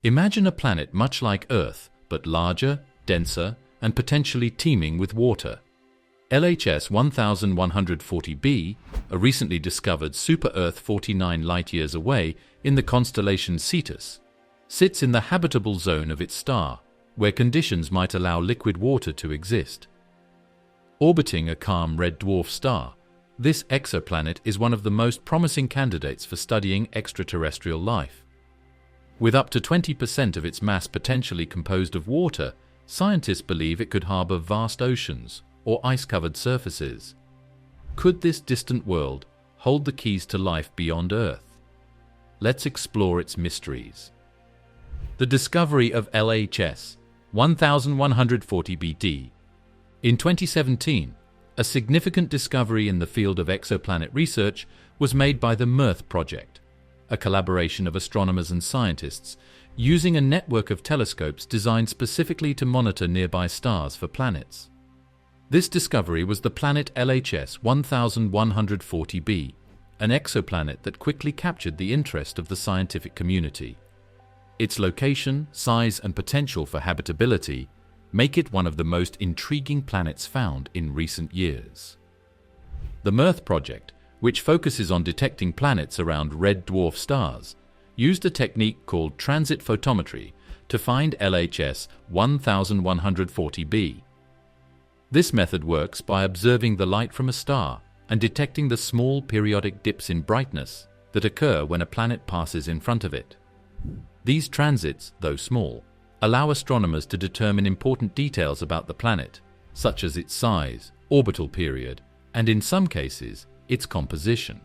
Imagine a planet much like Earth, but larger, denser, and potentially teeming with water. LHS 1140b, a recently discovered super-Earth 49 light-years away in the constellation Cetus, sits in the habitable zone of its star, where conditions might allow liquid water to exist. Orbiting a calm red dwarf star, this exoplanet is one of the most promising candidates for studying extraterrestrial life. With up to 20% of its mass potentially composed of water, scientists believe it could harbor vast oceans or ice-covered surfaces. Could this distant world hold the keys to life beyond Earth? Let's explore its mysteries. The discovery of LHS 1140b. In 2017, a significant discovery in the field of exoplanet research was made by the MERTH project, a collaboration of astronomers and scientists using a network of telescopes designed specifically to monitor nearby stars for planets. This discovery was the planet LHS 1140b, an exoplanet that quickly captured the interest of the scientific community. Its location, size, and potential for habitability make it one of the most intriguing planets found in recent years. The MERTH project, which focuses on detecting planets around red dwarf stars, used a technique called transit photometry to find LHS 1140b. This method works by observing the light from a star and detecting the small periodic dips in brightness that occur when a planet passes in front of it. These transits, though small, allow astronomers to determine important details about the planet, such as its size, orbital period, and in some cases, its composition.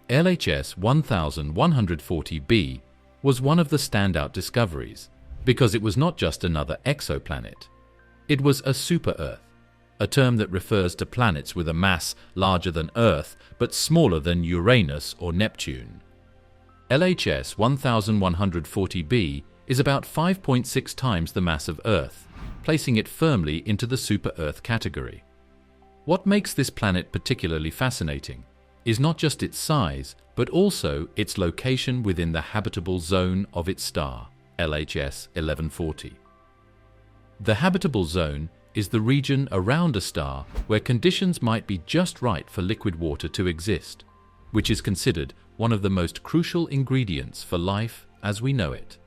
LHS 1140b was one of the standout discoveries because it was not just another exoplanet. It was a super-Earth, a term that refers to planets with a mass larger than Earth but smaller than Uranus or Neptune. LHS 1140b is about 5.6 times the mass of Earth, placing it firmly into the super-Earth category. What makes this planet particularly fascinating is not just its size, but also its location within the habitable zone of its star, LHS 1140. The habitable zone is the region around a star where conditions might be just right for liquid water to exist, which is considered one of the most crucial ingredients for life as we know it.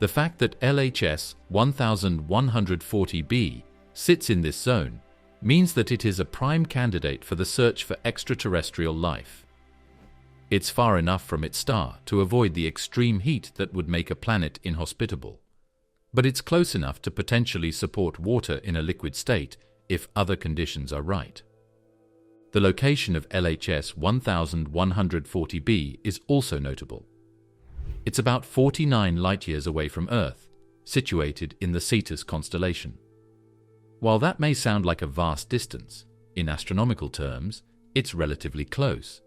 The fact that LHS 1140b sits in this zone means that it is a prime candidate for the search for extraterrestrial life. It's far enough from its star to avoid the extreme heat that would make a planet inhospitable, but it's close enough to potentially support water in a liquid state if other conditions are right. The location of LHS 1140b is also notable. It's about 49 light-years away from Earth, situated in the Cetus constellation. While that may sound like a vast distance, in astronomical terms, it's relatively close,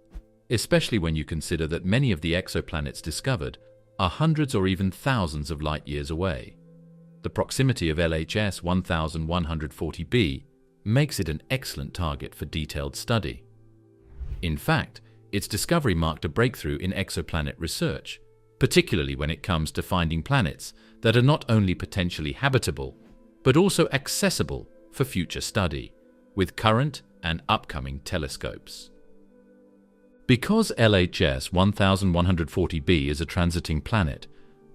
especially when you consider that many of the exoplanets discovered are hundreds or even thousands of light-years away. The proximity of LHS 1140b makes it an excellent target for detailed study. In fact, its discovery marked a breakthrough in exoplanet research, particularly when it comes to finding planets that are not only potentially habitable, but also accessible for future study with current and upcoming telescopes. Because LHS 1140b is a transiting planet,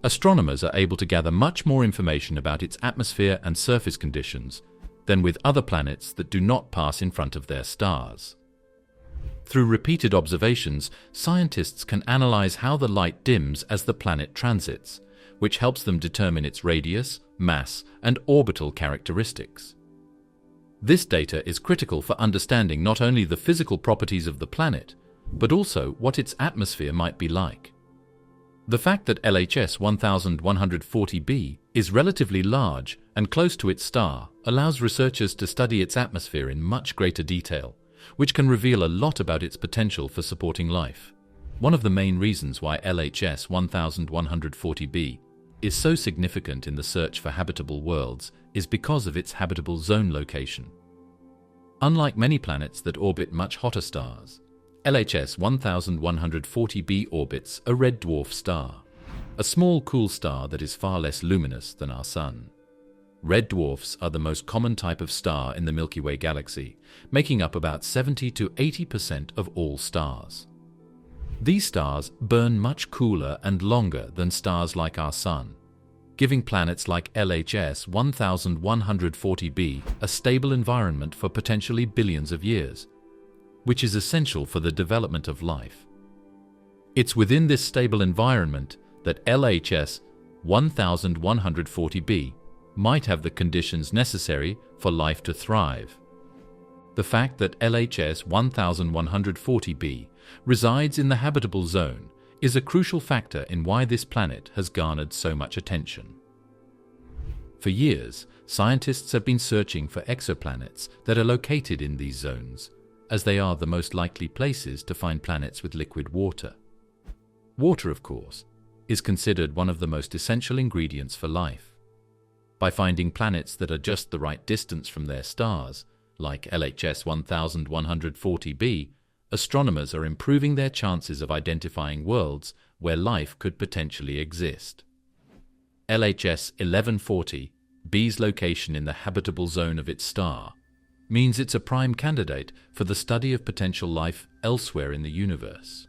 astronomers are able to gather much more information about its atmosphere and surface conditions than with other planets that do not pass in front of their stars. Through repeated observations, scientists can analyze how the light dims as the planet transits, which helps them determine its radius, mass, and orbital characteristics. This data is critical for understanding not only the physical properties of the planet, but also what its atmosphere might be like. The fact that LHS 1140b is relatively large and close to its star allows researchers to study its atmosphere in much greater detail, which can reveal a lot about its potential for supporting life. One of the main reasons why LHS 1140b is so significant in the search for habitable worlds is because of its habitable zone location. Unlike many planets that orbit much hotter stars, LHS 1140b orbits a red dwarf star. a small cool star that is far less luminous than our Sun. Red dwarfs are the most common type of star in the Milky Way galaxy, making up about 70 to 80% of all stars. These stars burn much cooler and longer than stars like our Sun, giving planets like LHS 1140b a stable environment for potentially billions of years, which is essential for the development of life. It's within this stable environment that LHS 1140b might have the conditions necessary for life to thrive. The fact that LHS 1140b resides in the habitable zone is a crucial factor in why this planet has garnered so much attention. For years, scientists have been searching for exoplanets that are located in these zones, as they are the most likely places to find planets with liquid water. Water, of course, is considered one of the most essential ingredients for life. By finding planets that are just the right distance from their stars, like LHS 1140b, astronomers are improving their chances of identifying worlds where life could potentially exist. LHS 1140b's location in the habitable zone of its star means it's a prime candidate for the study of potential life elsewhere in the universe.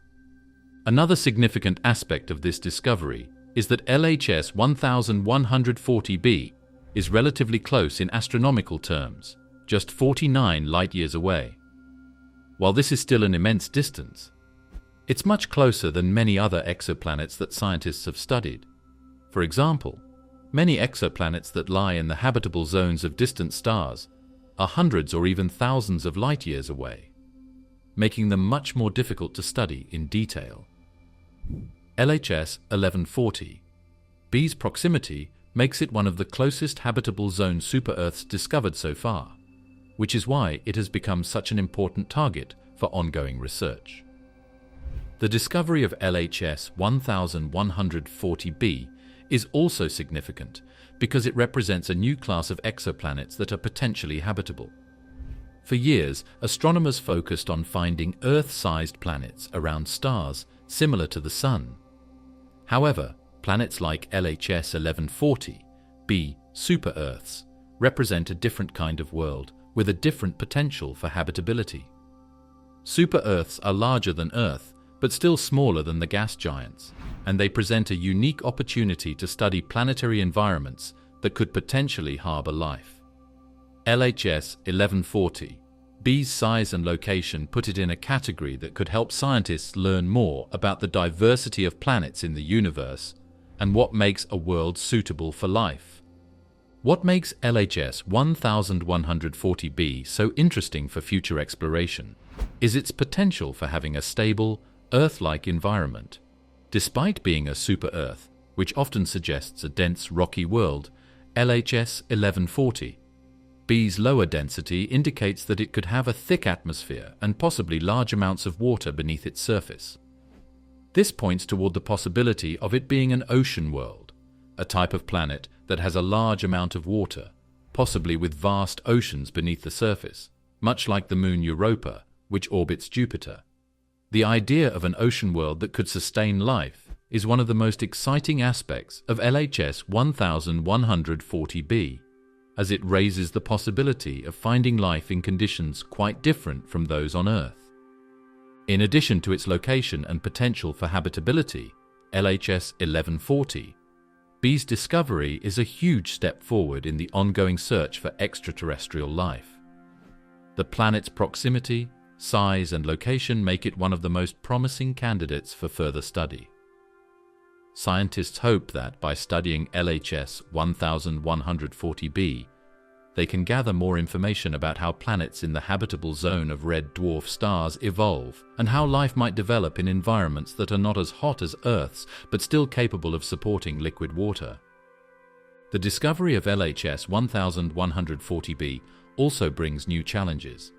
Another significant aspect of this discovery is that LHS 1140b is relatively close in astronomical terms, just 49 light-years away. While this is still an immense distance, it's much closer than many other exoplanets that scientists have studied. For example, many exoplanets that lie in the habitable zones of distant stars are hundreds or even thousands of light-years away, making them much more difficult to study in detail. LHS 1140b's proximity makes it one of the closest habitable zone super-Earths discovered so far, which is why it has become such an important target for ongoing research. The discovery of LHS 1140b is also significant because it represents a new class of exoplanets that are potentially habitable. For years, astronomers focused on finding Earth-sized planets around stars similar to the Sun. However, planets like LHS 1140b super-Earths represent a different kind of world with a different potential for habitability. Super-Earths are larger than Earth, but still smaller than the gas giants, and they present a unique opportunity to study planetary environments that could potentially harbor life. LHS 1140b's size and location put it in a category that could help scientists learn more about the diversity of planets in the universe and what makes a world suitable for life. What makes LHS 1140b so interesting for future exploration is its potential for having a stable, Earth-like environment. Despite being a super-Earth, which often suggests a dense, rocky world, LHS 1140b's lower density indicates that it could have a thick atmosphere and possibly large amounts of water beneath its surface. This points toward the possibility of it being an ocean world, a type of planet that has a large amount of water, possibly with vast oceans beneath the surface, much like the moon Europa, which orbits Jupiter. The idea of an ocean world that could sustain life is one of the most exciting aspects of LHS 1140b, as it raises the possibility of finding life in conditions quite different from those on Earth. In addition to its location and potential for habitability, LHS 1140b's discovery is a huge step forward in the ongoing search for extraterrestrial life. The planet's proximity, size, and location make it one of the most promising candidates for further study. Scientists hope that by studying LHS 1140b, they can gather more information about how planets in the habitable zone of red dwarf stars evolve and how life might develop in environments that are not as hot as Earth's but still capable of supporting liquid water. The discovery of LHS 1140b also brings new challenges.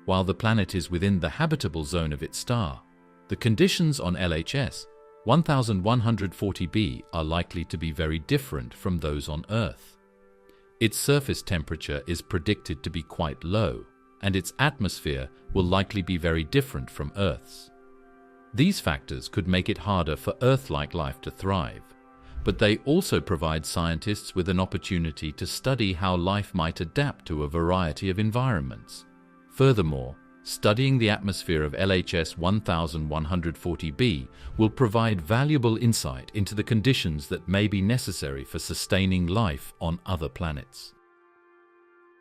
While the planet is within the habitable zone of its star, the conditions on LHS 1140b are likely to be very different from those on Earth. Its surface temperature is predicted to be quite low, and its atmosphere will likely be very different from Earth's. These factors could make it harder for Earth-like life to thrive, but they also provide scientists with an opportunity to study how life might adapt to a variety of environments. Furthermore, studying the atmosphere of LHS 1140b will provide valuable insight into the conditions that may be necessary for sustaining life on other planets.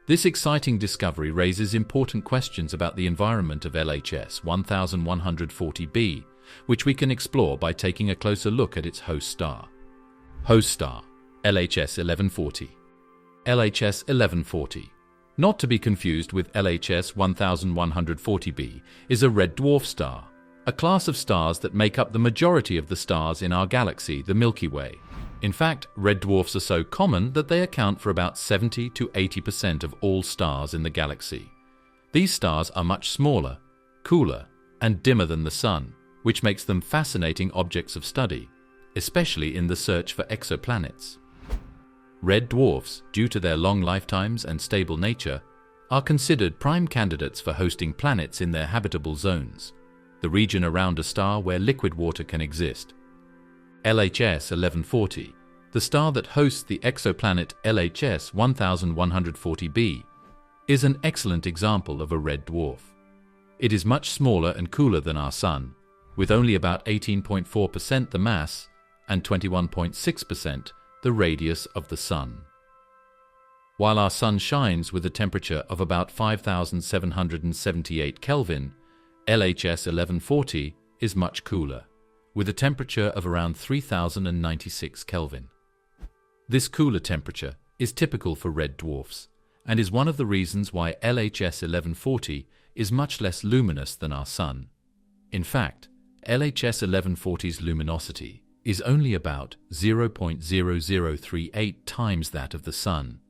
This exciting discovery raises important questions about the environment of LHS 1140b, which we can explore by taking a closer look at its host star. Host star, LHS 1140. LHS 1140, not to be confused with LHS 1140b, is a red dwarf star, a class of stars that make up the majority of the stars in our galaxy, the Milky Way. In fact, red dwarfs are so common that they account for about 70 to 80% of all stars in the galaxy. These stars are much smaller, cooler, and dimmer than the Sun, which makes them fascinating objects of study, especially in the search for exoplanets. Red dwarfs, due to their long lifetimes and stable nature, are considered prime candidates for hosting planets in their habitable zones, the region around a star where liquid water can exist. LHS 1140, the star that hosts the exoplanet LHS 1140b, is an excellent example of a red dwarf. It is much smaller and cooler than our Sun, with only about 18.4% the mass and 21.6% the radius of the Sun. While our Sun shines with a temperature of about 5,778 Kelvin, LHS 1140 is much cooler, with a temperature of around 3,096 Kelvin. This cooler temperature is typical for red dwarfs and is one of the reasons why LHS 1140 is much less luminous than our Sun. In fact, LHS 1140's luminosity is only about 0.0038 times that of the Sun,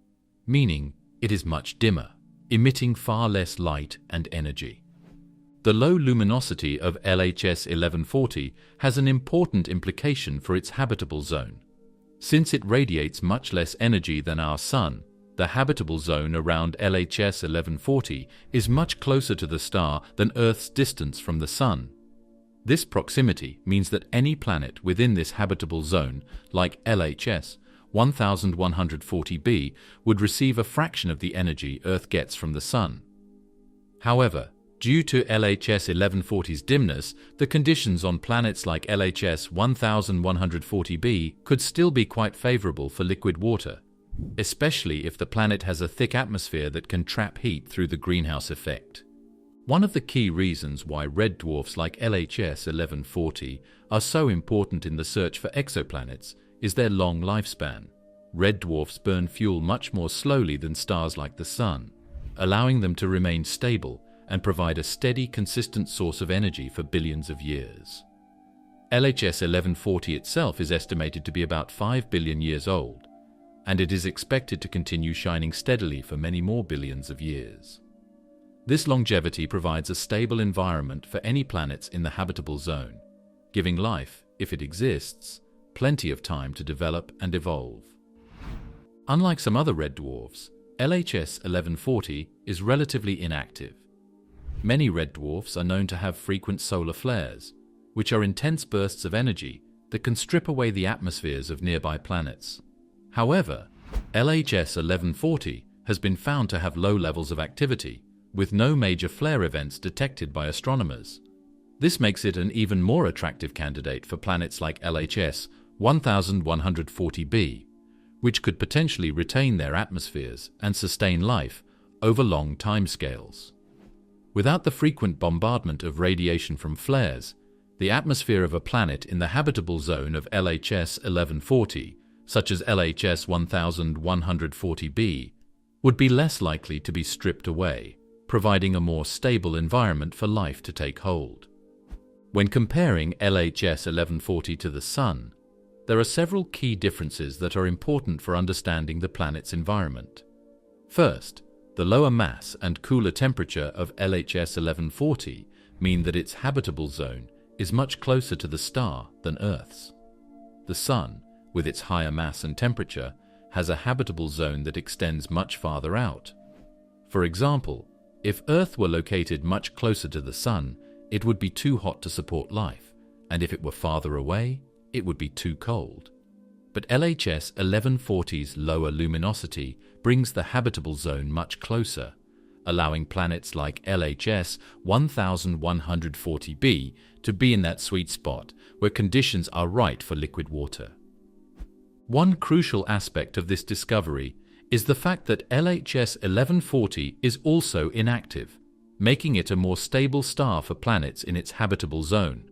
meaning it is much dimmer, emitting far less light and energy. The low luminosity of LHS 1140 has an important implication for its habitable zone. Since it radiates much less energy than our Sun, the habitable zone around LHS 1140 is much closer to the star than Earth's distance from the Sun. This proximity means that any planet within this habitable zone, like LHS 1140b, would receive a fraction of the energy Earth gets from the Sun. However, due to LHS 1140's dimness, the conditions on planets like LHS 1140b could still be quite favorable for liquid water, especially if the planet has a thick atmosphere that can trap heat through the greenhouse effect. One of the key reasons why red dwarfs like LHS 1140 are so important in the search for exoplanets is their long lifespan. Red dwarfs burn fuel much more slowly than stars like the Sun, allowing them to remain stable and provide a steady, consistent source of energy for billions of years. LHS 1140 itself is estimated to be about 5 billion years old, and it is expected to continue shining steadily for many more billions of years. This longevity provides a stable environment for any planets in the habitable zone, giving life, if it exists, plenty of time to develop and evolve. Unlike some other red dwarfs, LHS 1140 is relatively inactive. Many red dwarfs are known to have frequent solar flares, which are intense bursts of energy that can strip away the atmospheres of nearby planets. However, LHS 1140 has been found to have low levels of activity, with no major flare events detected by astronomers. This makes it an even more attractive candidate for planets like LHS 1140b, which could potentially retain their atmospheres and sustain life over long timescales. Without the frequent bombardment of radiation from flares, the atmosphere of a planet in the habitable zone of LHS 1140, such as LHS 1140b, would be less likely to be stripped away, providing a more stable environment for life to take hold. When comparing LHS 1140 to the Sun, there are several key differences that are important for understanding the planet's environment. First, the lower mass and cooler temperature of LHS 1140 mean that its habitable zone is much closer to the star than Earth's. The Sun, with its higher mass and temperature, has a habitable zone that extends much farther out. For example, if Earth were located much closer to the Sun, it would be too hot to support life, and if it were farther away, it would be too cold. But LHS 1140's lower luminosity brings the habitable zone much closer, allowing planets like LHS 1140b to be in that sweet spot where conditions are right for liquid water. One crucial aspect of this discovery is the fact that LHS 1140 is also inactive, making it a more stable star for planets in its habitable zone.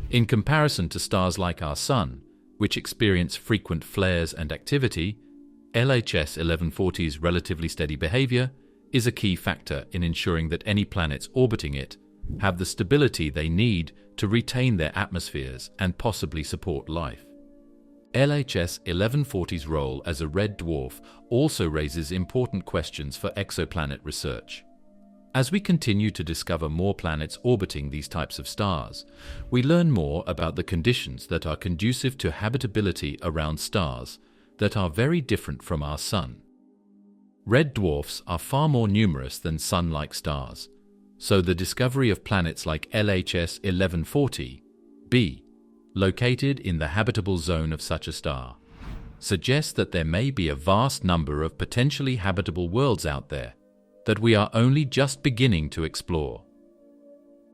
In comparison to stars like our Sun, which experience frequent flares and activity, LHS 1140's relatively steady behavior is a key factor in ensuring that any planets orbiting it have the stability they need to retain their atmospheres and possibly support life. LHS 1140's role as a red dwarf also raises important questions for exoplanet research. As we continue to discover more planets orbiting these types of stars, we learn more about the conditions that are conducive to habitability around stars that are very different from our Sun. Red dwarfs are far more numerous than Sun-like stars, so the discovery of planets like LHS 1140b, located in the habitable zone of such a star, suggests that there may be a vast number of potentially habitable worlds out there that we are only just beginning to explore.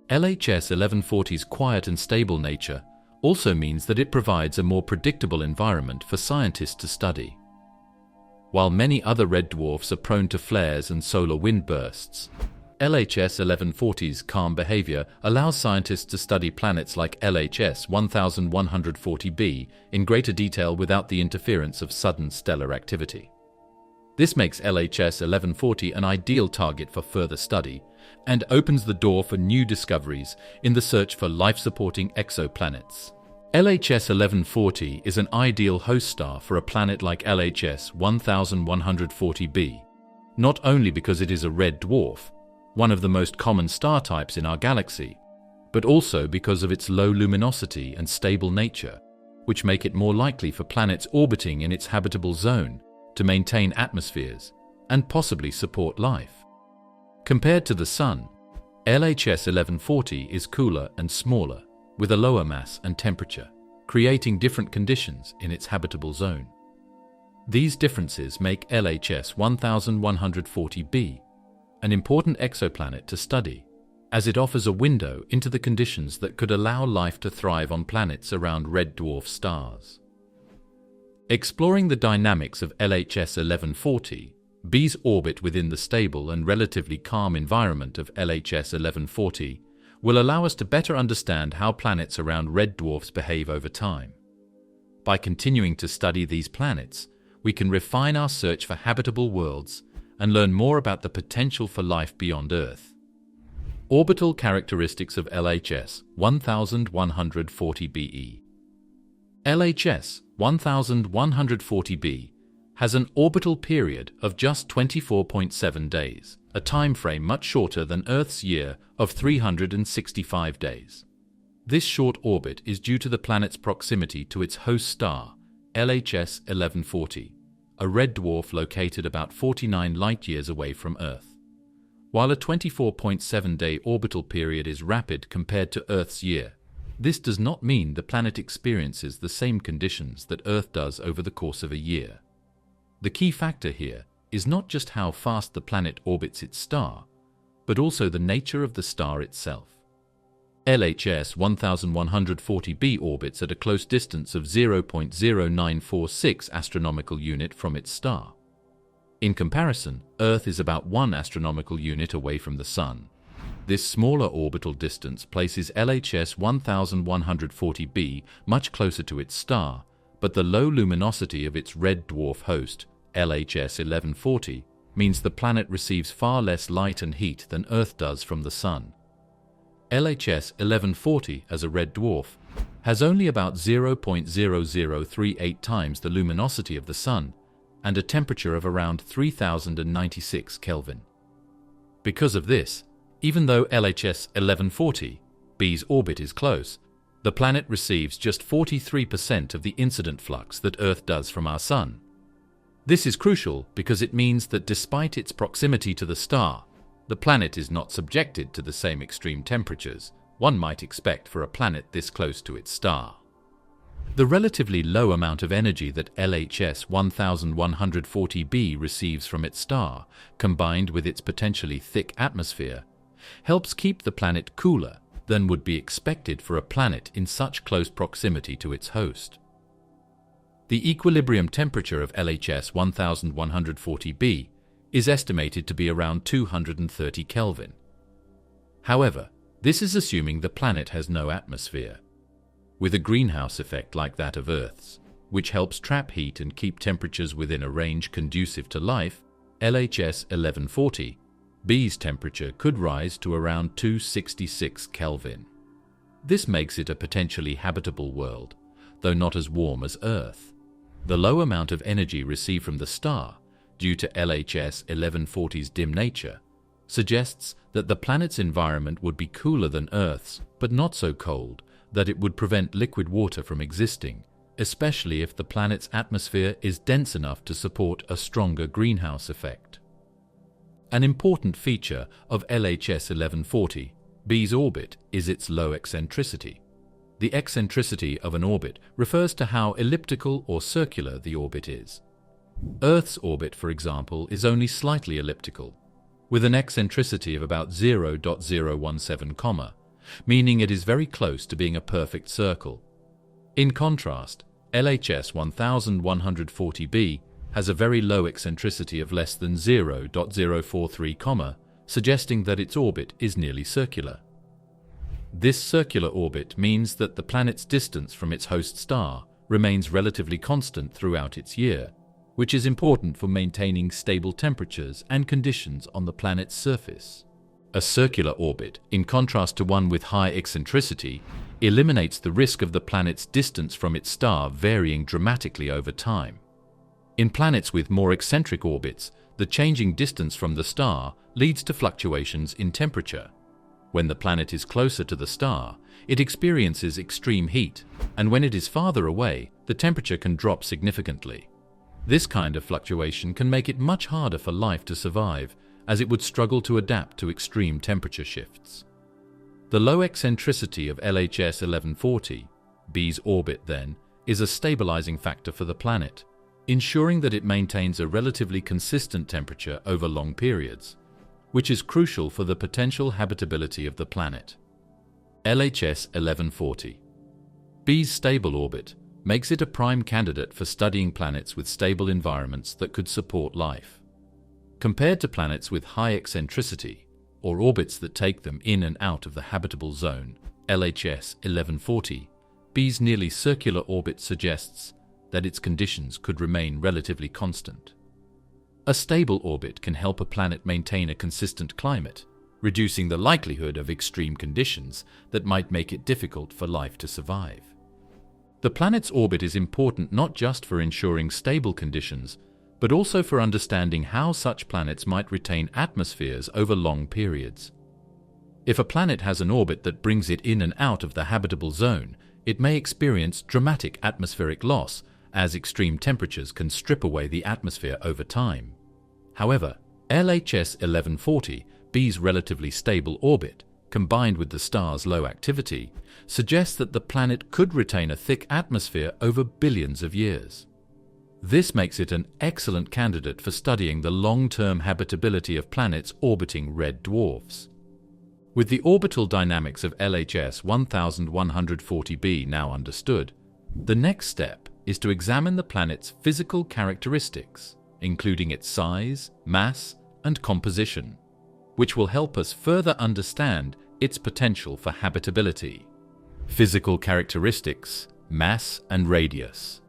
LHS 1140's quiet and stable nature also means that it provides a more predictable environment for scientists to study. While many other red dwarfs are prone to flares and solar wind bursts, LHS 1140's calm behavior allows scientists to study planets like LHS 1140b in greater detail without the interference of sudden stellar activity. This makes LHS 1140 an ideal target for further study and opens the door for new discoveries in the search for life-supporting exoplanets. LHS 1140 is an ideal host star for a planet like LHS 1140b, not only because it is a red dwarf, one of the most common star types in our galaxy, but also because of its low luminosity and stable nature, which make it more likely for planets orbiting in its habitable zone to maintain atmospheres and possibly support life. Compared to the Sun, LHS 1140 is cooler and smaller, with a lower mass and temperature, creating different conditions in its habitable zone. These differences make LHS 1140b an important exoplanet to study, as it offers a window into the conditions that could allow life to thrive on planets around red dwarf stars. Exploring the dynamics of LHS 1140b's orbit within the stable and relatively calm environment of LHS 1140 will allow us to better understand how planets around red dwarfs behave over time. By continuing to study these planets, we can refine our search for habitable worlds and learn more about the potential for life beyond Earth. Orbital characteristics of LHS 1140be. LHS 1140b has an orbital period of just 24.7 days, a time frame much shorter than Earth's year of 365 days. This short orbit is due to the planet's proximity to its host star, LHS 1140, a red dwarf located about 49 light-years away from Earth. While a 24.7-day orbital period is rapid compared to Earth's year, this does not mean the planet experiences the same conditions that Earth does over the course of a year. The key factor here is not just how fast the planet orbits its star, but also the nature of the star itself. LHS 1140b orbits at a close distance of 0.0946 astronomical unit from its star. In comparison, Earth is about 1 astronomical unit away from the Sun. This smaller orbital distance places LHS 1140b much closer to its star, but the low luminosity of its red dwarf host, LHS 1140, means the planet receives far less light and heat than Earth does from the Sun. LHS 1140 as a red dwarf has only about 0.0038 times the luminosity of the Sun and a temperature of around 3096 Kelvin. Because of this, even though LHS 1140b's orbit is close, the planet receives just 43% of the incident flux that Earth does from our Sun. This is crucial because it means that despite its proximity to the star, the planet is not subjected to the same extreme temperatures one might expect for a planet this close to its star. The relatively low amount of energy that LHS 1140b receives from its star, combined with its potentially thick atmosphere, helps keep the planet cooler than would be expected for a planet in such close proximity to its host. The equilibrium temperature of LHS 1140b is estimated to be around 230 Kelvin. However, this is assuming the planet has no atmosphere. With a greenhouse effect like that of Earth's, which helps trap heat and keep temperatures within a range conducive to life, LHS 1140b's temperature could rise to around 266 Kelvin. This makes it a potentially habitable world, though not as warm as Earth. The low amount of energy received from the star, due to LHS 1140's dim nature, suggests that the planet's environment would be cooler than Earth's, but not so cold that it would prevent liquid water from existing, especially if the planet's atmosphere is dense enough to support a stronger greenhouse effect. An important feature of LHS 1140b's orbit is its low eccentricity. The eccentricity of an orbit refers to how elliptical or circular the orbit is. Earth's orbit, for example, is only slightly elliptical, with an eccentricity of about 0.017, meaning it is very close to being a perfect circle. In contrast, LHS 1140b has a very low eccentricity of less than 0.043, suggesting that its orbit is nearly circular. This circular orbit means that the planet's distance from its host star remains relatively constant throughout its year, which is important for maintaining stable temperatures and conditions on the planet's surface. A circular orbit, in contrast to one with high eccentricity, eliminates the risk of the planet's distance from its star varying dramatically over time. In planets with more eccentric orbits, the changing distance from the star leads to fluctuations in temperature. When the planet is closer to the star, it experiences extreme heat, and when it is farther away, the temperature can drop significantly. This kind of fluctuation can make it much harder for life to survive, as it would struggle to adapt to extreme temperature shifts. The low eccentricity of LHS 1140b's orbit, then, is a stabilizing factor for the planet, ensuring that it maintains a relatively consistent temperature over long periods, which is crucial for the potential habitability of the planet. LHS 1140b's stable orbit makes it a prime candidate for studying planets with stable environments that could support life. Compared to planets with high eccentricity, or orbits that take them in and out of the habitable zone, LHS 1140b's nearly circular orbit suggests that its conditions could remain relatively constant. A stable orbit can help a planet maintain a consistent climate, reducing the likelihood of extreme conditions that might make it difficult for life to survive. The planet's orbit is important not just for ensuring stable conditions, but also for understanding how such planets might retain atmospheres over long periods. If a planet has an orbit that brings it in and out of the habitable zone, it may experience dramatic atmospheric loss, as extreme temperatures can strip away the atmosphere over time. However, LHS 1140b's relatively stable orbit, combined with the star's low activity, suggests that the planet could retain a thick atmosphere over billions of years. This makes it an excellent candidate for studying the long-term habitability of planets orbiting red dwarfs. With the orbital dynamics of LHS 1140b now understood, the next step is to examine the planet's physical characteristics, including its size, mass, and composition, which will help us further understand its potential for habitability. Physical characteristics, mass and radius.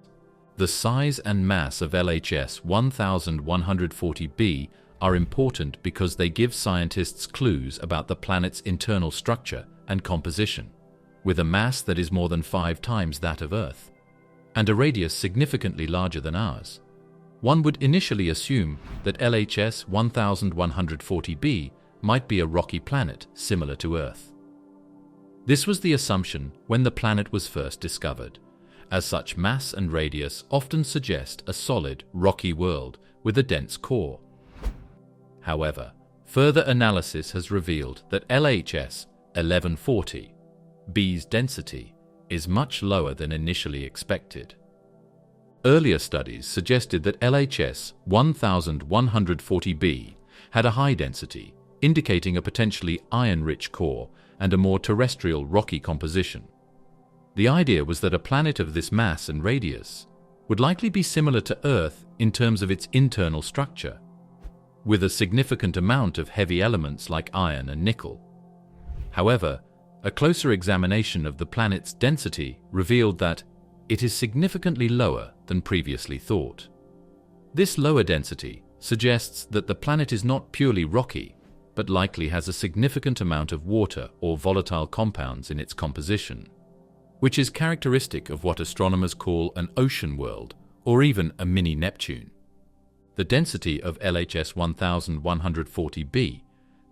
The size and mass of LHS 1140b are important because they give scientists clues about the planet's internal structure and composition, with a mass that is more than 5 times that of Earth, and a radius significantly larger than ours. One would initially assume that LHS 1140b might be a rocky planet similar to Earth. This was the assumption when the planet was first discovered, as such mass and radius often suggest a solid, rocky world with a dense core. However, further analysis has revealed that LHS 1140 B's density is much lower than initially expected. Earlier studies suggested that LHS 1140b had a high density, indicating a potentially iron-rich core and a more terrestrial rocky composition. The idea was that a planet of this mass and radius would likely be similar to Earth in terms of its internal structure, with a significant amount of heavy elements like iron and nickel. However, a closer examination of the planet's density revealed that it is significantly lower than previously thought. This lower density suggests that the planet is not purely rocky, but likely has a significant amount of water or volatile compounds in its composition, which is characteristic of what astronomers call an ocean world or even a mini Neptune. The density of LHS 1140b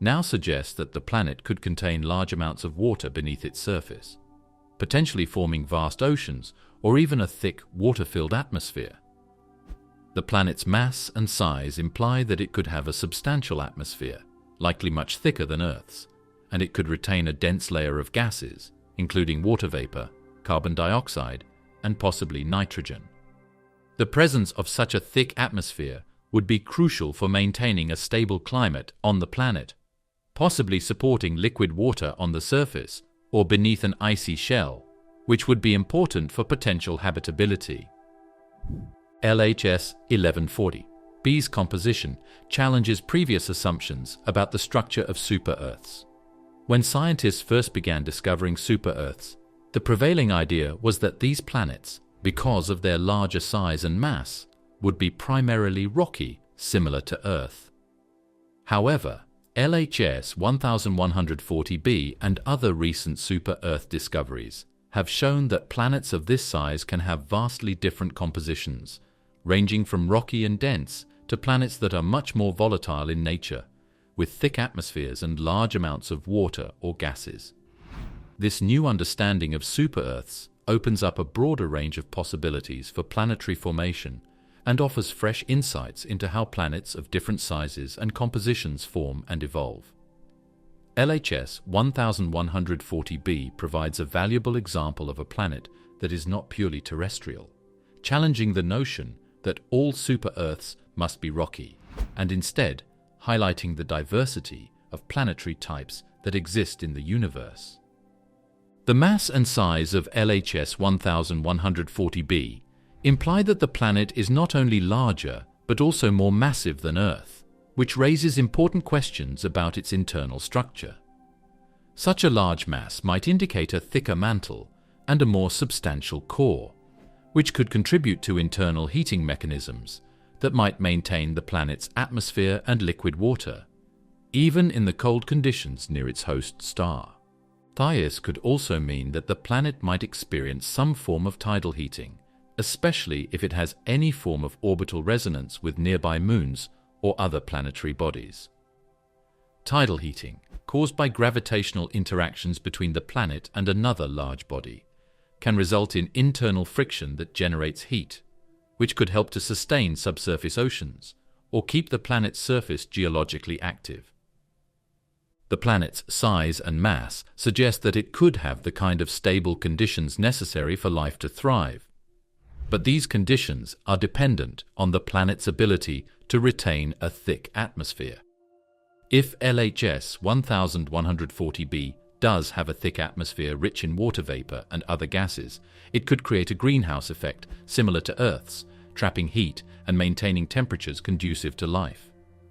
now suggests that the planet could contain large amounts of water beneath its surface, potentially forming vast oceans or even a thick, water-filled atmosphere. The planet's mass and size imply that it could have a substantial atmosphere, likely much thicker than Earth's, and it could retain a dense layer of gases, including water vapor, carbon dioxide, and possibly nitrogen. The presence of such a thick atmosphere would be crucial for maintaining a stable climate on the planet, possibly supporting liquid water on the surface or beneath an icy shell, which would be important for potential habitability. LHS 1140b's composition challenges previous assumptions about the structure of super-Earths. When scientists first began discovering super-Earths, the prevailing idea was that these planets, because of their larger size and mass, would be primarily rocky, similar to Earth. However, LHS 1140b and other recent super-Earth discoveries have shown that planets of this size can have vastly different compositions, ranging from rocky and dense to planets that are much more volatile in nature, with thick atmospheres and large amounts of water or gases. This new understanding of super-Earths opens up a broader range of possibilities for planetary formation and offers fresh insights into how planets of different sizes and compositions form and evolve. LHS 1140b provides a valuable example of a planet that is not purely terrestrial, challenging the notion that all super-Earths must be rocky, and instead highlighting the diversity of planetary types that exist in the universe. The mass and size of LHS 1140b imply that the planet is not only larger but also more massive than Earth, which raises important questions about its internal structure. Such a large mass might indicate a thicker mantle and a more substantial core, which could contribute to internal heating mechanisms that might maintain the planet's atmosphere and liquid water, even in the cold conditions near its host star. This could also mean that the planet might experience some form of tidal heating, especially if it has any form of orbital resonance with nearby moons or other planetary bodies. Tidal heating, caused by gravitational interactions between the planet and another large body, can result in internal friction that generates heat, which could help to sustain subsurface oceans or keep the planet's surface geologically active. The planet's size and mass suggest that it could have the kind of stable conditions necessary for life to thrive. But these conditions are dependent on the planet's ability to retain a thick atmosphere. If LHS 1140b does have a thick atmosphere rich in water vapor and other gases, it could create a greenhouse effect similar to Earth's, trapping heat and maintaining temperatures conducive to life.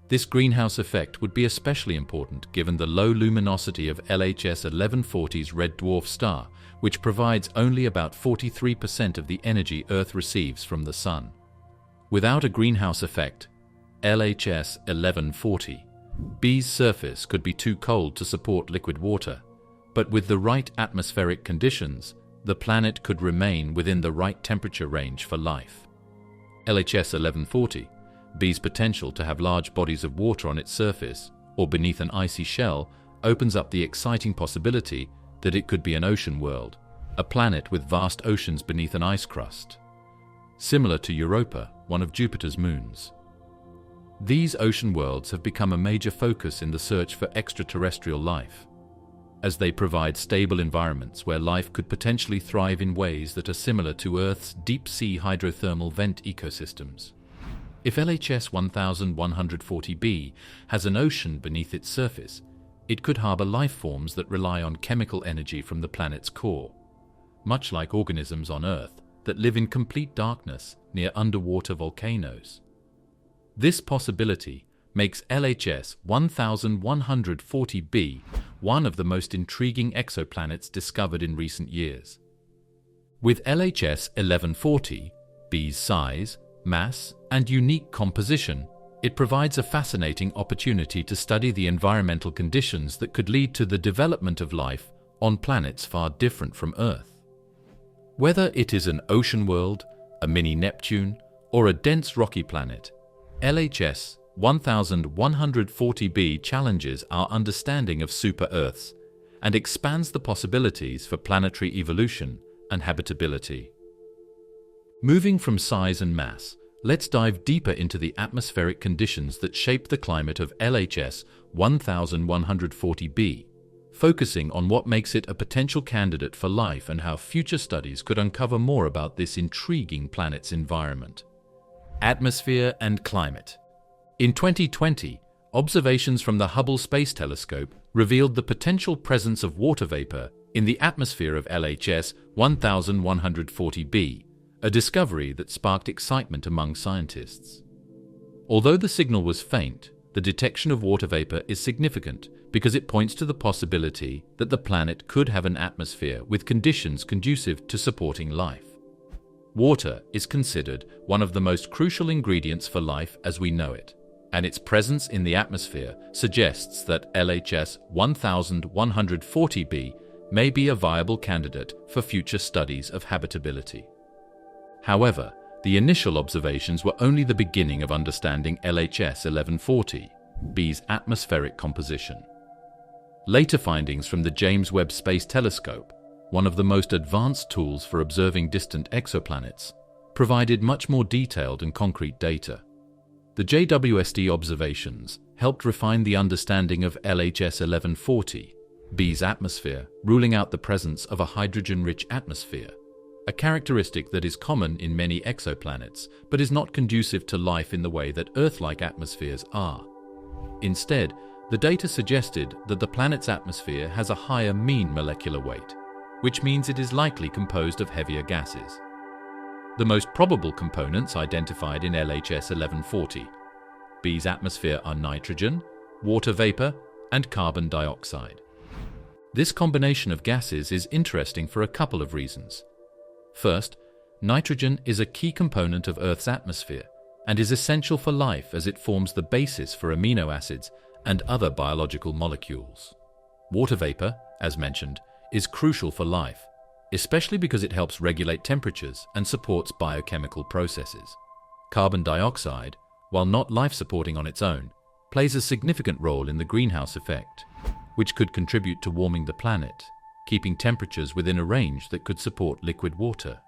This greenhouse effect would be especially important given the low luminosity of LHS 1140's red dwarf star, which provides only about 43% of the energy Earth receives from the Sun. Without a greenhouse effect, LHS 1140b's surface could be too cold to support liquid water, but with the right atmospheric conditions, the planet could remain within the right temperature range for life. LHS 1140b's potential to have large bodies of water on its surface or beneath an icy shell opens up the exciting possibility that it could be an ocean world, a planet with vast oceans beneath an ice crust, similar to Europa, one of Jupiter's moons. These ocean worlds have become a major focus in the search for extraterrestrial life. as they provide stable environments where life could potentially thrive in ways that are similar to Earth's deep-sea hydrothermal vent ecosystems. If LHS 1140b has an ocean beneath its surface, it could harbor life forms that rely on chemical energy from the planet's core, much like organisms on Earth that live in complete darkness near underwater volcanoes. This possibility makes LHS 1140b one of the most intriguing exoplanets discovered in recent years. With LHS 1140b's size, mass, and unique composition, it provides a fascinating opportunity to study the environmental conditions that could lead to the development of life on planets far different from Earth. Whether it is an ocean world, a mini Neptune, or a dense rocky planet, LHS 1140b challenges our understanding of super-Earths and expands the possibilities for planetary evolution and habitability. Moving from size and mass, let's dive deeper into the atmospheric conditions that shape the climate of LHS 1140b, focusing on what makes it a potential candidate for life and how future studies could uncover more about this intriguing planet's environment. Atmosphere and climate. In 2020, observations from the Hubble Space Telescope revealed the potential presence of water vapor in the atmosphere of LHS 1140b, a discovery that sparked excitement among scientists. Although the signal was faint, the detection of water vapor is significant because it points to the possibility that the planet could have an atmosphere with conditions conducive to supporting life. Water is considered one of the most crucial ingredients for life as we know it, and its presence in the atmosphere suggests that LHS 1140b may be a viable candidate for future studies of habitability. However, the initial observations were only the beginning of understanding LHS 1140b's atmospheric composition. Later findings from the James Webb Space Telescope, one of the most advanced tools for observing distant exoplanets, provided much more detailed and concrete data. The JWST observations helped refine the understanding of LHS 1140b's atmosphere, ruling out the presence of a hydrogen-rich atmosphere, a characteristic that is common in many exoplanets but is not conducive to life in the way that Earth-like atmospheres are. Instead, the data suggested that the planet's atmosphere has a higher mean molecular weight, which means it is likely composed of heavier gases. The most probable components identified in LHS 1140b's atmosphere are nitrogen, water vapor, and carbon dioxide. This combination of gases is interesting for a couple of reasons. First, nitrogen is a key component of Earth's atmosphere and is essential for life as it forms the basis for amino acids and other biological molecules. Water vapor, as mentioned, is crucial for life, especially because it helps regulate temperatures and supports biochemical processes. Carbon dioxide, while not life-supporting on its own, plays a significant role in the greenhouse effect, which could contribute to warming the planet, keeping temperatures within a range that could support liquid water.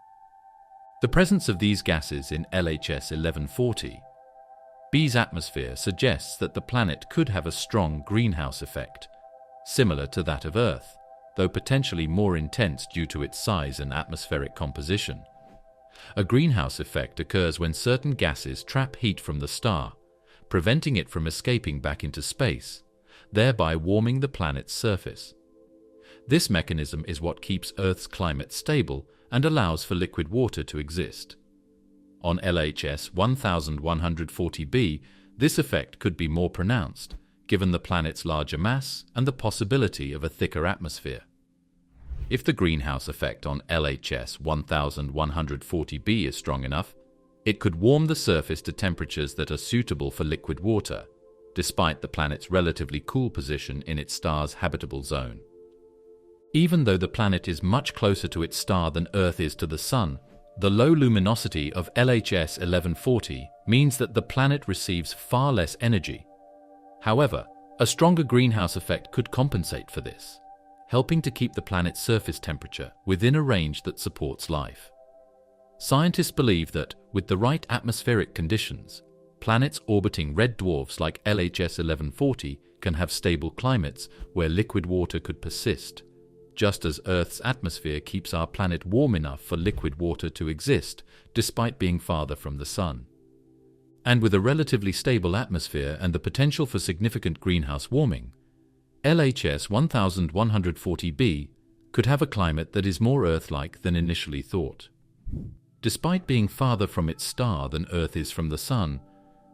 The presence of these gases in LHS 1140b's atmosphere suggests that the planet could have a strong greenhouse effect, similar to that of Earth, though potentially more intense due to its size and atmospheric composition. A greenhouse effect occurs when certain gases trap heat from the star, preventing it from escaping back into space, thereby warming the planet's surface. This mechanism is what keeps Earth's climate stable and allows for liquid water to exist. On LHS 1140b, this effect could be more pronounced, given the planet's larger mass and the possibility of a thicker atmosphere. If the greenhouse effect on LHS 1140b is strong enough, it could warm the surface to temperatures that are suitable for liquid water, despite the planet's relatively cool position in its star's habitable zone. Even though the planet is much closer to its star than Earth is to the Sun, the low luminosity of LHS 1140 means that the planet receives far less energy. However, a stronger greenhouse effect could compensate for this, helping to keep the planet's surface temperature within a range that supports life. Scientists believe that, with the right atmospheric conditions, planets orbiting red dwarfs like LHS 1140 can have stable climates where liquid water could persist, just as Earth's atmosphere keeps our planet warm enough for liquid water to exist, despite being farther from the Sun. And with a relatively stable atmosphere and the potential for significant greenhouse warming, LHS 1140b could have a climate that is more Earth-like than initially thought. Despite being farther from its star than Earth is from the Sun,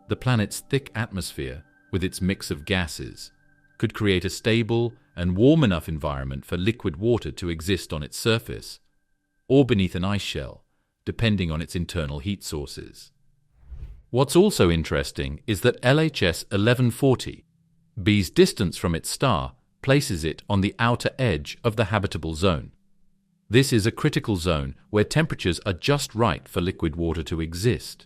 the planet's thick atmosphere, with its mix of gases, could create a stable and warm enough environment for liquid water to exist on its surface, or beneath an ice shell, depending on its internal heat sources. What's also interesting is that LHS 1140b's distance from its star places it on the outer edge of the habitable zone. This is a critical zone where temperatures are just right for liquid water to exist,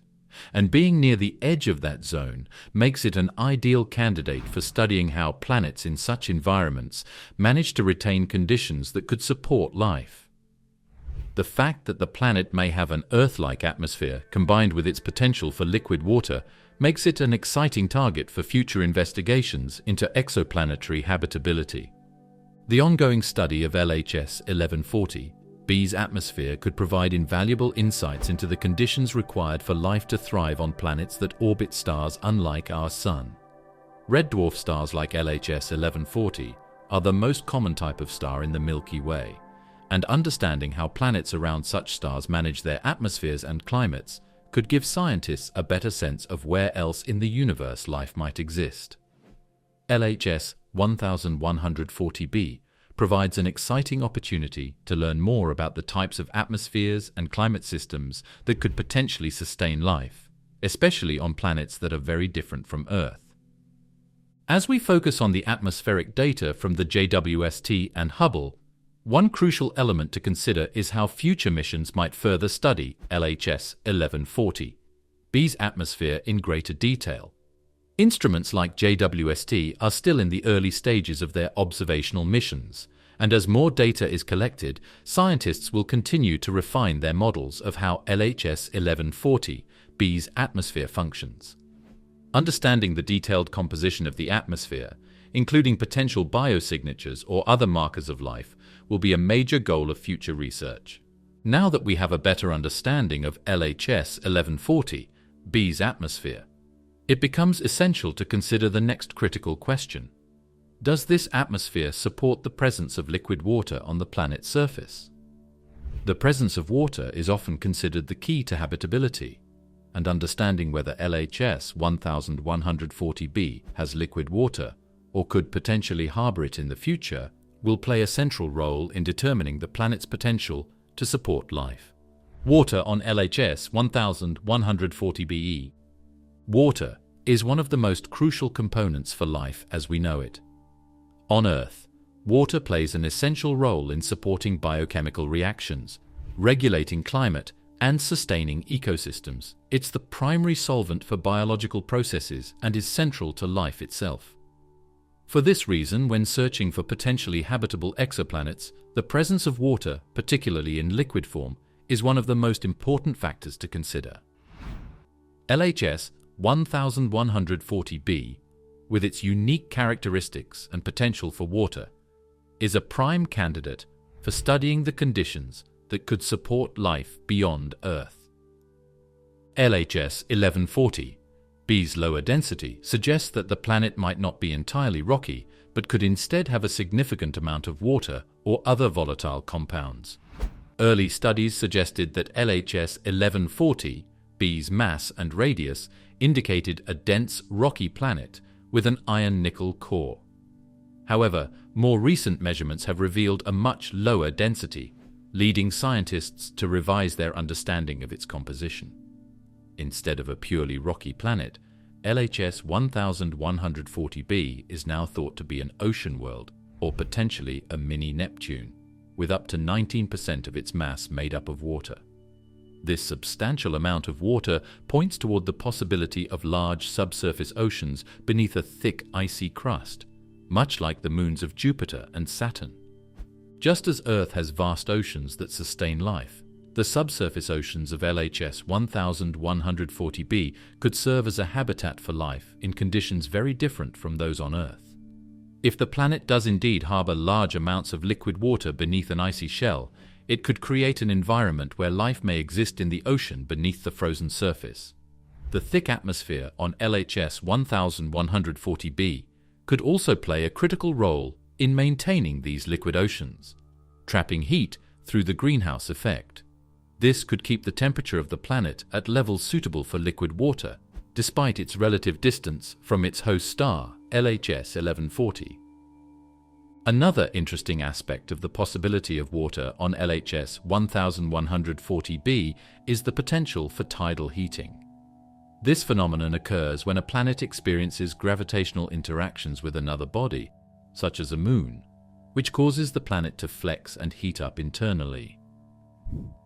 and being near the edge of that zone makes it an ideal candidate for studying how planets in such environments manage to retain conditions that could support life. The fact that the planet may have an Earth-like atmosphere combined with its potential for liquid water makes it an exciting target for future investigations into exoplanetary habitability. The ongoing study of LHS 1140b's atmosphere could provide invaluable insights into the conditions required for life to thrive on planets that orbit stars unlike our Sun. Red dwarf stars like LHS 1140 are the most common type of star in the Milky Way, and understanding how planets around such stars manage their atmospheres and climates could give scientists a better sense of where else in the universe life might exist. LHS 1140b provides an exciting opportunity to learn more about the types of atmospheres and climate systems that could potentially sustain life, especially on planets that are very different from Earth. As we focus on the atmospheric data from the JWST and Hubble, one crucial element to consider is how future missions might further study LHS 1140b's atmosphere in greater detail. Instruments like JWST are still in the early stages of their observational missions, and as more data is collected, scientists will continue to refine their models of how LHS 1140b's atmosphere functions. Understanding the detailed composition of the atmosphere, including potential biosignatures or other markers of life, will be a major goal of future research. Now that we have a better understanding of LHS 1140b's atmosphere, it becomes essential to consider the next critical question. Does this atmosphere support the presence of liquid water on the planet's surface? The presence of water is often considered the key to habitability, and understanding whether LHS 1140b has liquid water or could potentially harbor it in the future will play a central role in determining the planet's potential to support life. Water on LHS 1140b. Water is one of the most crucial components for life as we know it. On Earth, water plays an essential role in supporting biochemical reactions, regulating climate, and sustaining ecosystems. It's the primary solvent for biological processes and is central to life itself. For this reason, when searching for potentially habitable exoplanets, the presence of water, particularly in liquid form, is one of the most important factors to consider. LHS 1140b, with its unique characteristics and potential for water, is a prime candidate for studying the conditions that could support life beyond Earth. LHS 1140b's lower density suggests that the planet might not be entirely rocky, but could instead have a significant amount of water or other volatile compounds. Early studies suggested that LHS 1140b's mass and radius indicated a dense, rocky planet with an iron-nickel core. However, more recent measurements have revealed a much lower density, leading scientists to revise their understanding of its composition. Instead of a purely rocky planet, LHS 1140b is now thought to be an ocean world, or potentially a mini Neptune, with up to 19% of its mass made up of water. This substantial amount of water points toward the possibility of large subsurface oceans beneath a thick icy crust, much like the moons of Jupiter and Saturn. Just as Earth has vast oceans that sustain life, the subsurface oceans of LHS 1140b could serve as a habitat for life in conditions very different from those on Earth. If the planet does indeed harbor large amounts of liquid water beneath an icy shell, it could create an environment where life may exist in the ocean beneath the frozen surface. The thick atmosphere on LHS 1140b could also play a critical role in maintaining these liquid oceans, trapping heat through the greenhouse effect. This could keep the temperature of the planet at levels suitable for liquid water, despite its relative distance from its host star, LHS 1140. Another interesting aspect of the possibility of water on LHS 1140b is the potential for tidal heating. This phenomenon occurs when a planet experiences gravitational interactions with another body, such as a moon, which causes the planet to flex and heat up internally.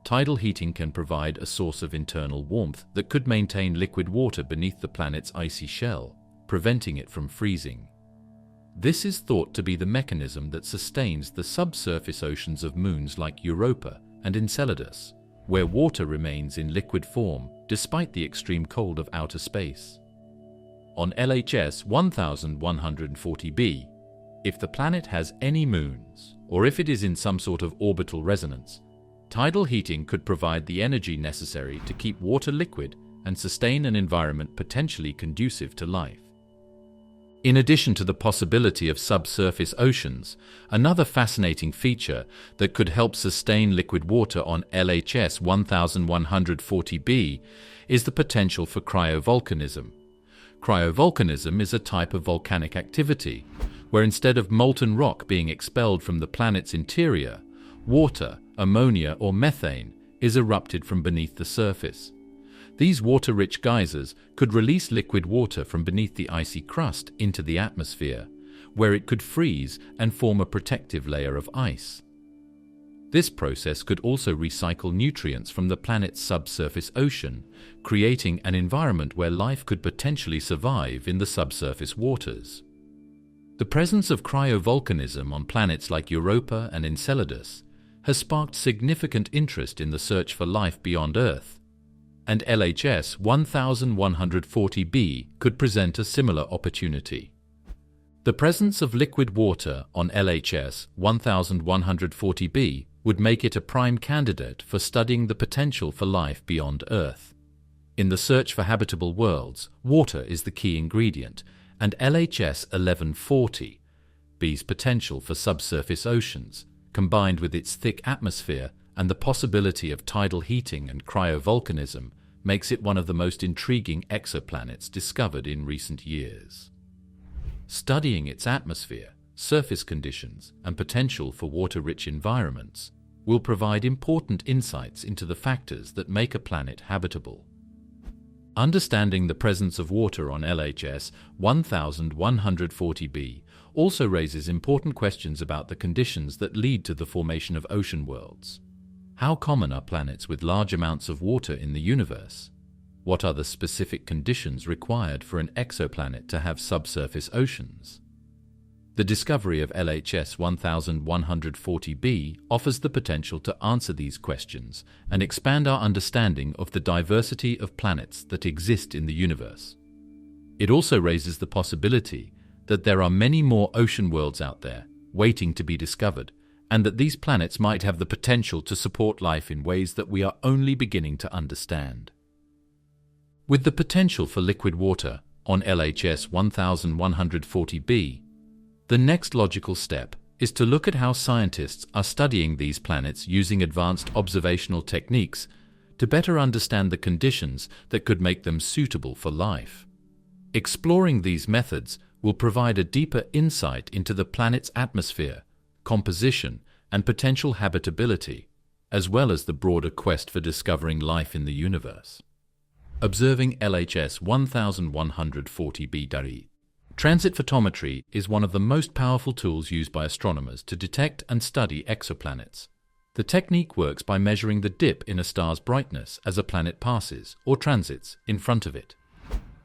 Tidal heating can provide a source of internal warmth that could maintain liquid water beneath the planet's icy shell, preventing it from freezing. This is thought to be the mechanism that sustains the subsurface oceans of moons like Europa and Enceladus, where water remains in liquid form despite the extreme cold of outer space. On LHS 1140b, if the planet has any moons, or if it is in some sort of orbital resonance, tidal heating could provide the energy necessary to keep water liquid and sustain an environment potentially conducive to life. In addition to the possibility of subsurface oceans, another fascinating feature that could help sustain liquid water on LHS 1140b is the potential for cryovolcanism. Cryovolcanism is a type of volcanic activity where instead of molten rock being expelled from the planet's interior, water, ammonia, or methane is erupted from beneath the surface. These water-rich geysers could release liquid water from beneath the icy crust into the atmosphere, where it could freeze and form a protective layer of ice. This process could also recycle nutrients from the planet's subsurface ocean, creating an environment where life could potentially survive in the subsurface waters. The presence of cryovolcanism on planets like Europa and Enceladus has sparked significant interest in the search for life beyond Earth, and LHS 1140b could present a similar opportunity. The presence of liquid water on LHS 1140b would make it a prime candidate for studying the potential for life beyond Earth. In the search for habitable worlds, water is the key ingredient, and LHS 1140b's potential for subsurface oceans, combined with its thick atmosphere and the possibility of tidal heating and cryovolcanism, makes it one of the most intriguing exoplanets discovered in recent years. Studying its atmosphere, surface conditions, and potential for water-rich environments will provide important insights into the factors that make a planet habitable. Understanding the presence of water on LHS 1140b also raises important questions about the conditions that lead to the formation of ocean worlds. How common are planets with large amounts of water in the universe? What are the specific conditions required for an exoplanet to have subsurface oceans? The discovery of LHS 1140b offers the potential to answer these questions and expand our understanding of the diversity of planets that exist in the universe. It also raises the possibility that there are many more ocean worlds out there waiting to be discovered, and that these planets might have the potential to support life in ways that we are only beginning to understand. With the potential for liquid water on LHS 1140b, the next logical step is to look at how scientists are studying these planets using advanced observational techniques to better understand the conditions that could make them suitable for life. Exploring these methods will provide a deeper insight into the planet's atmosphere, composition, and potential habitability, as well as the broader quest for discovering life in the universe. Observing LHS 1140b. Transit photometry is one of the most powerful tools used by astronomers to detect and study exoplanets. The technique works by measuring the dip in a star's brightness as a planet passes or transits in front of it.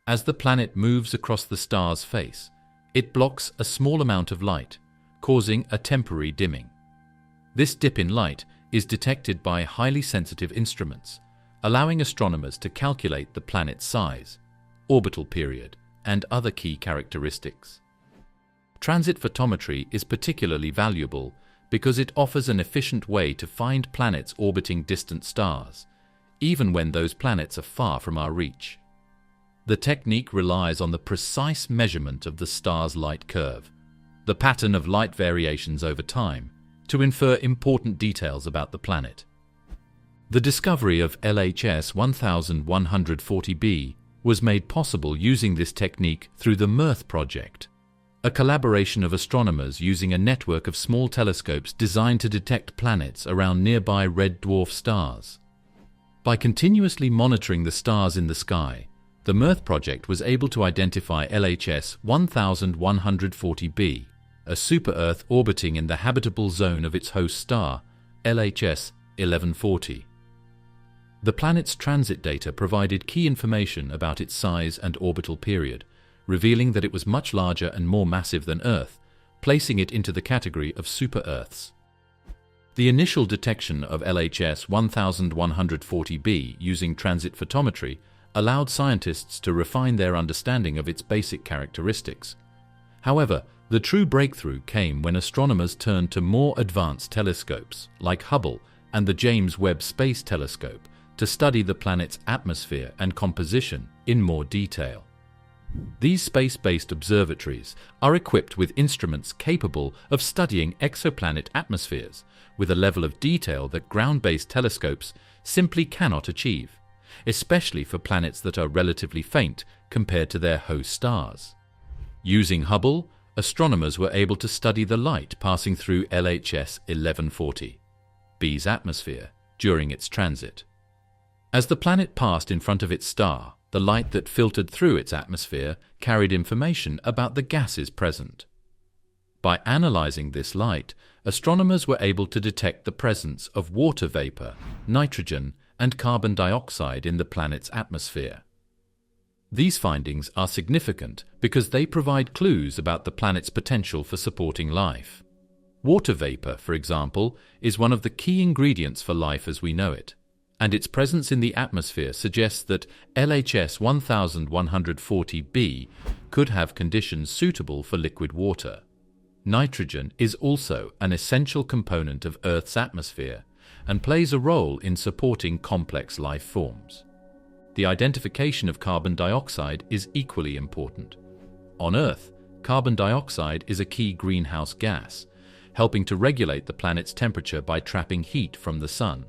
As the planet moves across the star's face, it blocks a small amount of light, causing a temporary dimming. This dip in light is detected by highly sensitive instruments, allowing astronomers to calculate the planet's size, orbital period, and other key characteristics. Transit photometry is particularly valuable because it offers an efficient way to find planets orbiting distant stars, even when those planets are far from our reach. The technique relies on the precise measurement of the star's light curve, the pattern of light variations over time, to infer important details about the planet. The discovery of LHS 1140b was made possible using this technique through the MERTH project, a collaboration of astronomers using a network of small telescopes designed to detect planets around nearby red dwarf stars. By continuously monitoring the stars in the sky, the MERTH project was able to identify LHS 1140b, a super-Earth orbiting in the habitable zone of its host star, LHS 1140. The planet's transit data provided key information about its size and orbital period, revealing that it was much larger and more massive than Earth, placing it into the category of super-Earths. The initial detection of LHS 1140b using transit photometry allowed scientists to refine their understanding of its basic characteristics. However, the true breakthrough came when astronomers turned to more advanced telescopes, like Hubble and the James Webb Space Telescope, to study the planet's atmosphere and composition in more detail. These space-based observatories are equipped with instruments capable of studying exoplanet atmospheres with a level of detail that ground-based telescopes simply cannot achieve, especially for planets that are relatively faint compared to their host stars. Using Hubble, astronomers were able to study the light passing through LHS 1140b's atmosphere during its transit. As the planet passed in front of its star, the light that filtered through its atmosphere carried information about the gases present. By analyzing this light, astronomers were able to detect the presence of water vapor, nitrogen, and carbon dioxide in the planet's atmosphere. These findings are significant because they provide clues about the planet's potential for supporting life. Water vapor, for example, is one of the key ingredients for life as we know it, and its presence in the atmosphere suggests that LHS 1140b could have conditions suitable for liquid water. Nitrogen is also an essential component of Earth's atmosphere and plays a role in supporting complex life forms. The identification of carbon dioxide is equally important. On Earth, carbon dioxide is a key greenhouse gas, helping to regulate the planet's temperature by trapping heat from the sun.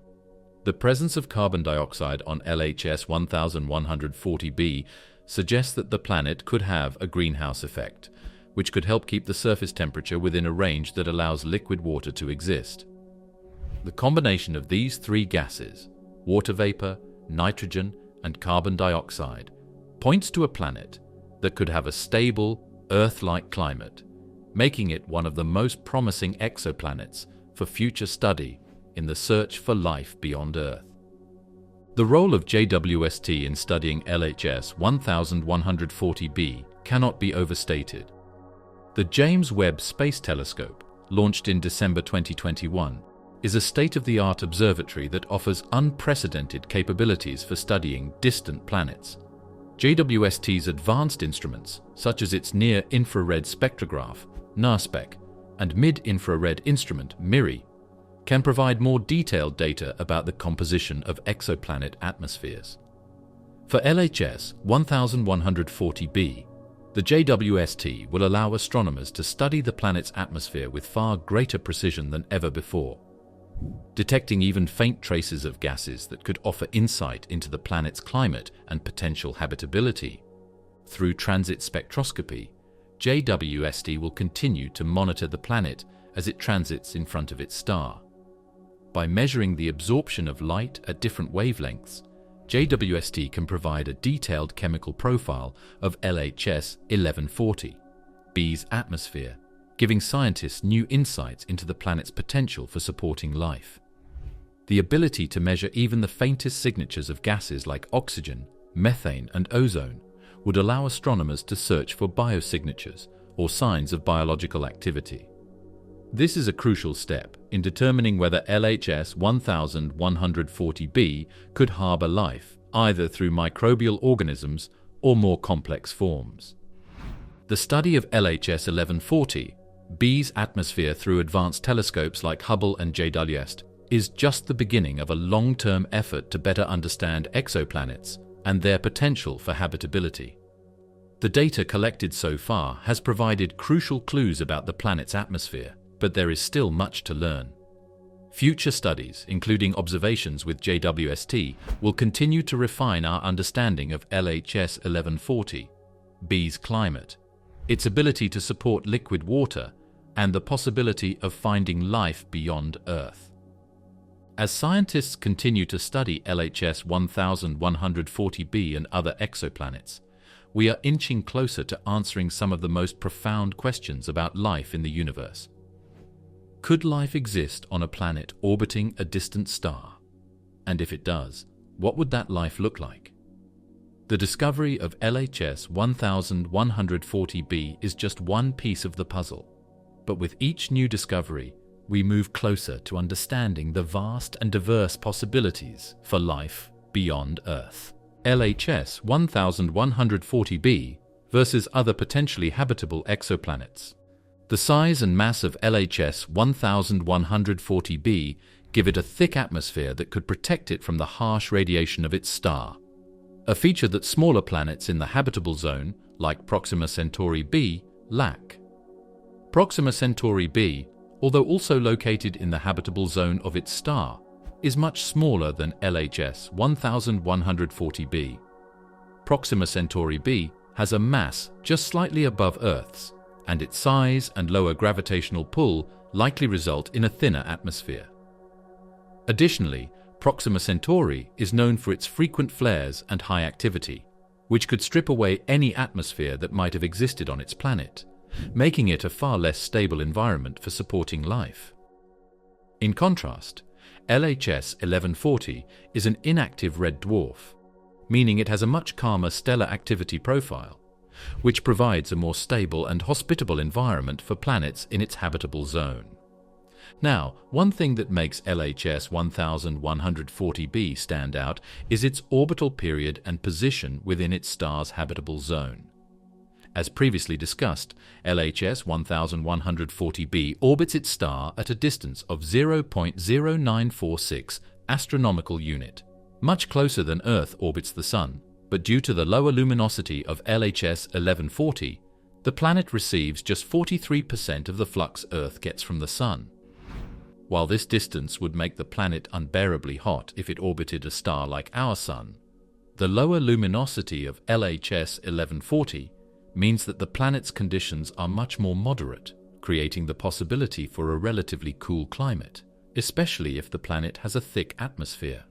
The presence of carbon dioxide on LHS 1140b suggests that the planet could have a greenhouse effect, which could help keep the surface temperature within a range that allows liquid water to exist. The combination of these three gases, water vapor, nitrogen, and carbon dioxide, points to a planet that could have a stable, Earth-like climate, making it one of the most promising exoplanets for future study in the search for life beyond Earth. The role of JWST in studying LHS 1140b cannot be overstated. The James Webb Space Telescope, launched in December 2021, is a state-of-the-art observatory that offers unprecedented capabilities for studying distant planets. JWST's advanced instruments, such as its near-infrared spectrograph, NIRSpec, and mid-infrared instrument, MIRI, can provide more detailed data about the composition of exoplanet atmospheres. For LHS 1140b, the JWST will allow astronomers to study the planet's atmosphere with far greater precision than ever before, detecting even faint traces of gases that could offer insight into the planet's climate and potential habitability. Through transit spectroscopy, JWST will continue to monitor the planet as it transits in front of its star. By measuring the absorption of light at different wavelengths, JWST can provide a detailed chemical profile of LHS 1140b's atmosphere, giving scientists new insights into the planet's potential for supporting life. The ability to measure even the faintest signatures of gases like oxygen, methane, and ozone would allow astronomers to search for biosignatures or signs of biological activity. This is a crucial step in determining whether LHS 1140b could harbor life, either through microbial organisms or more complex forms. The study of LHS 1140, B's atmosphere through advanced telescopes like Hubble and JWST, is just the beginning of a long-term effort to better understand exoplanets and their potential for habitability. The data collected so far has provided crucial clues about the planet's atmosphere, but there is still much to learn. Future studies, including observations with JWST, will continue to refine our understanding of LHS 1140, B's climate, its ability to support liquid water, and the possibility of finding life beyond Earth. As scientists continue to study LHS 1140b and other exoplanets, we are inching closer to answering some of the most profound questions about life in the universe. Could life exist on a planet orbiting a distant star? And if it does, what would that life look like? The discovery of LHS 1140b is just one piece of the puzzle, but with each new discovery, we move closer to understanding the vast and diverse possibilities for life beyond Earth. LHS 1140b versus other potentially habitable exoplanets. The size and mass of LHS 1140b give it a thick atmosphere that could protect it from the harsh radiation of its star, a feature that smaller planets in the habitable zone, like Proxima Centauri b, lack. Proxima Centauri b, although also located in the habitable zone of its star, is much smaller than LHS 1140b. Proxima Centauri b has a mass just slightly above Earth's, and its size and lower gravitational pull likely result in a thinner atmosphere. Additionally, Proxima Centauri is known for its frequent flares and high activity, which could strip away any atmosphere that might have existed on its planet, making it a far less stable environment for supporting life. In contrast, LHS 1140 is an inactive red dwarf, meaning it has a much calmer stellar activity profile, which provides a more stable and hospitable environment for planets in its habitable zone. Now, one thing that makes LHS 1140b stand out is its orbital period and position within its star's habitable zone. As previously discussed, LHS 1140b orbits its star at a distance of 0.0946 astronomical unit, much closer than Earth orbits the Sun, but due to the lower luminosity of LHS 1140, the planet receives just 43% of the flux Earth gets from the Sun. While this distance would make the planet unbearably hot if it orbited a star like our Sun, the lower luminosity of LHS 1140 means that the planet's conditions are much more moderate, creating the possibility for a relatively cool climate, especially if the planet has a thick atmosphere.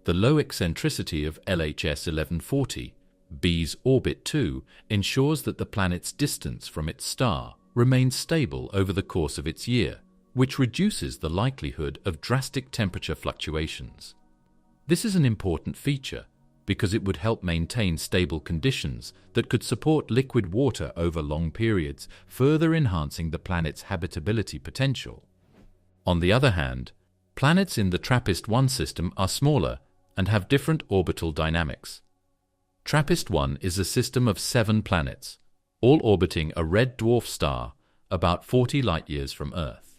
The low eccentricity of LHS 1140, B's orbit too, ensures that the planet's distance from its star remains stable over the course of its year, which reduces the likelihood of drastic temperature fluctuations. This is an important feature because it would help maintain stable conditions that could support liquid water over long periods, further enhancing the planet's habitability potential. On the other hand, planets in the TRAPPIST-1 system are smaller and have different orbital dynamics. TRAPPIST-1 is a system of 7 planets, all orbiting a red dwarf star about 40 light-years from Earth.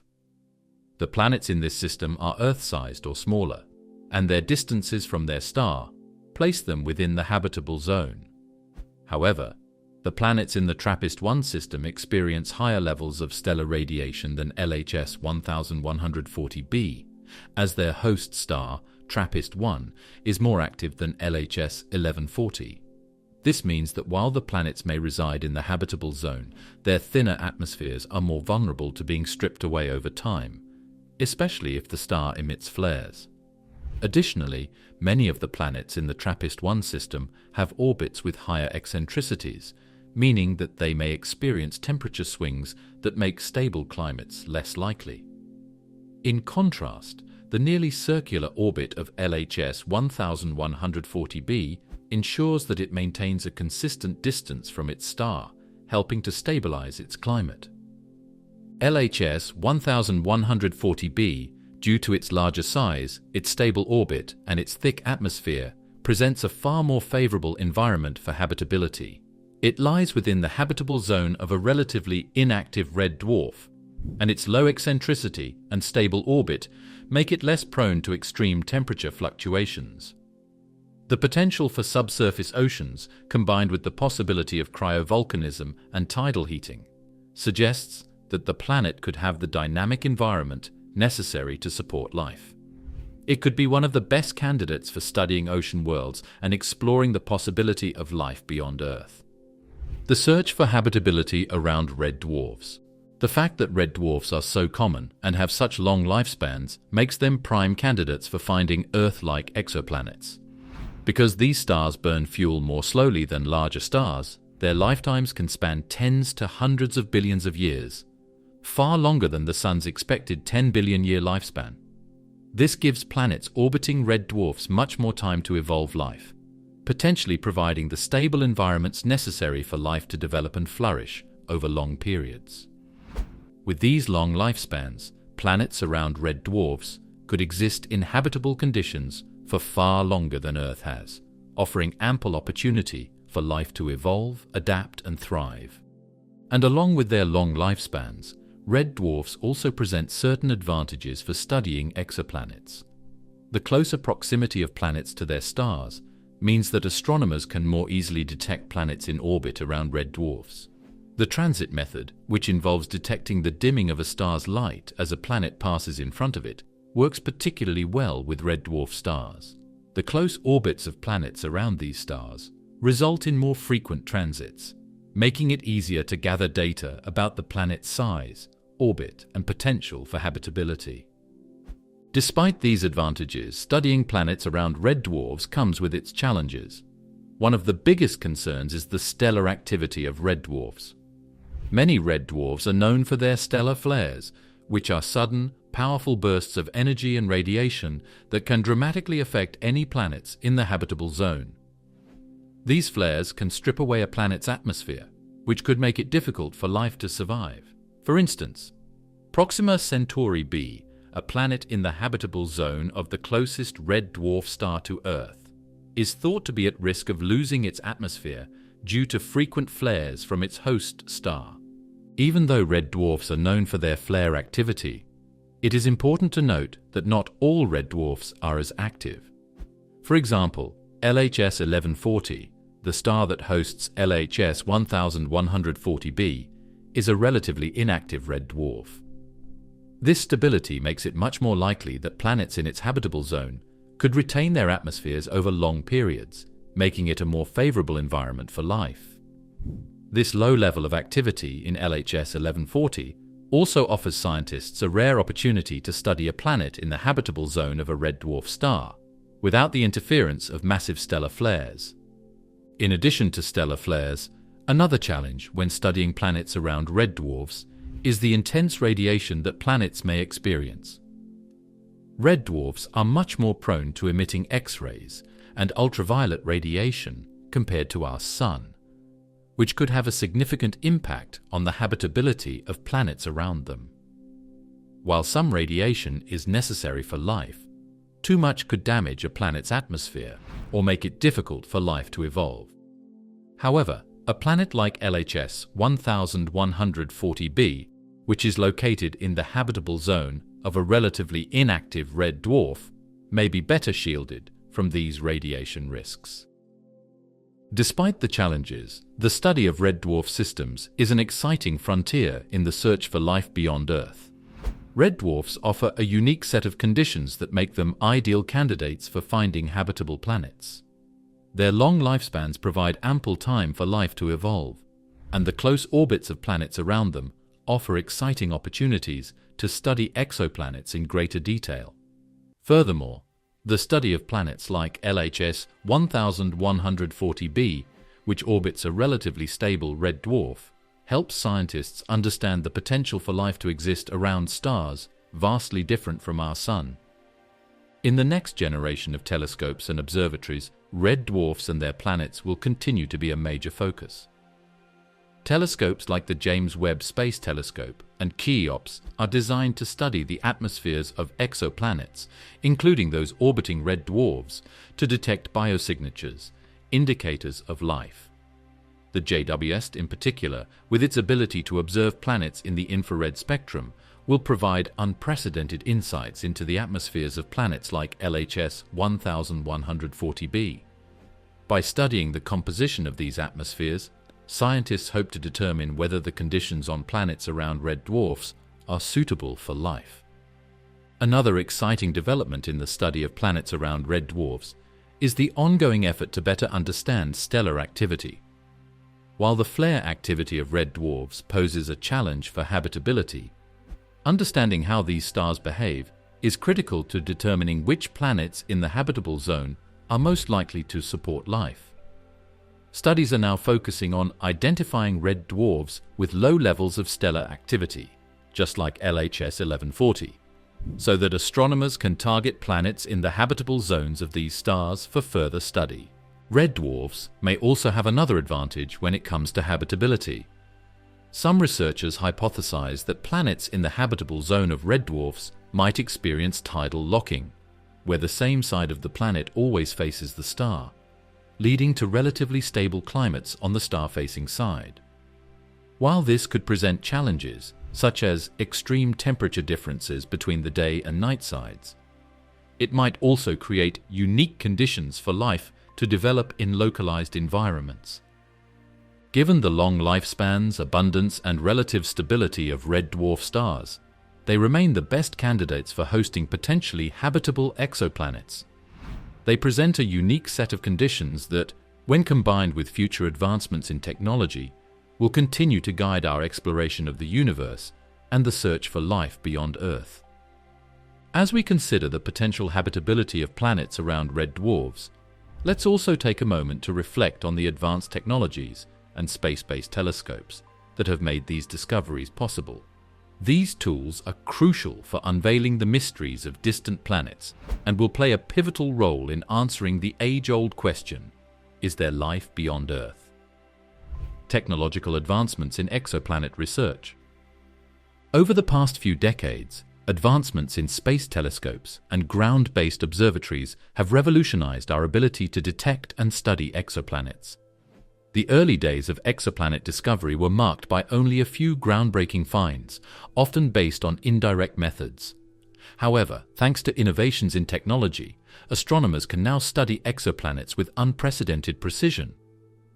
The planets in this system are Earth-sized or smaller, and their distances from their star place them within the habitable zone. However, the planets in the TRAPPIST-1 system experience higher levels of stellar radiation than LHS 1140b, as their host star, TRAPPIST-1, is more active than LHS 1140. This means that while the planets may reside in the habitable zone, their thinner atmospheres are more vulnerable to being stripped away over time, especially if the star emits flares. Additionally, many of the planets in the TRAPPIST-1 system have orbits with higher eccentricities, meaning that they may experience temperature swings that make stable climates less likely. In contrast, the nearly circular orbit of LHS 1140b ensures that it maintains a consistent distance from its star, helping to stabilize its climate. LHS 1140b, due to its larger size, its stable orbit, and its thick atmosphere, presents a far more favorable environment for habitability. It lies within the habitable zone of a relatively inactive red dwarf, and its low eccentricity and stable orbit make it less prone to extreme temperature fluctuations. The potential for subsurface oceans, combined with the possibility of cryovolcanism and tidal heating, suggests that the planet could have the dynamic environment necessary to support life. It could be one of the best candidates for studying ocean worlds and exploring the possibility of life beyond Earth. The search for habitability around red dwarfs. The fact that red dwarfs are so common and have such long lifespans makes them prime candidates for finding Earth-like exoplanets. Because these stars burn fuel more slowly than larger stars, their lifetimes can span tens to hundreds of billions of years, far longer than the Sun's expected 10 billion-year lifespan. This gives planets orbiting red dwarfs much more time to evolve life, potentially providing the stable environments necessary for life to develop and flourish over long periods. With these long lifespans, planets around red dwarfs could exist in habitable conditions for far longer than Earth has, offering ample opportunity for life to evolve, adapt, and thrive. And along with their long lifespans, red dwarfs also present certain advantages for studying exoplanets. The closer proximity of planets to their stars means that astronomers can more easily detect planets in orbit around red dwarfs. The transit method, which involves detecting the dimming of a star's light as a planet passes in front of it, works particularly well with red dwarf stars. The close orbits of planets around these stars result in more frequent transits, making it easier to gather data about the planet's size, orbit, and potential for habitability. Despite these advantages, studying planets around red dwarfs comes with its challenges. One of the biggest concerns is the stellar activity of red dwarfs. Many red dwarfs are known for their stellar flares, which are sudden, powerful bursts of energy and radiation that can dramatically affect any planets in the habitable zone. These flares can strip away a planet's atmosphere, which could make it difficult for life to survive. For instance, Proxima Centauri b, a planet in the habitable zone of the closest red dwarf star to Earth, is thought to be at risk of losing its atmosphere due to frequent flares from its host star. Even though red dwarfs are known for their flare activity, it is important to note that not all red dwarfs are as active. For example, LHS 1140, the star that hosts LHS 1140b, is a relatively inactive red dwarf. This stability makes it much more likely that planets in its habitable zone could retain their atmospheres over long periods, making it a more favorable environment for life. This low level of activity in LHS 1140 also offers scientists a rare opportunity to study a planet in the habitable zone of a red dwarf star, without the interference of massive stellar flares. In addition to stellar flares, another challenge when studying planets around red dwarfs is the intense radiation that planets may experience. Red dwarfs are much more prone to emitting X-rays and ultraviolet radiation compared to our Sun, which could have a significant impact on the habitability of planets around them. While some radiation is necessary for life, too much could damage a planet's atmosphere or make it difficult for life to evolve. However, a planet like LHS 1140b, which is located in the habitable zone of a relatively inactive red dwarf, may be better shielded from these radiation risks. Despite the challenges, the study of red dwarf systems is an exciting frontier in the search for life beyond Earth. Red dwarfs offer a unique set of conditions that make them ideal candidates for finding habitable planets. Their long lifespans provide ample time for life to evolve, and the close orbits of planets around them offer exciting opportunities to study exoplanets in greater detail. Furthermore, the study of planets like LHS 1140b, which orbits a relatively stable red dwarf, helps scientists understand the potential for life to exist around stars vastly different from our Sun. In the next generation of telescopes and observatories, red dwarfs and their planets will continue to be a major focus. Telescopes like the James Webb Space Telescope and Cheops are designed to study the atmospheres of exoplanets, including those orbiting red dwarfs, to detect biosignatures, indicators of life. The JWST in particular, with its ability to observe planets in the infrared spectrum, will provide unprecedented insights into the atmospheres of planets like LHS 1140b. By studying the composition of these atmospheres, scientists hope to determine whether the conditions on planets around red dwarfs are suitable for life. Another exciting development in the study of planets around red dwarfs is the ongoing effort to better understand stellar activity. While the flare activity of red dwarfs poses a challenge for habitability, understanding how these stars behave is critical to determining which planets in the habitable zone are most likely to support life. Studies are now focusing on identifying red dwarfs with low levels of stellar activity, just like LHS 1140, so that astronomers can target planets in the habitable zones of these stars for further study. Red dwarfs may also have another advantage when it comes to habitability. Some researchers hypothesize that planets in the habitable zone of red dwarfs might experience tidal locking, where the same side of the planet always faces the star, leading to relatively stable climates on the star-facing side. While this could present challenges, such as extreme temperature differences between the day and night sides, it might also create unique conditions for life to develop in localized environments. Given the long lifespans, abundance, and relative stability of red dwarf stars, they remain the best candidates for hosting potentially habitable exoplanets. They present a unique set of conditions that, when combined with future advancements in technology, will continue to guide our exploration of the universe and the search for life beyond Earth. As we consider the potential habitability of planets around red dwarfs, let's also take a moment to reflect on the advanced technologies and space-based telescopes that have made these discoveries possible. These tools are crucial for unveiling the mysteries of distant planets and will play a pivotal role in answering the age-old question, is there life beyond Earth? Technological advancements in exoplanet research. Over the past few decades, advancements in space telescopes and ground-based observatories have revolutionized our ability to detect and study exoplanets. The early days of exoplanet discovery were marked by only a few groundbreaking finds, often based on indirect methods. However, thanks to innovations in technology, astronomers can now study exoplanets with unprecedented precision.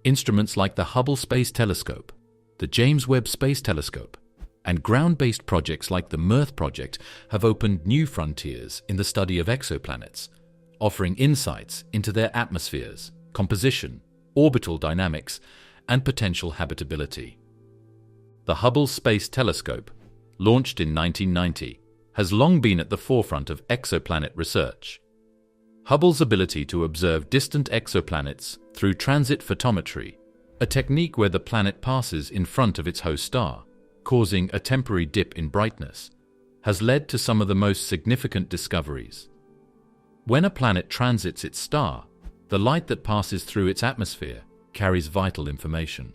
Instruments like the Hubble Space Telescope, the James Webb Space Telescope, and ground-based projects like the MERTH project have opened new frontiers in the study of exoplanets, offering insights into their atmospheres, composition, orbital dynamics, and potential habitability. The Hubble Space Telescope, launched in 1990, has long been at the forefront of exoplanet research. Hubble's ability to observe distant exoplanets through transit photometry, a technique where the planet passes in front of its host star, causing a temporary dip in brightness, has led to some of the most significant discoveries. When a planet transits its star, the light that passes through its atmosphere carries vital information.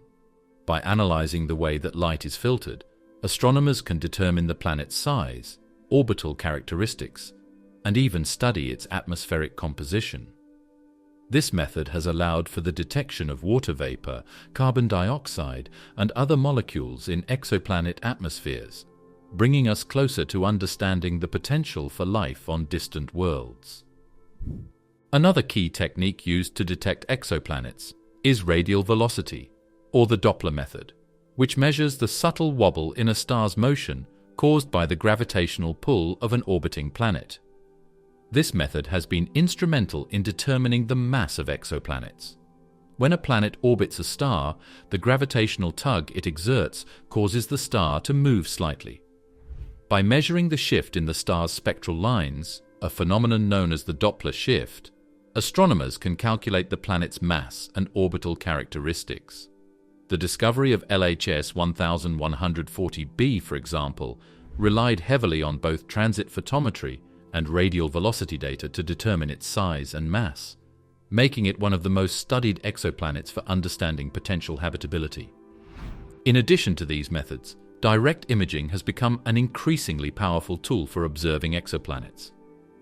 By analyzing the way that light is filtered, astronomers can determine the planet's size, orbital characteristics, and even study its atmospheric composition. This method has allowed for the detection of water vapor, carbon dioxide, and other molecules in exoplanet atmospheres, bringing us closer to understanding the potential for life on distant worlds. Another key technique used to detect exoplanets is radial velocity, or the Doppler method, which measures the subtle wobble in a star's motion caused by the gravitational pull of an orbiting planet. This method has been instrumental in determining the mass of exoplanets. When a planet orbits a star, the gravitational tug it exerts causes the star to move slightly. By measuring the shift in the star's spectral lines, a phenomenon known as the Doppler shift, astronomers can calculate the planet's mass and orbital characteristics. The discovery of LHS 1140b, for example, relied heavily on both transit photometry and radial velocity data to determine its size and mass, making it one of the most studied exoplanets for understanding potential habitability. In addition to these methods, direct imaging has become an increasingly powerful tool for observing exoplanets.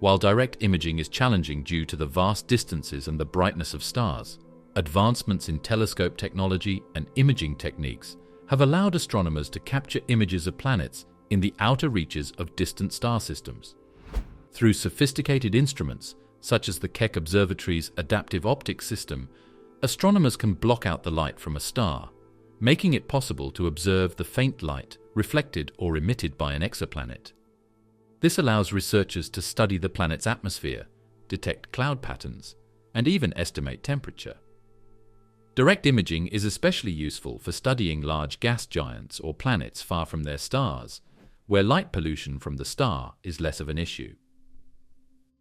While direct imaging is challenging due to the vast distances and the brightness of stars, Advancements in telescope technology and imaging techniques have allowed astronomers to capture images of planets in the outer reaches of distant star systems. Through sophisticated instruments, such as the Keck Observatory's adaptive optics system, astronomers can block out the light from a star, making it possible to observe the faint light reflected or emitted by an exoplanet. This allows researchers to study the planet's atmosphere, detect cloud patterns, and even estimate temperature. Direct imaging is especially useful for studying large gas giants or planets far from their stars, where light pollution from the star is less of an issue.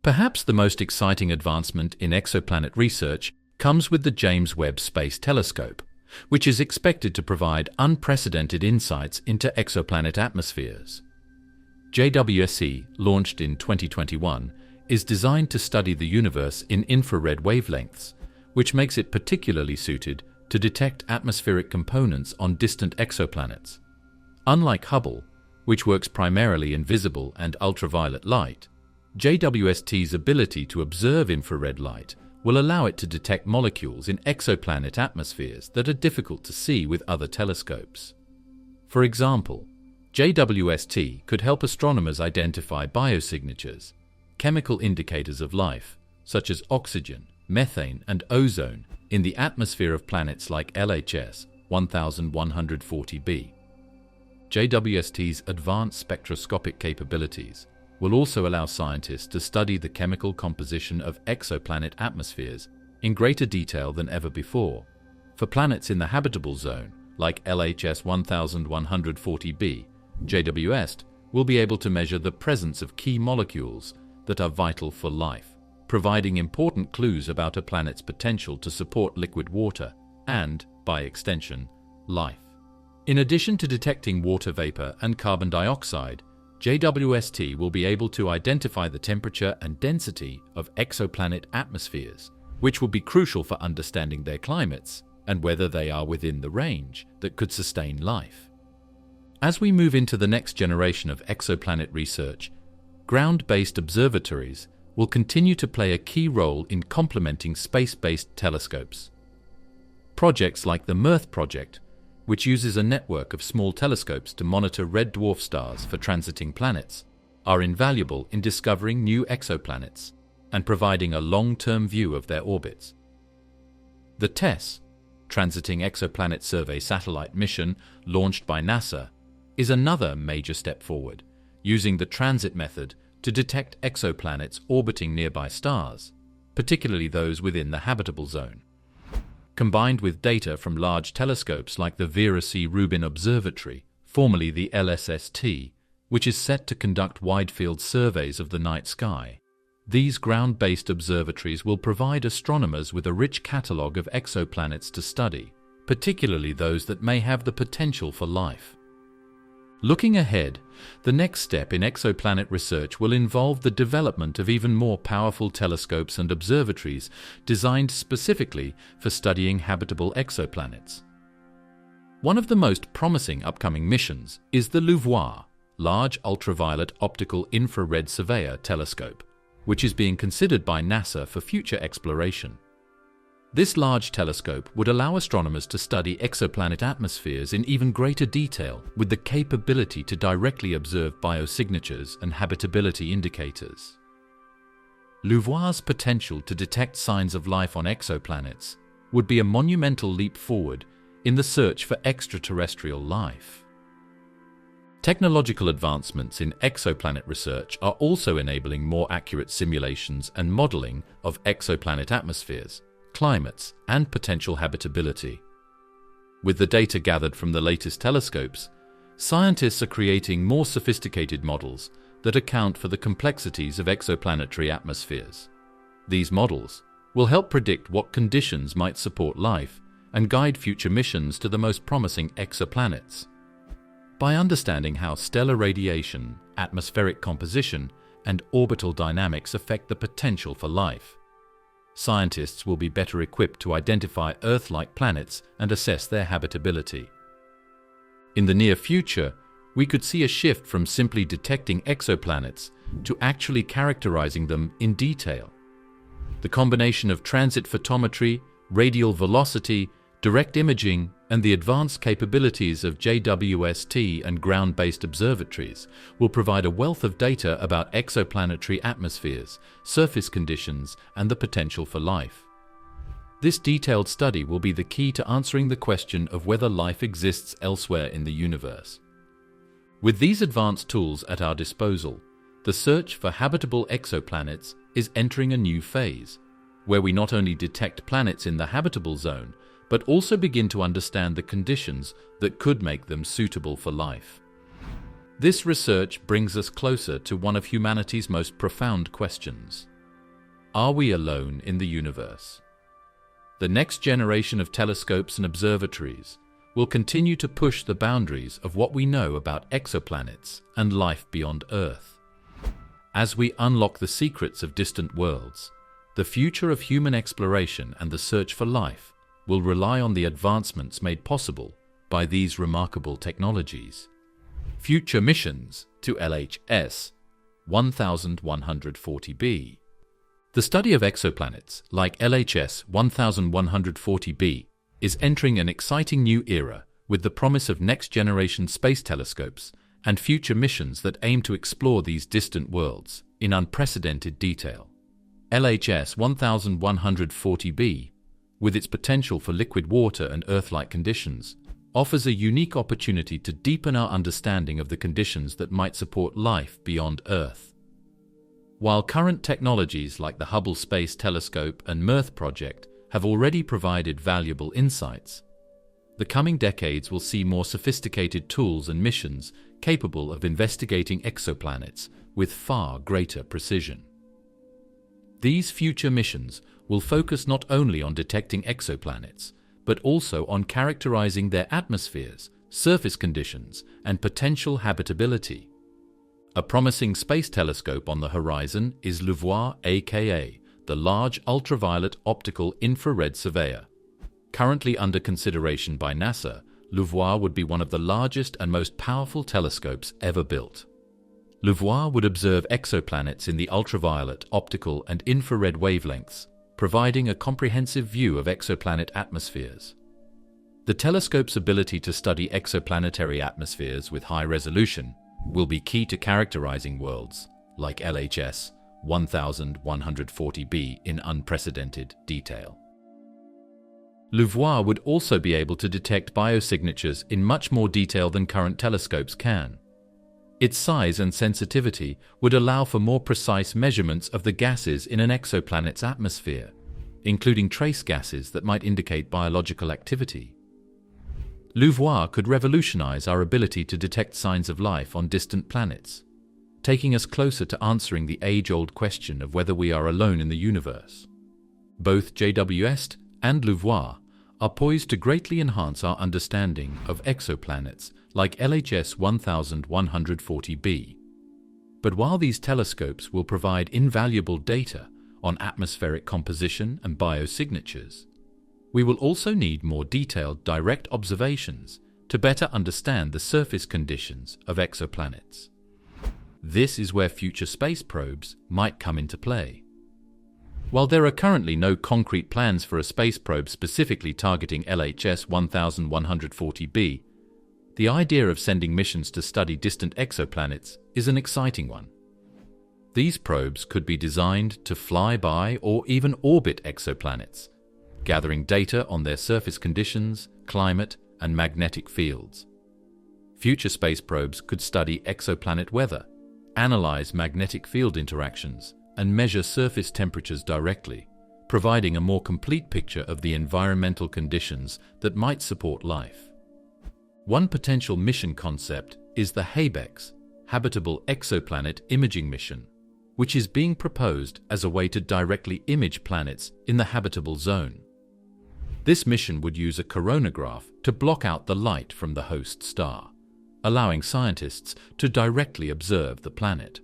Perhaps the most exciting advancement in exoplanet research comes with the James Webb Space Telescope, which is expected to provide unprecedented insights into exoplanet atmospheres. JWST, launched in 2021, is designed to study the universe in infrared wavelengths, which makes it particularly suited to detect atmospheric components on distant exoplanets. Unlike Hubble, which works primarily in visible and ultraviolet light, JWST's ability to observe infrared light will allow it to detect molecules in exoplanet atmospheres that are difficult to see with other telescopes. For example, JWST could help astronomers identify biosignatures, chemical indicators of life, such as oxygen, methane, and ozone in the atmosphere of planets like LHS 1140b. JWST's advanced spectroscopic capabilities will also allow scientists to study the chemical composition of exoplanet atmospheres in greater detail than ever before. For planets in the habitable zone, like LHS 1140b, JWST will be able to measure the presence of key molecules that are vital for life, providing important clues about a planet's potential to support liquid water and, by extension, life. In addition to detecting water vapor and carbon dioxide, JWST will be able to identify the temperature and density of exoplanet atmospheres, which will be crucial for understanding their climates and whether they are within the range that could sustain life. As we move into the next generation of exoplanet research, ground-based observatories will continue to play a key role in complementing space-based telescopes. Projects like the MERTH project, which uses a network of small telescopes to monitor red dwarf stars for transiting planets, are invaluable in discovering new exoplanets and providing a long-term view of their orbits. The TESS, Transiting Exoplanet Survey satellite mission launched by NASA, is another major step forward, using the transit method to detect exoplanets orbiting nearby stars, particularly those within the habitable zone. Combined with data from large telescopes like the Vera C. Rubin Observatory, formerly the LSST, which is set to conduct wide-field surveys of the night sky, these ground-based observatories will provide astronomers with a rich catalogue of exoplanets to study, particularly those that may have the potential for life. Looking ahead, the next step in exoplanet research will involve the development of even more powerful telescopes and observatories designed specifically for studying habitable exoplanets. One of the most promising upcoming missions is the LUVOIR, Large Ultraviolet Optical Infrared Surveyor Telescope, which is being considered by NASA for future exploration. This large telescope would allow astronomers to study exoplanet atmospheres in even greater detail with the capability to directly observe biosignatures and habitability indicators. LUVOIR's potential to detect signs of life on exoplanets would be a monumental leap forward in the search for extraterrestrial life. Technological advancements in exoplanet research are also enabling more accurate simulations and modeling of exoplanet atmospheres, climates, and potential habitability. With the data gathered from the latest telescopes, scientists are creating more sophisticated models that account for the complexities of exoplanetary atmospheres. These models will help predict what conditions might support life and guide future missions to the most promising exoplanets. By understanding how stellar radiation, atmospheric composition, and orbital dynamics affect the potential for life, scientists will be better equipped to identify Earth-like planets and assess their habitability. In the near future, we could see a shift from simply detecting exoplanets to actually characterizing them in detail. The combination of transit photometry, radial velocity, direct imaging, and the advanced capabilities of JWST and ground-based observatories will provide a wealth of data about exoplanetary atmospheres, surface conditions, and the potential for life. This detailed study will be the key to answering the question of whether life exists elsewhere in the universe. With these advanced tools at our disposal, the search for habitable exoplanets is entering a new phase, where we not only detect planets in the habitable zone, but also begin to understand the conditions that could make them suitable for life. This research brings us closer to one of humanity's most profound questions. Are we alone in the universe? The next generation of telescopes and observatories will continue to push the boundaries of what we know about exoplanets and life beyond Earth. As we unlock the secrets of distant worlds, the future of human exploration and the search for life will rely on the advancements made possible by these remarkable technologies. Future missions to LHS 1140b. The study of exoplanets, like LHS 1140b, is entering an exciting new era with the promise of next-generation space telescopes and future missions that aim to explore these distant worlds in unprecedented detail. LHS 1140b, with its potential for liquid water and Earth-like conditions, offers a unique opportunity to deepen our understanding of the conditions that might support life beyond Earth. While current technologies like the Hubble Space Telescope and MERTH project have already provided valuable insights, the coming decades will see more sophisticated tools and missions capable of investigating exoplanets with far greater precision. These future missions will focus not only on detecting exoplanets, but also on characterizing their atmospheres, surface conditions, and potential habitability. A promising space telescope on the horizon is LUVOIR, aka the Large Ultraviolet Optical Infrared Surveyor. Currently under consideration by NASA, LUVOIR would be one of the largest and most powerful telescopes ever built. LUVOIR would observe exoplanets in the ultraviolet, optical, and infrared wavelengths, providing a comprehensive view of exoplanet atmospheres. The telescope's ability to study exoplanetary atmospheres with high resolution will be key to characterizing worlds like LHS 1140b in unprecedented detail. LUVOIR would also be able to detect biosignatures in much more detail than current telescopes can. Its size and sensitivity would allow for more precise measurements of the gases in an exoplanet's atmosphere, including trace gases that might indicate biological activity. LUVOIR could revolutionize our ability to detect signs of life on distant planets, taking us closer to answering the age-old question of whether we are alone in the universe. Both JWST and LUVOIR are poised to greatly enhance our understanding of exoplanets like LHS 1140b. But while these telescopes will provide invaluable data on atmospheric composition and biosignatures, we will also need more detailed direct observations to better understand the surface conditions of exoplanets. This is where future space probes might come into play. While there are currently no concrete plans for a space probe specifically targeting LHS 1140b, the idea of sending missions to study distant exoplanets is an exciting one. These probes could be designed to fly by or even orbit exoplanets, gathering data on their surface conditions, climate, and magnetic fields. Future space probes could study exoplanet weather, analyze magnetic field interactions, and measure surface temperatures directly, providing a more complete picture of the environmental conditions that might support life. One potential mission concept is the HABEX, Habitable Exoplanet Imaging Mission, which is being proposed as a way to directly image planets in the habitable zone. This mission would use a coronagraph to block out the light from the host star, allowing scientists to directly observe the planet.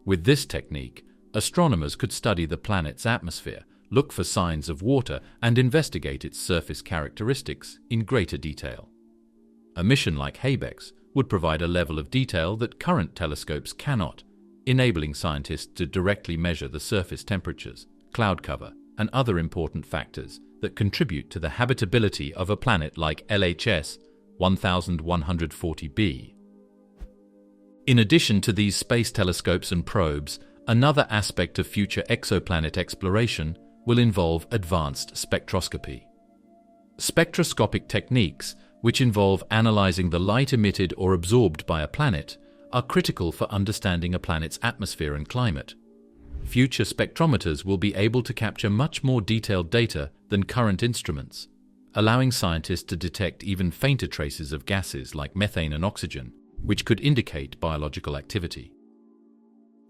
With this technique, astronomers could study the planet's atmosphere, look for signs of water, and investigate its surface characteristics in greater detail. A mission like HABEX would provide a level of detail that current telescopes cannot, enabling scientists to directly measure the surface temperatures, cloud cover, and other important factors that contribute to the habitability of a planet like LHS 1140b. In addition to these space telescopes and probes, another aspect of future exoplanet exploration will involve advanced spectroscopy. Spectroscopic techniques, which involve analyzing the light emitted or absorbed by a planet, are critical for understanding a planet's atmosphere and climate. Future spectrometers will be able to capture much more detailed data than current instruments, allowing scientists to detect even fainter traces of gases like methane and oxygen, which could indicate biological activity.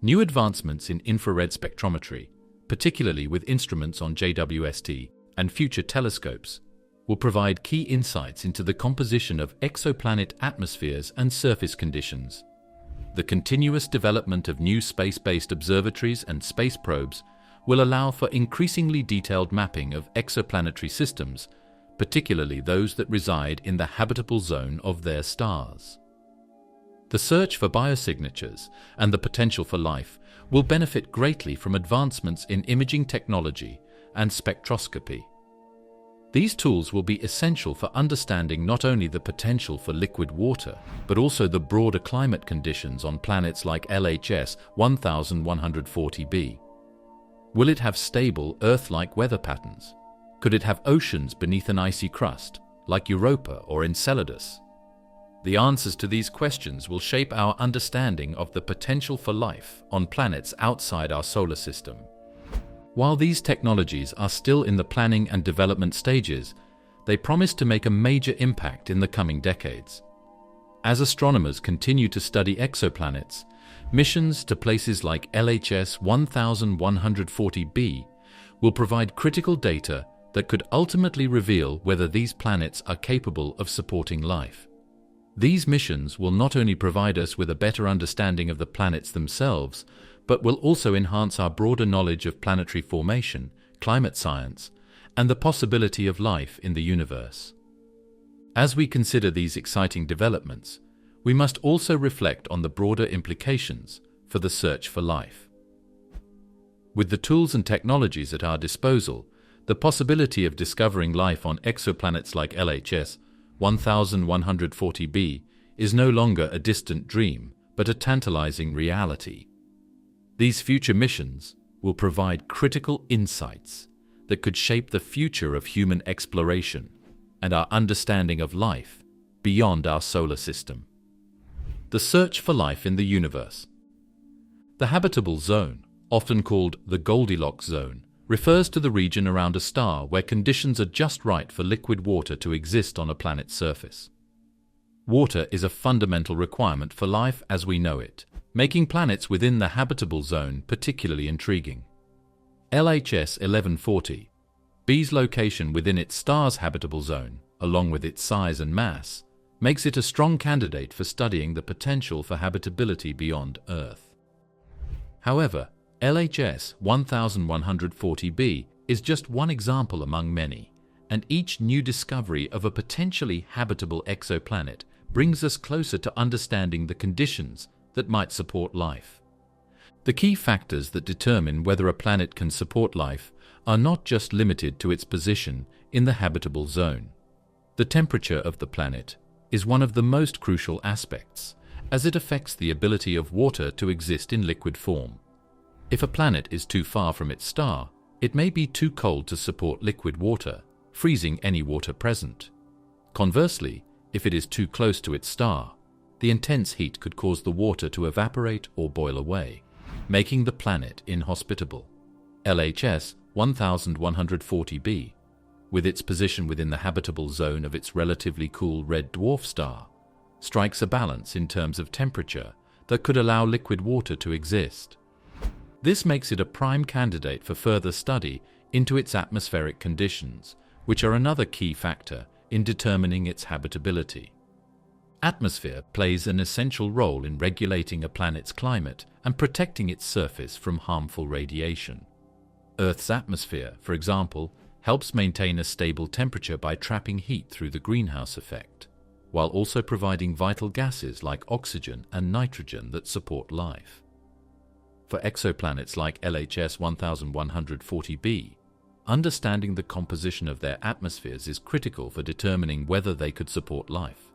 New advancements in infrared spectrometry, particularly with instruments on JWST and future telescopes, will provide key insights into the composition of exoplanet atmospheres and surface conditions. The continuous development of new space-based observatories and space probes will allow for increasingly detailed mapping of exoplanetary systems, particularly those that reside in the habitable zone of their stars. The search for biosignatures and the potential for life will benefit greatly from advancements in imaging technology and spectroscopy. These tools will be essential for understanding not only the potential for liquid water, but also the broader climate conditions on planets like LHS 1140b. Will it have stable, Earth-like weather patterns? Could it have oceans beneath an icy crust, like Europa or Enceladus? The answers to these questions will shape our understanding of the potential for life on planets outside our solar system. While these technologies are still in the planning and development stages, they promise to make a major impact in the coming decades. As astronomers continue to study exoplanets, missions to places like LHS 1140b will provide critical data that could ultimately reveal whether these planets are capable of supporting life. These missions will not only provide us with a better understanding of the planets themselves, but will also enhance our broader knowledge of planetary formation, climate science, and the possibility of life in the universe. As we consider these exciting developments, we must also reflect on the broader implications for the search for life. With the tools and technologies at our disposal, the possibility of discovering life on exoplanets like LHS 1140b is no longer a distant dream, but a tantalizing reality. These future missions will provide critical insights that could shape the future of human exploration and our understanding of life beyond our solar system. The search for life in the universe. The habitable zone, often called the Goldilocks zone, refers to the region around a star where conditions are just right for liquid water to exist on a planet's surface. Water is a fundamental requirement for life as we know it, making planets within the habitable zone particularly intriguing. LHS 1140b's location within its star's habitable zone, along with its size and mass, makes it a strong candidate for studying the potential for habitability beyond Earth. However, LHS 1140b is just one example among many, and each new discovery of a potentially habitable exoplanet brings us closer to understanding the conditions that might support life. The key factors that determine whether a planet can support life are not just limited to its position in the habitable zone. The temperature of the planet is one of the most crucial aspects, as it affects the ability of water to exist in liquid form. If a planet is too far from its star, it may be too cold to support liquid water, freezing any water present. Conversely, if it is too close to its star, the intense heat could cause the water to evaporate or boil away, making the planet inhospitable. LHS 1140b, with its position within the habitable zone of its relatively cool red dwarf star, strikes a balance in terms of temperature that could allow liquid water to exist. This makes it a prime candidate for further study into its atmospheric conditions, which are another key factor in determining its habitability. Atmosphere plays an essential role in regulating a planet's climate and protecting its surface from harmful radiation. Earth's atmosphere, for example, helps maintain a stable temperature by trapping heat through the greenhouse effect, while also providing vital gases like oxygen and nitrogen that support life. For exoplanets like LHS 1140b, understanding the composition of their atmospheres is critical for determining whether they could support life.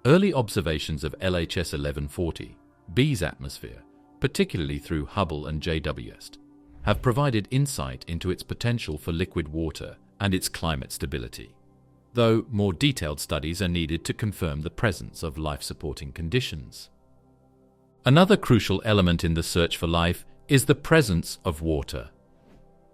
Early observations of LHS 1140b's atmosphere, particularly through Hubble and JWST, have provided insight into its potential for liquid water and its climate stability, though more detailed studies are needed to confirm the presence of life-supporting conditions. Another crucial element in the search for life is the presence of water.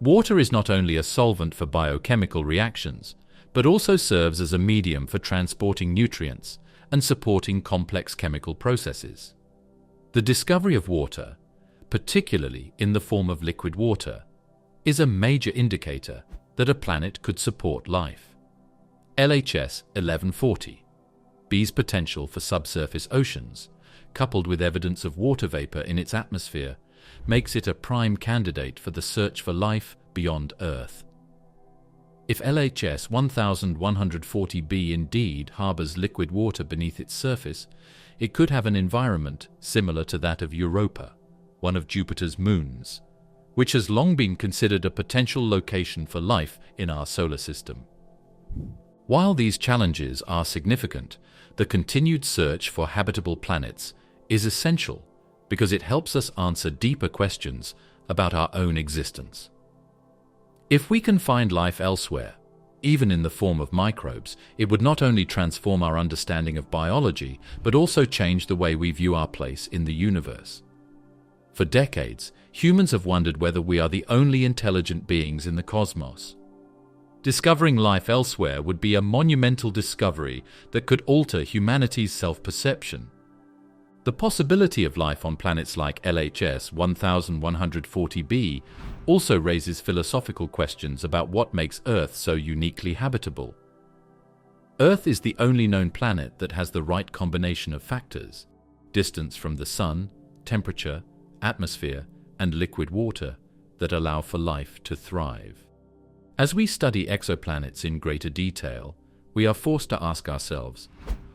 Water is not only a solvent for biochemical reactions, but also serves as a medium for transporting nutrients and supporting complex chemical processes. The discovery of water, particularly in the form of liquid water, is a major indicator that a planet could support life. LHS 1140b's potential for subsurface oceans, coupled with evidence of water vapor in its atmosphere, makes it a prime candidate for the search for life beyond Earth. If LHS 1140b indeed harbors liquid water beneath its surface, it could have an environment similar to that of Europa, one of Jupiter's moons, which has long been considered a potential location for life in our solar system. While these challenges are significant, the continued search for habitable planets is essential because it helps us answer deeper questions about our own existence. If we can find life elsewhere, even in the form of microbes, it would not only transform our understanding of biology, but also change the way we view our place in the universe. For decades, humans have wondered whether we are the only intelligent beings in the cosmos. Discovering life elsewhere would be a monumental discovery that could alter humanity's self-perception. The possibility of life on planets like LHS 1140b also raises philosophical questions about what makes Earth so uniquely habitable. Earth is the only known planet that has the right combination of factors: distance from the Sun, temperature, atmosphere, and liquid water that allow for life to thrive. As we study exoplanets in greater detail, we are forced to ask ourselves,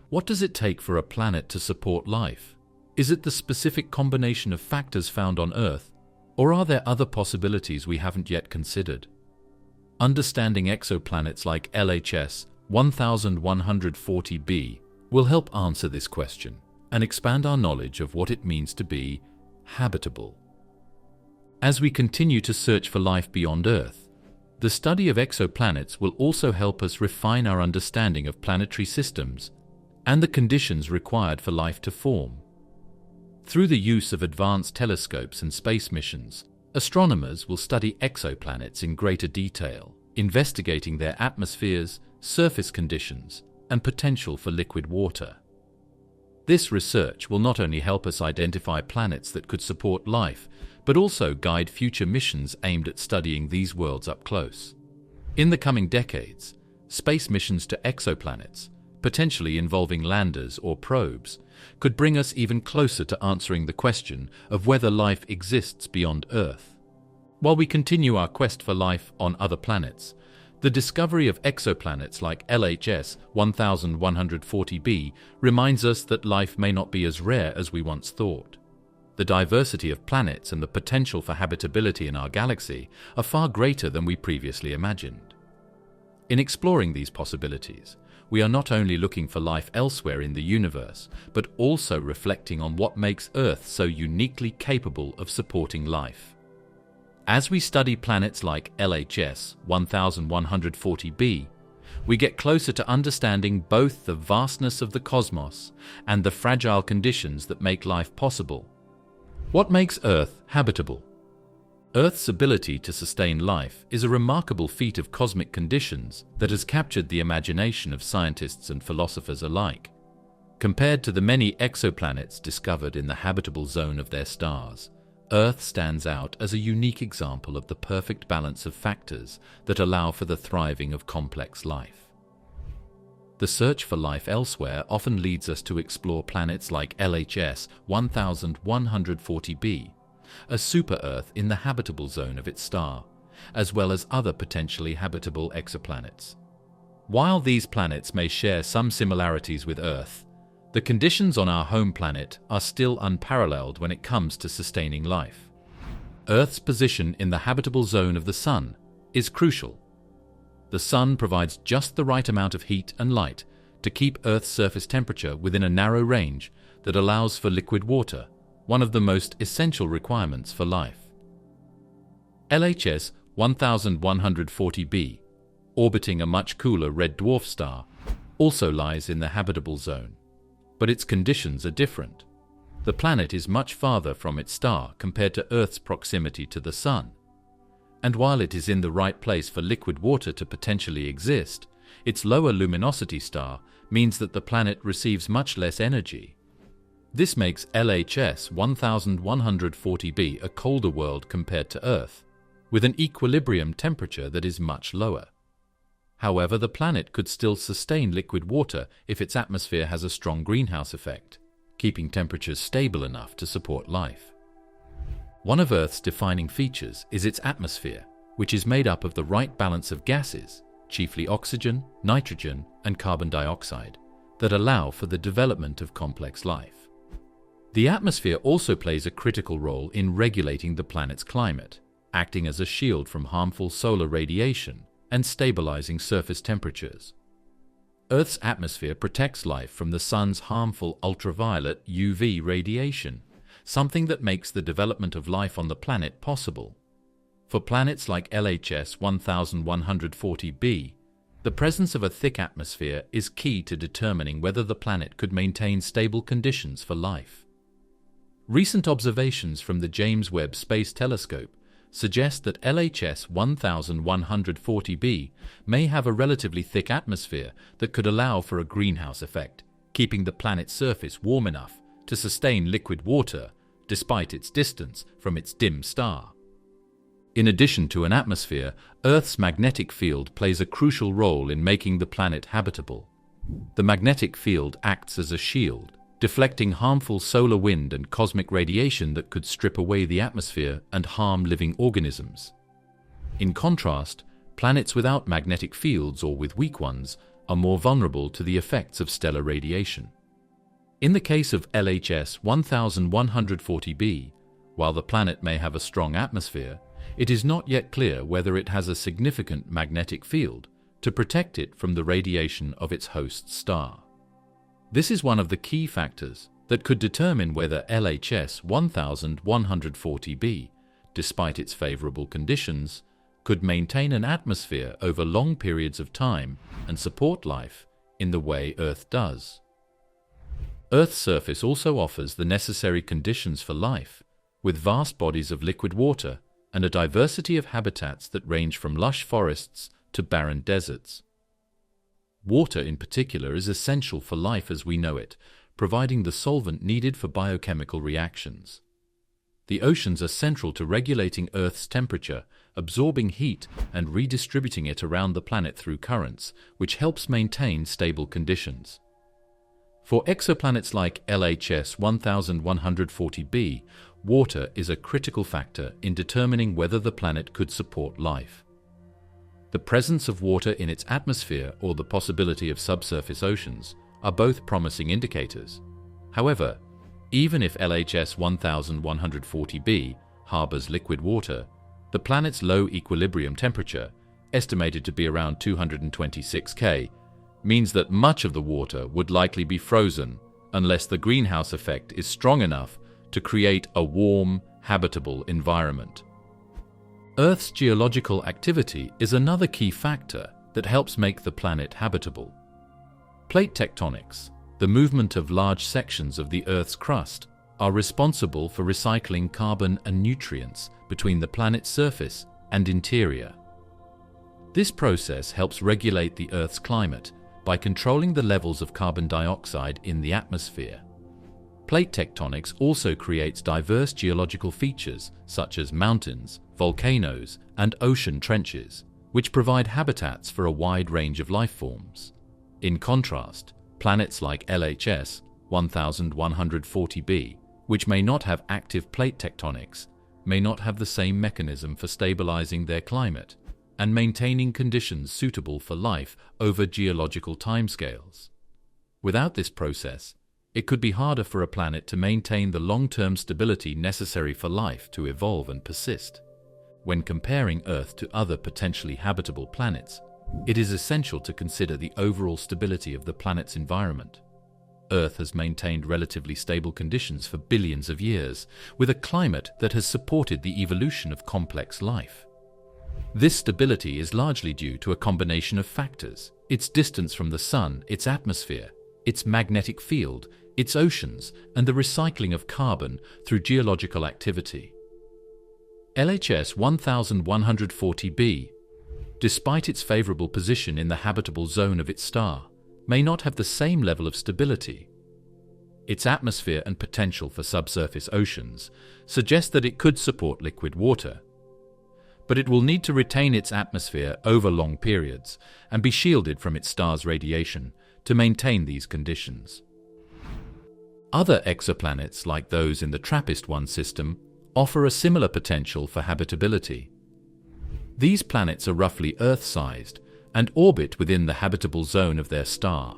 what does it take for a planet to support life? Is it the specific combination of factors found on Earth, or are there other possibilities we haven't yet considered? Understanding exoplanets like LHS 1140b will help answer this question and expand our knowledge of what it means to be habitable. As we continue to search for life beyond Earth, the study of exoplanets will also help us refine our understanding of planetary systems and the conditions required for life to form. Through the use of advanced telescopes and space missions, astronomers will study exoplanets in greater detail, investigating their atmospheres, surface conditions, and potential for liquid water. This research will not only help us identify planets that could support life, but also guide future missions aimed at studying these worlds up close. In the coming decades, space missions to exoplanets, potentially involving landers or probes, could bring us even closer to answering the question of whether life exists beyond Earth. While we continue our quest for life on other planets, the discovery of exoplanets like LHS 1140b reminds us that life may not be as rare as we once thought. The diversity of planets and the potential for habitability in our galaxy are far greater than we previously imagined. In exploring these possibilities, we are not only looking for life elsewhere in the universe, but also reflecting on what makes Earth so uniquely capable of supporting life. As we study planets like LHS 1140b, we get closer to understanding both the vastness of the cosmos and the fragile conditions that make life possible. What makes Earth habitable? Earth's ability to sustain life is a remarkable feat of cosmic conditions that has captured the imagination of scientists and philosophers alike. Compared to the many exoplanets discovered in the habitable zone of their stars, Earth stands out as a unique example of the perfect balance of factors that allow for the thriving of complex life. The search for life elsewhere often leads us to explore planets like LHS 1140b, a super-Earth in the habitable zone of its star, as well as other potentially habitable exoplanets. While these planets may share some similarities with Earth, the conditions on our home planet are still unparalleled when it comes to sustaining life. Earth's position in the habitable zone of the Sun is crucial. The Sun provides just the right amount of heat and light to keep Earth's surface temperature within a narrow range that allows for liquid water, one of the most essential requirements for life. LHS 1140b, orbiting a much cooler red dwarf star, also lies in the habitable zone, but its conditions are different. The planet is much farther from its star compared to Earth's proximity to the Sun, and while it is in the right place for liquid water to potentially exist, its lower luminosity star means that the planet receives much less energy. This makes LHS 1140b a colder world compared to Earth, with an equilibrium temperature that is much lower. However, the planet could still sustain liquid water if its atmosphere has a strong greenhouse effect, keeping temperatures stable enough to support life. One of Earth's defining features is its atmosphere, which is made up of the right balance of gases, chiefly oxygen, nitrogen, and carbon dioxide, that allow for the development of complex life. The atmosphere also plays a critical role in regulating the planet's climate, acting as a shield from harmful solar radiation and stabilizing surface temperatures. Earth's atmosphere protects life from the Sun's harmful ultraviolet UV radiation, something that makes the development of life on the planet possible. For planets like LHS 1140b, the presence of a thick atmosphere is key to determining whether the planet could maintain stable conditions for life. Recent observations from the James Webb Space Telescope suggest that LHS 1140b may have a relatively thick atmosphere that could allow for a greenhouse effect, keeping the planet's surface warm enough to sustain liquid water despite its distance from its dim star. In addition to an atmosphere, Earth's magnetic field plays a crucial role in making the planet habitable. The magnetic field acts as a shield, deflecting harmful solar wind and cosmic radiation that could strip away the atmosphere and harm living organisms. In contrast, planets without magnetic fields or with weak ones are more vulnerable to the effects of stellar radiation. In the case of LHS 1140b, while the planet may have a strong atmosphere, it is not yet clear whether it has a significant magnetic field to protect it from the radiation of its host star. This is one of the key factors that could determine whether LHS 1140b, despite its favorable conditions, could maintain an atmosphere over long periods of time and support life in the way Earth does. Earth's surface also offers the necessary conditions for life, with vast bodies of liquid water and a diversity of habitats that range from lush forests to barren deserts. Water in particular is essential for life as we know it, providing the solvent needed for biochemical reactions. The oceans are central to regulating Earth's temperature, absorbing heat and redistributing it around the planet through currents, which helps maintain stable conditions. For exoplanets like LHS 1140b, water is a critical factor in determining whether the planet could support life. The presence of water in its atmosphere or the possibility of subsurface oceans are both promising indicators. However, even if LHS 1140b harbors liquid water, the planet's low equilibrium temperature, estimated to be around 226 K, means that much of the water would likely be frozen unless the greenhouse effect is strong enough to create a warm, habitable environment. Earth's geological activity is another key factor that helps make the planet habitable. Plate tectonics, the movement of large sections of the Earth's crust, are responsible for recycling carbon and nutrients between the planet's surface and interior. This process helps regulate the Earth's climate by controlling the levels of carbon dioxide in the atmosphere. Plate tectonics also creates diverse geological features such as mountains, volcanoes, and ocean trenches, which provide habitats for a wide range of life forms. In contrast, planets like LHS 1140b, which may not have active plate tectonics, may not have the same mechanism for stabilizing their climate and maintaining conditions suitable for life over geological timescales. Without this process, it could be harder for a planet to maintain the long-term stability necessary for life to evolve and persist. When comparing Earth to other potentially habitable planets, it is essential to consider the overall stability of the planet's environment. Earth has maintained relatively stable conditions for billions of years, with a climate that has supported the evolution of complex life. This stability is largely due to a combination of factors: its distance from the Sun, its atmosphere, its magnetic field, its oceans, and the recycling of carbon through geological activity. LHS 1140b, despite its favorable position in the habitable zone of its star, may not have the same level of stability. Its atmosphere and potential for subsurface oceans suggest that it could support liquid water, but it will need to retain its atmosphere over long periods and be shielded from its star's radiation to maintain these conditions. Other exoplanets, like those in the TRAPPIST-1 system, offer a similar potential for habitability. These planets are roughly Earth-sized and orbit within the habitable zone of their star.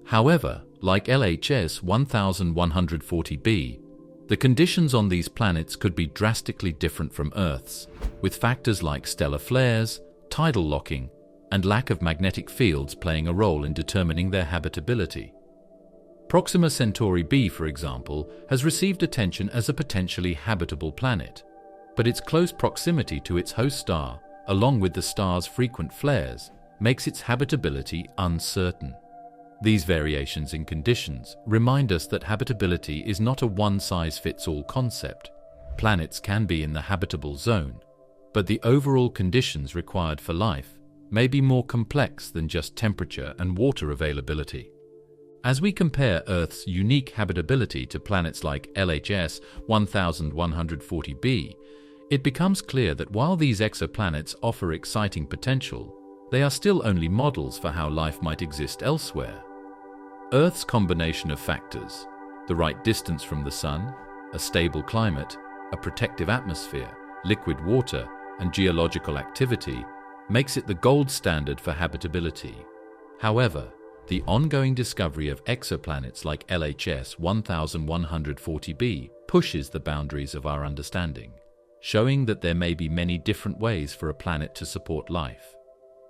However, like LHS 1140b, the conditions on these planets could be drastically different from Earth's, with factors like stellar flares, tidal locking, and lack of magnetic fields playing a role in determining their habitability. Proxima Centauri b, for example, has received attention as a potentially habitable planet, but its close proximity to its host star, along with the star's frequent flares, makes its habitability uncertain. These variations in conditions remind us that habitability is not a one-size-fits-all concept. Planets can be in the habitable zone, but the overall conditions required for life may be more complex than just temperature and water availability. As we compare Earth's unique habitability to planets like LHS 1140b, it becomes clear that while these exoplanets offer exciting potential, they are still only models for how life might exist elsewhere. Earth's combination of factors, the right distance from the Sun, a stable climate, a protective atmosphere, liquid water, and geological activity, makes it the gold standard for habitability. However, the ongoing discovery of exoplanets like LHS 1140b pushes the boundaries of our understanding, showing that there may be many different ways for a planet to support life.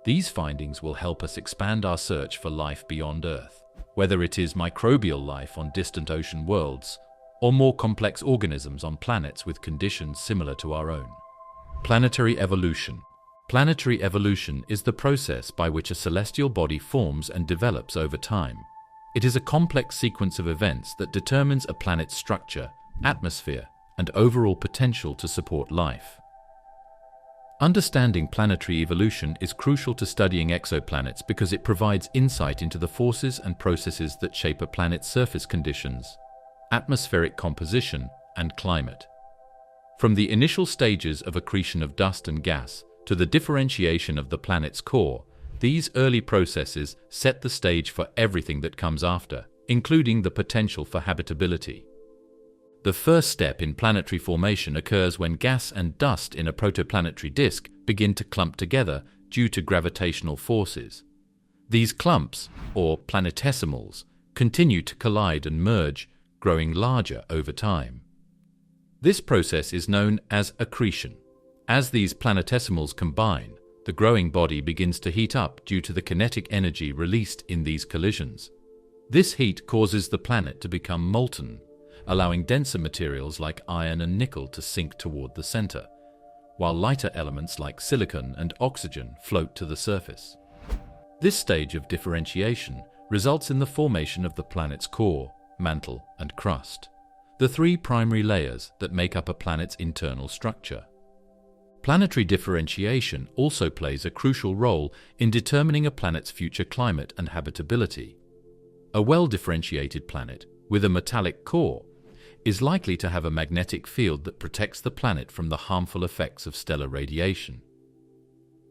These findings will help us expand our search for life beyond Earth, whether it is microbial life on distant ocean worlds or more complex organisms on planets with conditions similar to our own. Planetary evolution. Planetary evolution is the process by which a celestial body forms and develops over time. It is a complex sequence of events that determines a planet's structure, atmosphere, and overall potential to support life. Understanding planetary evolution is crucial to studying exoplanets because it provides insight into the forces and processes that shape a planet's surface conditions, atmospheric composition, and climate. From the initial stages of accretion of dust and gas to the differentiation of the planet's core, these early processes set the stage for everything that comes after, including the potential for habitability. The first step in planetary formation occurs when gas and dust in a protoplanetary disk begin to clump together due to gravitational forces. These clumps, or planetesimals, continue to collide and merge, growing larger over time. This process is known as accretion. As these planetesimals combine, the growing body begins to heat up due to the kinetic energy released in these collisions. This heat causes the planet to become molten, allowing denser materials like iron and nickel to sink toward the center, while lighter elements like silicon and oxygen float to the surface. This stage of differentiation results in the formation of the planet's core, mantle, and crust, the three primary layers that make up a planet's internal structure. Planetary differentiation also plays a crucial role in determining a planet's future climate and habitability. A well-differentiated planet with a metallic core is likely to have a magnetic field that protects the planet from the harmful effects of stellar radiation.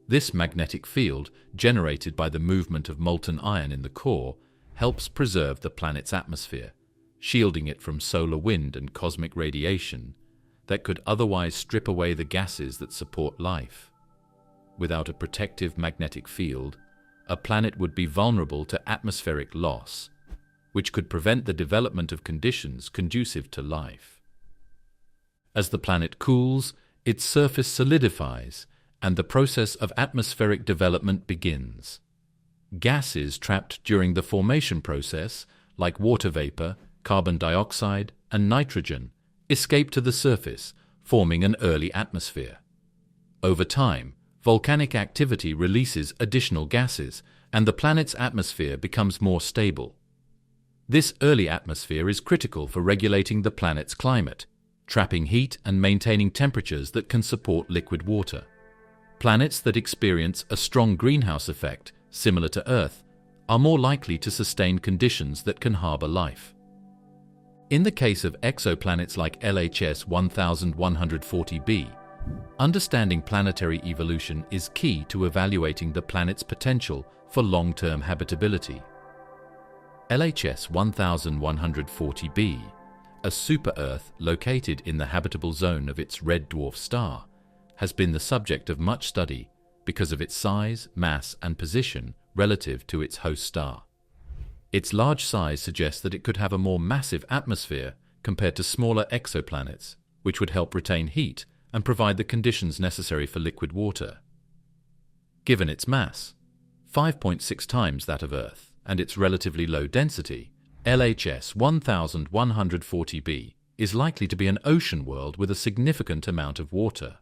This magnetic field, generated by the movement of molten iron in the core, helps preserve the planet's atmosphere, shielding it from solar wind and cosmic radiation that could otherwise strip away the gases that support life. Without a protective magnetic field, a planet would be vulnerable to atmospheric loss, which could prevent the development of conditions conducive to life. As the planet cools, its surface solidifies and the process of atmospheric development begins. Gases trapped during the formation process, like water vapor, carbon dioxide, and nitrogen, escape to the surface, forming an early atmosphere. Over time, volcanic activity releases additional gases, and the planet's atmosphere becomes more stable. This early atmosphere is critical for regulating the planet's climate, trapping heat and maintaining temperatures that can support liquid water. Planets that experience a strong greenhouse effect, similar to Earth, are more likely to sustain conditions that can harbor life. In the case of exoplanets like LHS 1140b, understanding planetary evolution is key to evaluating the planet's potential for long-term habitability. LHS 1140b, a super-Earth located in the habitable zone of its red dwarf star, has been the subject of much study because of its size, mass, and position relative to its host star. Its large size suggests that it could have a more massive atmosphere compared to smaller exoplanets, which would help retain heat and provide the conditions necessary for liquid water. Given its mass, 5.6 times that of Earth, and its relatively low density, LHS 1140b is likely to be an ocean world with a significant amount of water.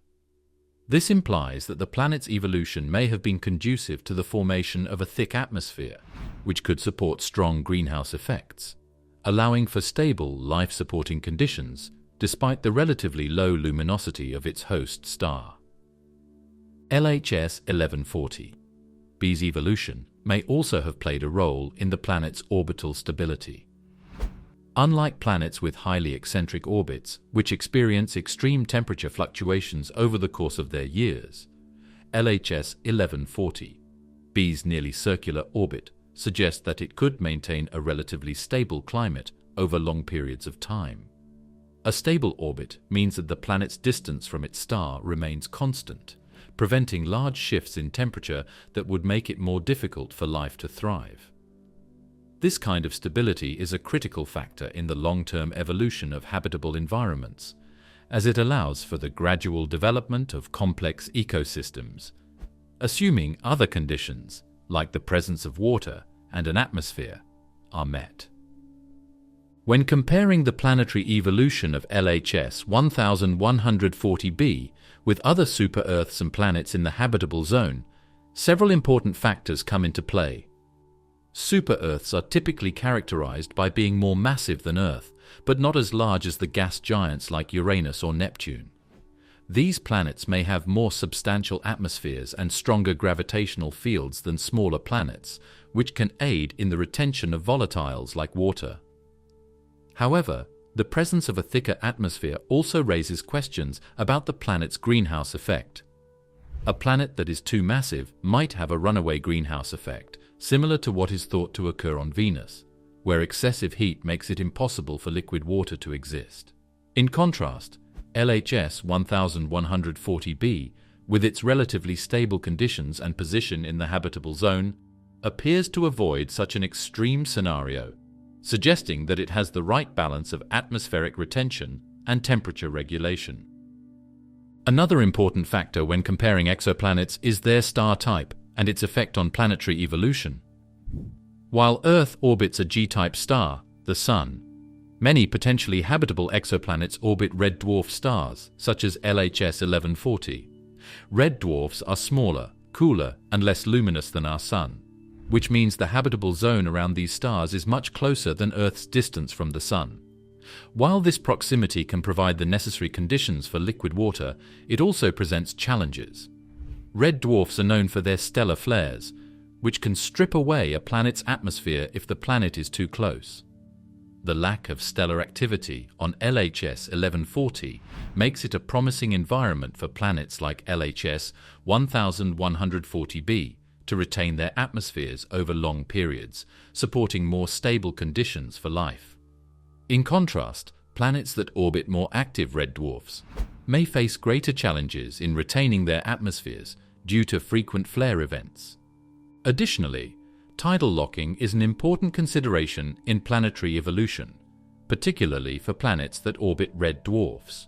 This implies that the planet's evolution may have been conducive to the formation of a thick atmosphere, which could support strong greenhouse effects, allowing for stable, life-supporting conditions despite the relatively low luminosity of its host star. LHS 1140b's evolution may also have played a role in the planet's orbital stability. Unlike planets with highly eccentric orbits, which experience extreme temperature fluctuations over the course of their years, LHS 1140b's nearly circular orbit suggests that it could maintain a relatively stable climate over long periods of time. A stable orbit means that the planet's distance from its star remains constant, preventing large shifts in temperature that would make it more difficult for life to thrive. This kind of stability is a critical factor in the long-term evolution of habitable environments, as it allows for the gradual development of complex ecosystems, assuming other conditions, like the presence of water and an atmosphere, are met. When comparing the planetary evolution of LHS 1140b with other super-Earths and planets in the habitable zone, several important factors come into play. Super-Earths are typically characterized by being more massive than Earth, but not as large as the gas giants like Uranus or Neptune. These planets may have more substantial atmospheres and stronger gravitational fields than smaller planets, which can aid in the retention of volatiles like water. However, the presence of a thicker atmosphere also raises questions about the planet's greenhouse effect. A planet that is too massive might have a runaway greenhouse effect, similar to what is thought to occur on Venus, where excessive heat makes it impossible for liquid water to exist. In contrast, LHS 1140b, with its relatively stable conditions and position in the habitable zone, appears to avoid such an extreme scenario, suggesting that it has the right balance of atmospheric retention and temperature regulation. Another important factor when comparing exoplanets is their star type and its effect on planetary evolution. While Earth orbits a G-type star, the Sun, many potentially habitable exoplanets orbit red dwarf stars, such as LHS 1140. Red dwarfs are smaller, cooler, and less luminous than our Sun, which means the habitable zone around these stars is much closer than Earth's distance from the Sun. While this proximity can provide the necessary conditions for liquid water, it also presents challenges. Red dwarfs are known for their stellar flares, which can strip away a planet's atmosphere if the planet is too close. The lack of stellar activity on LHS 1140 makes it a promising environment for planets like LHS 1140b to retain their atmospheres over long periods, supporting more stable conditions for life. In contrast, planets that orbit more active red dwarfs may face greater challenges in retaining their atmospheres due to frequent flare events. Additionally, tidal locking is an important consideration in planetary evolution, particularly for planets that orbit red dwarfs.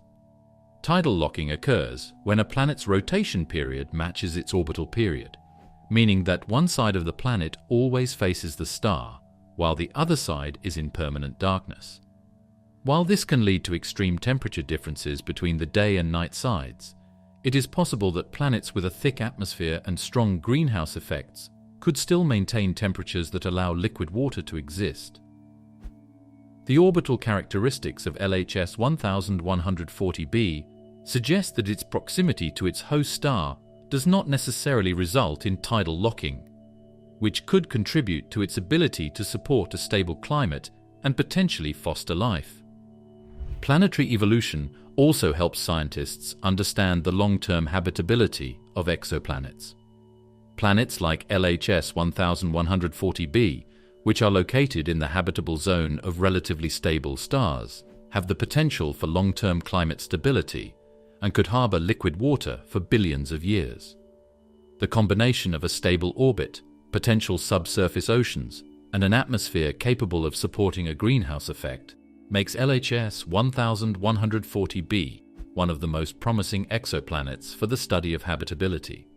Tidal locking occurs when a planet's rotation period matches its orbital period, meaning that one side of the planet always faces the star, while the other side is in permanent darkness. While this can lead to extreme temperature differences between the day and night sides, it is possible that planets with a thick atmosphere and strong greenhouse effects could still maintain temperatures that allow liquid water to exist. The orbital characteristics of LHS 1140b suggest that its proximity to its host star does not necessarily result in tidal locking, which could contribute to its ability to support a stable climate and potentially foster life. Planetary evolution also helps scientists understand the long-term habitability of exoplanets. Planets like LHS 1140b, which are located in the habitable zone of relatively stable stars, have the potential for long-term climate stability and could harbor liquid water for billions of years. The combination of a stable orbit, potential subsurface oceans, and an atmosphere capable of supporting a greenhouse effect makes LHS 1140b one of the most promising exoplanets for the study of habitability.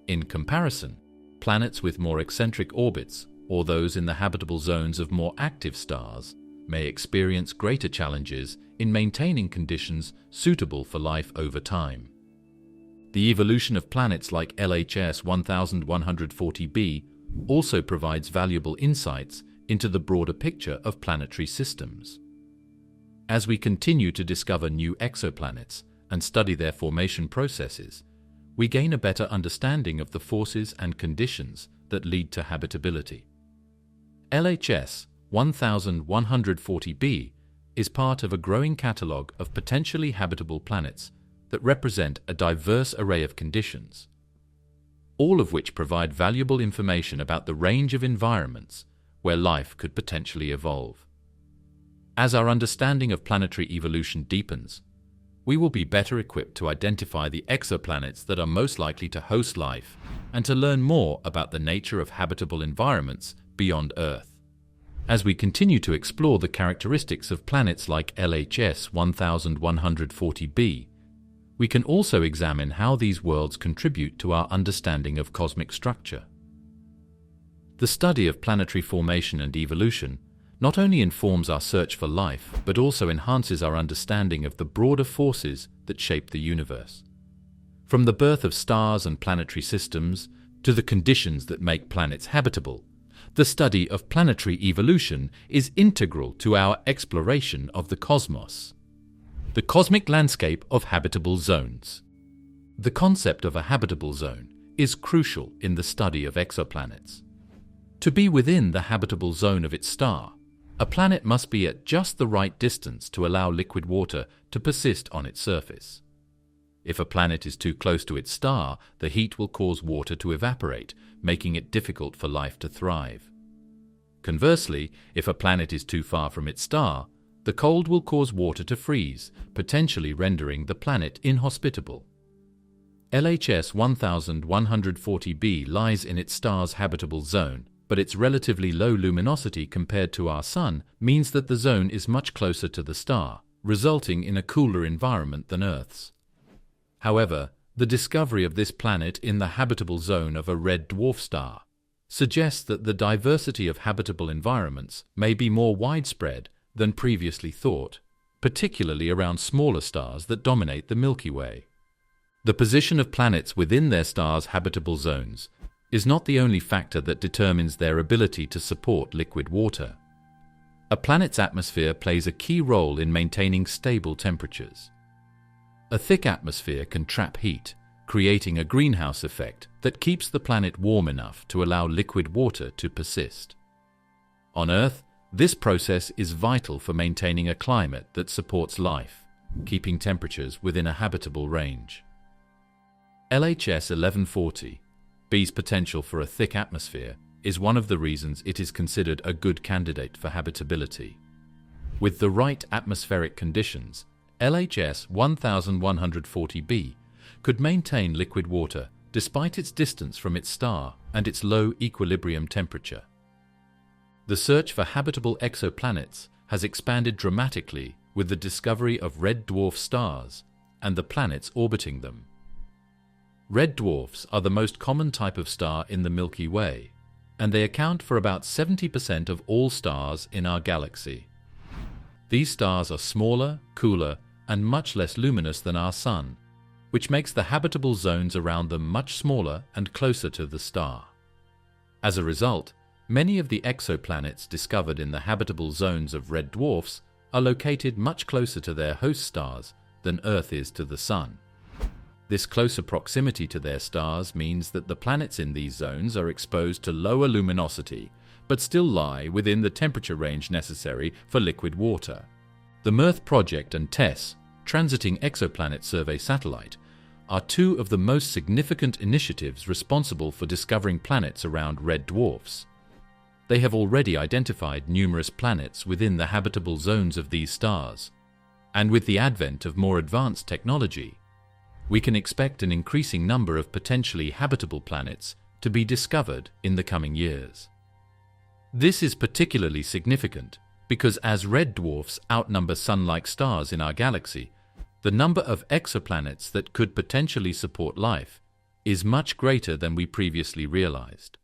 In comparison, planets with more eccentric orbits or those in the habitable zones of more active stars may experience greater challenges in maintaining conditions suitable for life over time. The evolution of planets like LHS 1140b also provides valuable insights into the broader picture of planetary systems. As we continue to discover new exoplanets and study their formation processes, we gain a better understanding of the forces and conditions that lead to habitability. LHS 1140b is part of a growing catalogue of potentially habitable planets that represent a diverse array of conditions, all of which provide valuable information about the range of environments where life could potentially evolve. As our understanding of planetary evolution deepens, we will be better equipped to identify the exoplanets that are most likely to host life and to learn more about the nature of habitable environments beyond Earth. As we continue to explore the characteristics of planets like LHS 1140b, we can also examine how these worlds contribute to our understanding of cosmic structure. The study of planetary formation and evolution not only informs our search for life, but also enhances our understanding of the broader forces that shape the universe. From the birth of stars and planetary systems to the conditions that make planets habitable, the study of planetary evolution is integral to our exploration of the cosmos. The cosmic landscape of habitable zones. The concept of a habitable zone is crucial in the study of exoplanets. To be within the habitable zone of its star, a planet must be at just the right distance to allow liquid water to persist on its surface. If a planet is too close to its star, the heat will cause water to evaporate, making it difficult for life to thrive. Conversely, if a planet is too far from its star, the cold will cause water to freeze, potentially rendering the planet inhospitable. LHS 1140b lies in its star's habitable zone, but its relatively low luminosity compared to our Sun means that the zone is much closer to the star, resulting in a cooler environment than Earth's. However, the discovery of this planet in the habitable zone of a red dwarf star suggests that the diversity of habitable environments may be more widespread than previously thought, particularly around smaller stars that dominate the Milky Way. The position of planets within their stars' habitable zones is not the only factor that determines their ability to support liquid water. A planet's atmosphere plays a key role in maintaining stable temperatures. A thick atmosphere can trap heat, creating a greenhouse effect that keeps the planet warm enough to allow liquid water to persist. On Earth, this process is vital for maintaining a climate that supports life, keeping temperatures within a habitable range. LHS 1140b's potential for a thick atmosphere is one of the reasons it is considered a good candidate for habitability. With the right atmospheric conditions, LHS 1140b could maintain liquid water despite its distance from its star and its low equilibrium temperature. The search for habitable exoplanets has expanded dramatically with the discovery of red dwarf stars and the planets orbiting them. Red dwarfs are the most common type of star in the Milky Way, and they account for about 70% of all stars in our galaxy. These stars are smaller, cooler, and much less luminous than our Sun, which makes the habitable zones around them much smaller and closer to the star. As a result, many of the exoplanets discovered in the habitable zones of red dwarfs are located much closer to their host stars than Earth is to the Sun. This closer proximity to their stars means that the planets in these zones are exposed to lower luminosity, but still lie within the temperature range necessary for liquid water. The MERTH project and TESS, Transiting Exoplanet Survey Satellite, are two of the most significant initiatives responsible for discovering planets around red dwarfs. They have already identified numerous planets within the habitable zones of these stars, and with the advent of more advanced technology, we can expect an increasing number of potentially habitable planets to be discovered in the coming years. This is particularly significant because as red dwarfs outnumber Sun-like stars in our galaxy, the number of exoplanets that could potentially support life is much greater than we previously realized.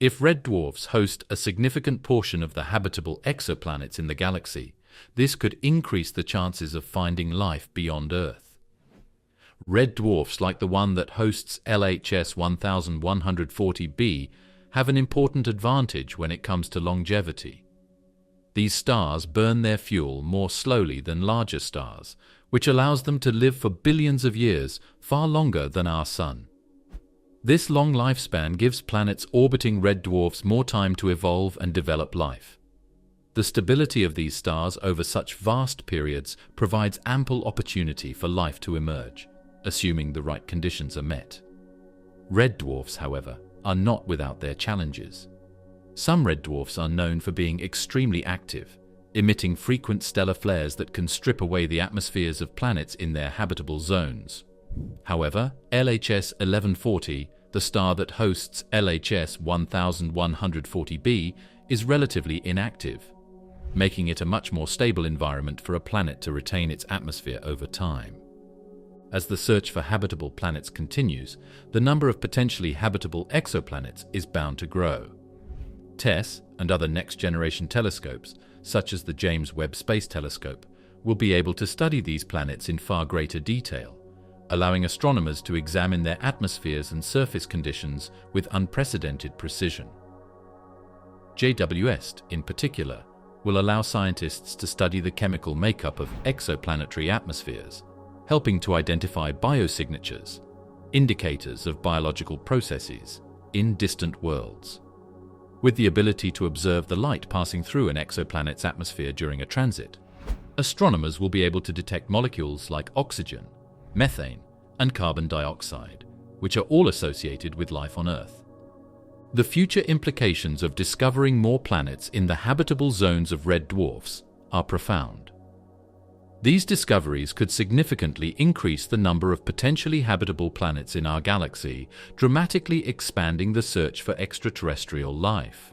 If red dwarfs host a significant portion of the habitable exoplanets in the galaxy, this could increase the chances of finding life beyond Earth. Red dwarfs like the one that hosts LHS 1140b have an important advantage when it comes to longevity. These stars burn their fuel more slowly than larger stars, which allows them to live for billions of years, far longer than our Sun. This long lifespan gives planets orbiting red dwarfs more time to evolve and develop life. The stability of these stars over such vast periods provides ample opportunity for life to emerge, assuming the right conditions are met. Red dwarfs, however, are not without their challenges. Some red dwarfs are known for being extremely active, emitting frequent stellar flares that can strip away the atmospheres of planets in their habitable zones. However, LHS 1140, the star that hosts LHS 1140b, is relatively inactive, making it a much more stable environment for a planet to retain its atmosphere over time. As the search for habitable planets continues, the number of potentially habitable exoplanets is bound to grow. TESS and other next-generation telescopes, such as the James Webb Space Telescope, will be able to study these planets in far greater detail, allowing astronomers to examine their atmospheres and surface conditions with unprecedented precision. JWST, in particular, will allow scientists to study the chemical makeup of exoplanetary atmospheres, helping to identify biosignatures, indicators of biological processes, in distant worlds. With the ability to observe the light passing through an exoplanet's atmosphere during a transit, astronomers will be able to detect molecules like oxygen, methane, and carbon dioxide, which are all associated with life on Earth. The future implications of discovering more planets in the habitable zones of red dwarfs are profound. These discoveries could significantly increase the number of potentially habitable planets in our galaxy, dramatically expanding the search for extraterrestrial life.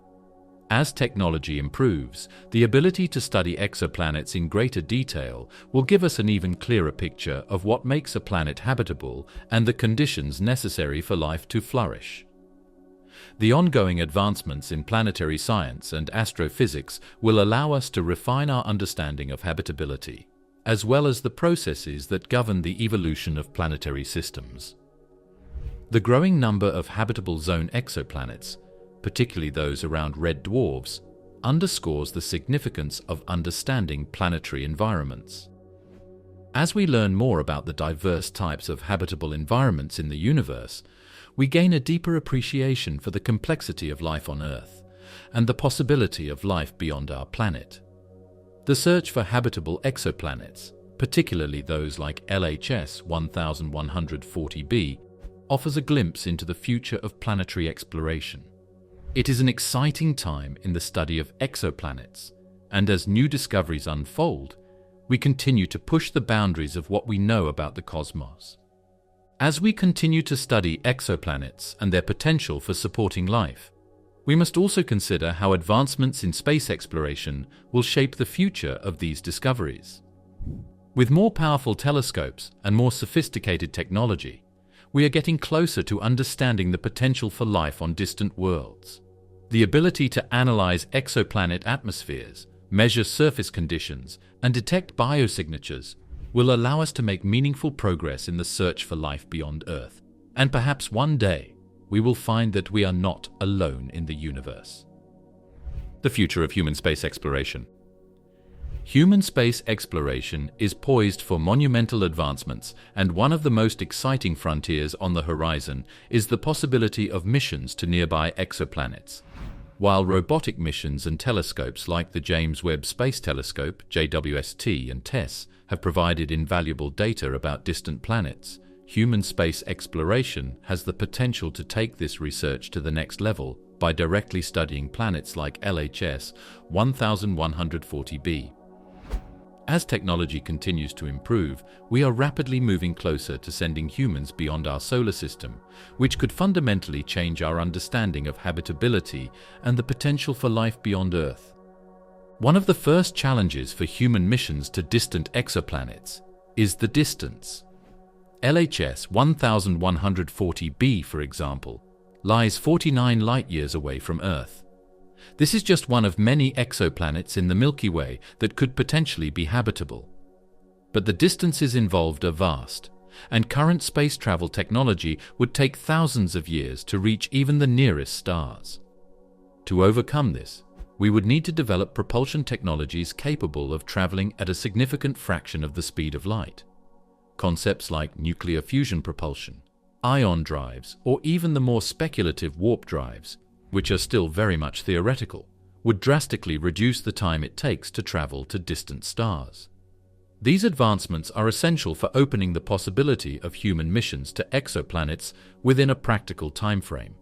As technology improves, the ability to study exoplanets in greater detail will give us an even clearer picture of what makes a planet habitable and the conditions necessary for life to flourish. The ongoing advancements in planetary science and astrophysics will allow us to refine our understanding of habitability, as well as the processes that govern the evolution of planetary systems. The growing number of habitable zone exoplanets, particularly those around red dwarfs, underscores the significance of understanding planetary environments. As we learn more about the diverse types of habitable environments in the universe, we gain a deeper appreciation for the complexity of life on Earth and the possibility of life beyond our planet. The search for habitable exoplanets, particularly those like LHS 1140b, offers a glimpse into the future of planetary exploration. It is an exciting time in the study of exoplanets, and as new discoveries unfold, we continue to push the boundaries of what we know about the cosmos. As we continue to study exoplanets and their potential for supporting life, we must also consider how advancements in space exploration will shape the future of these discoveries. With more powerful telescopes and more sophisticated technology, we are getting closer to understanding the potential for life on distant worlds. The ability to analyze exoplanet atmospheres, measure surface conditions, and detect biosignatures will allow us to make meaningful progress in the search for life beyond Earth. And perhaps one day, we will find that we are not alone in the universe. The future of human space exploration. Human space exploration is poised for monumental advancements, and one of the most exciting frontiers on the horizon is the possibility of missions to nearby exoplanets. While robotic missions and telescopes like the James Webb Space Telescope, JWST, and TESS have provided invaluable data about distant planets, human space exploration has the potential to take this research to the next level by directly studying planets like LHS 1140b. As technology continues to improve, we are rapidly moving closer to sending humans beyond our solar system, which could fundamentally change our understanding of habitability and the potential for life beyond Earth. One of the first challenges for human missions to distant exoplanets is the distance. LHS 1140b, for example, lies 49 light-years away from Earth. This is just one of many exoplanets in the Milky Way that could potentially be habitable. But the distances involved are vast, and current space travel technology would take thousands of years to reach even the nearest stars. To overcome this, we would need to develop propulsion technologies capable of traveling at a significant fraction of the speed of light. Concepts like nuclear fusion propulsion, ion drives, or even the more speculative warp drives, which are still very much theoretical, would drastically reduce the time it takes to travel to distant stars. These advancements are essential for opening the possibility of human missions to exoplanets within a practical timeframe.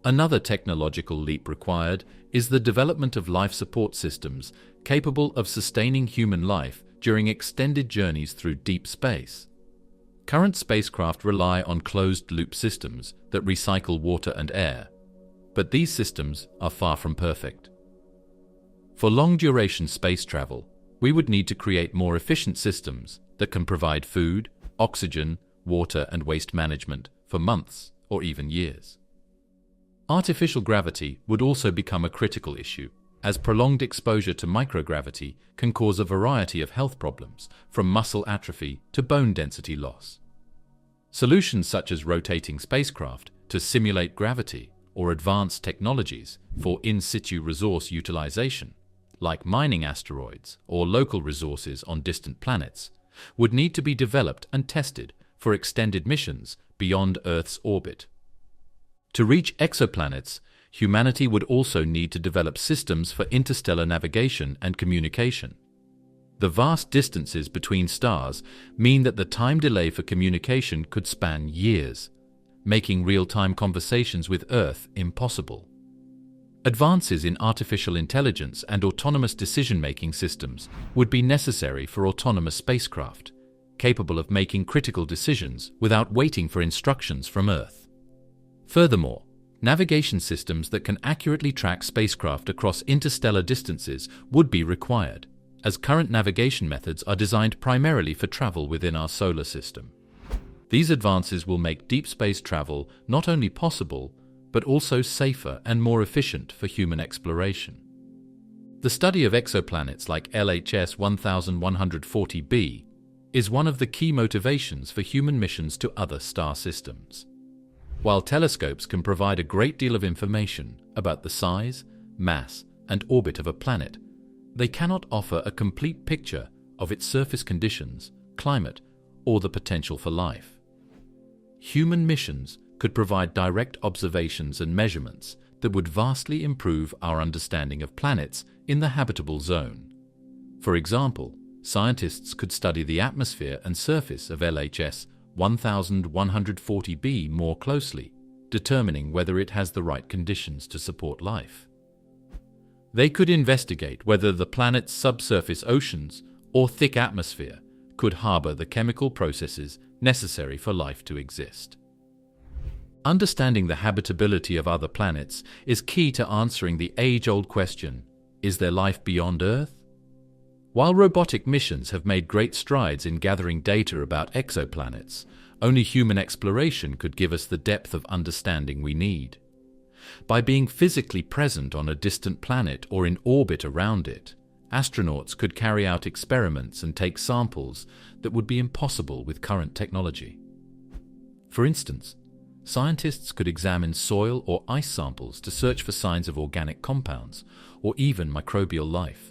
Another technological leap required is the development of life support systems capable of sustaining human life during extended journeys through deep space. Current spacecraft rely on closed-loop systems that recycle water and air, but these systems are far from perfect. For long-duration space travel, we would need to create more efficient systems that can provide food, oxygen, water, and waste management for months or even years. Artificial gravity would also become a critical issue, as prolonged exposure to microgravity can cause a variety of health problems, from muscle atrophy to bone density loss. Solutions such as rotating spacecraft to simulate gravity or advanced technologies for in-situ resource utilization, like mining asteroids or local resources on distant planets, would need to be developed and tested for extended missions beyond Earth's orbit. To reach exoplanets, humanity would also need to develop systems for interstellar navigation and communication. The vast distances between stars mean that the time delay for communication could span years, making real-time conversations with Earth impossible. Advances in artificial intelligence and autonomous decision-making systems would be necessary for autonomous spacecraft, capable of making critical decisions without waiting for instructions from Earth. Furthermore, navigation systems that can accurately track spacecraft across interstellar distances would be required, as current navigation methods are designed primarily for travel within our solar system. These advances will make deep space travel not only possible, but also safer and more efficient for human exploration. The study of exoplanets like LHS 1140b is one of the key motivations for human missions to other star systems. While telescopes can provide a great deal of information about the size, mass, and orbit of a planet, they cannot offer a complete picture of its surface conditions, climate, or the potential for life. Human missions could provide direct observations and measurements that would vastly improve our understanding of planets in the habitable zone. For example, scientists could study the atmosphere and surface of LHS 1140b more closely, determining whether it has the right conditions to support life. They could investigate whether the planet's subsurface oceans or thick atmosphere could harbor the chemical processes necessary for life to exist. Understanding the habitability of other planets is key to answering the age-old question, is there life beyond Earth? While robotic missions have made great strides in gathering data about exoplanets, only human exploration could give us the depth of understanding we need. By being physically present on a distant planet or in orbit around it, astronauts could carry out experiments and take samples that would be impossible with current technology. For instance, scientists could examine soil or ice samples to search for signs of organic compounds or even microbial life.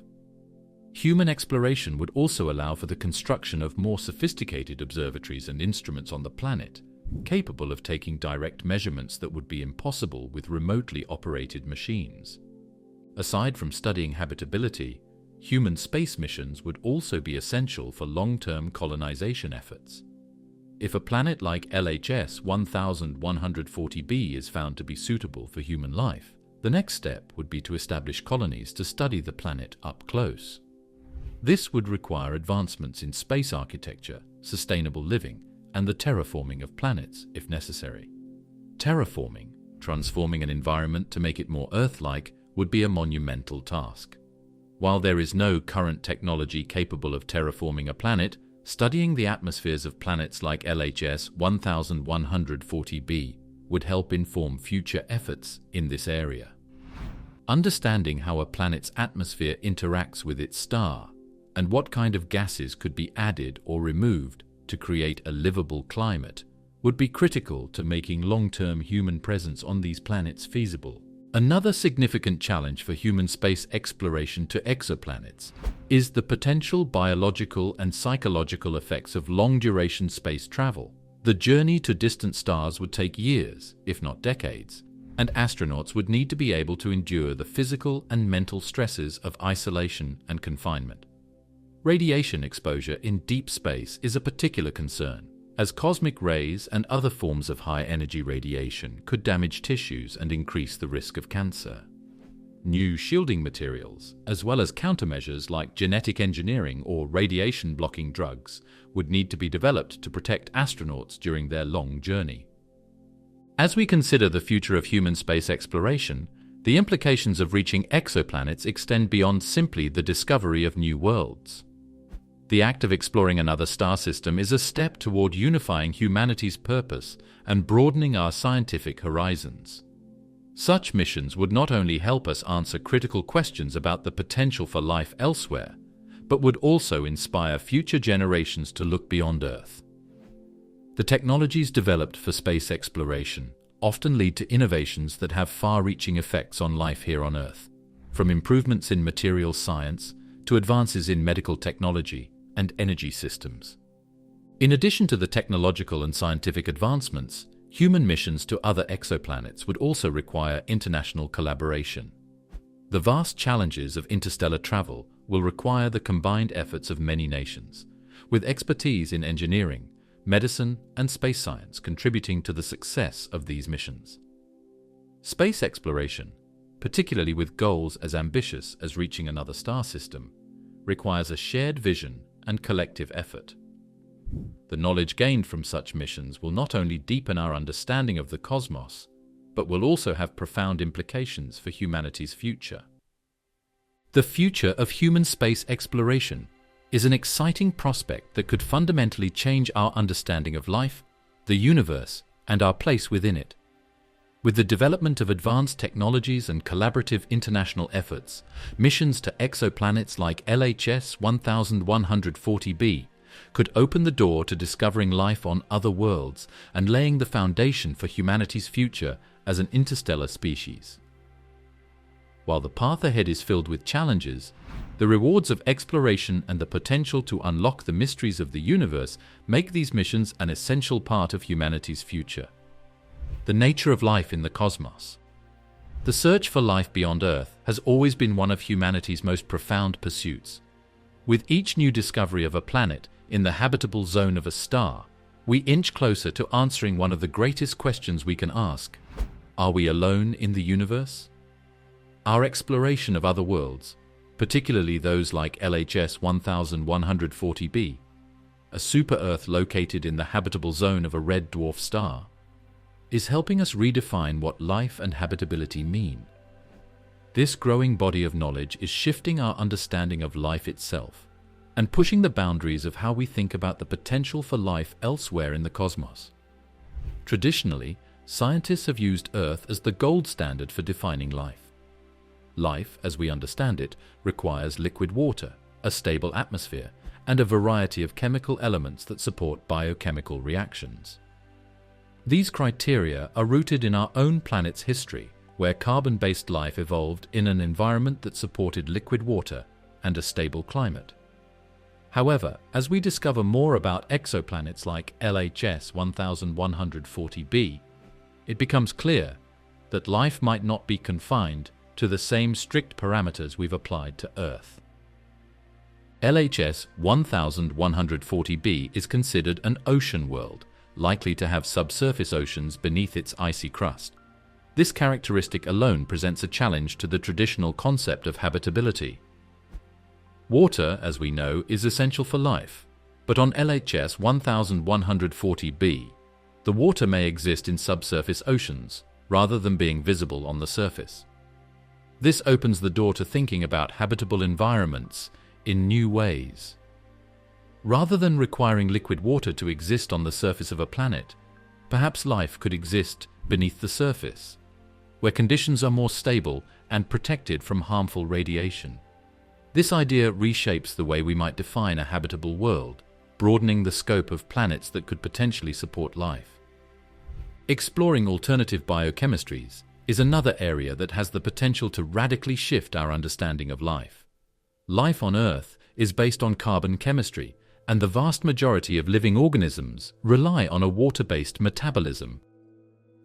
Human exploration would also allow for the construction of more sophisticated observatories and instruments on the planet, capable of taking direct measurements that would be impossible with remotely operated machines. Aside from studying habitability, human space missions would also be essential for long-term colonization efforts. If a planet like LHS 1140b is found to be suitable for human life, the next step would be to establish colonies to study the planet up close. This would require advancements in space architecture, sustainable living, and the terraforming of planets, if necessary. Terraforming, transforming an environment to make it more Earth-like, would be a monumental task. While there is no current technology capable of terraforming a planet, studying the atmospheres of planets like LHS 1140b would help inform future efforts in this area. Understanding how a planet's atmosphere interacts with its star, and what kind of gases could be added or removed to create a livable climate, would be critical to making long-term human presence on these planets feasible. Another significant challenge for human space exploration to exoplanets is the potential biological and psychological effects of long-duration space travel. The journey to distant stars would take years, if not decades, and astronauts would need to be able to endure the physical and mental stresses of isolation and confinement. Radiation exposure in deep space is a particular concern, as cosmic rays and other forms of high-energy radiation could damage tissues and increase the risk of cancer. New shielding materials, as well as countermeasures like genetic engineering or radiation-blocking drugs, would need to be developed to protect astronauts during their long journey. As we consider the future of human space exploration, the implications of reaching exoplanets extend beyond simply the discovery of new worlds. The act of exploring another star system is a step toward unifying humanity's purpose and broadening our scientific horizons. Such missions would not only help us answer critical questions about the potential for life elsewhere, but would also inspire future generations to look beyond Earth. The technologies developed for space exploration often lead to innovations that have far-reaching effects on life here on Earth, from improvements in materials science to advances in medical technology and energy systems. In addition to the technological and scientific advancements, human missions to other exoplanets would also require international collaboration. The vast challenges of interstellar travel will require the combined efforts of many nations, with expertise in engineering, medicine, and space science contributing to the success of these missions. Space exploration, particularly with goals as ambitious as reaching another star system, requires a shared vision and collective effort. The knowledge gained from such missions will not only deepen our understanding of the cosmos, but will also have profound implications for humanity's future. The future of human space exploration is an exciting prospect that could fundamentally change our understanding of life, the universe, and our place within it. With the development of advanced technologies and collaborative international efforts, missions to exoplanets like LHS 1140b could open the door to discovering life on other worlds and laying the foundation for humanity's future as an interstellar species. While the path ahead is filled with challenges, the rewards of exploration and the potential to unlock the mysteries of the universe make these missions an essential part of humanity's future. The nature of life in the cosmos. The search for life beyond Earth has always been one of humanity's most profound pursuits. With each new discovery of a planet in the habitable zone of a star, we inch closer to answering one of the greatest questions we can ask: are we alone in the universe? Our exploration of other worlds, particularly those like LHS 1140b, a super-Earth located in the habitable zone of a red dwarf star, is helping us redefine what life and habitability mean. This growing body of knowledge is shifting our understanding of life itself and pushing the boundaries of how we think about the potential for life elsewhere in the cosmos. Traditionally, scientists have used Earth as the gold standard for defining life. Life, as we understand it, requires liquid water, a stable atmosphere, and a variety of chemical elements that support biochemical reactions. These criteria are rooted in our own planet's history, where carbon-based life evolved in an environment that supported liquid water and a stable climate. However, as we discover more about exoplanets like LHS 1140b, it becomes clear that life might not be confined to the same strict parameters we've applied to Earth. LHS 1140b is considered an ocean world, likely to have subsurface oceans beneath its icy crust. This characteristic alone presents a challenge to the traditional concept of habitability. Water, as we know, is essential for life, but on LHS 1140b, the water may exist in subsurface oceans rather than being visible on the surface. This opens the door to thinking about habitable environments in new ways. Rather than requiring liquid water to exist on the surface of a planet, perhaps life could exist beneath the surface, where conditions are more stable and protected from harmful radiation. This idea reshapes the way we might define a habitable world, broadening the scope of planets that could potentially support life. Exploring alternative biochemistries is another area that has the potential to radically shift our understanding of life. Life on Earth is based on carbon chemistry, and the vast majority of living organisms rely on a water-based metabolism.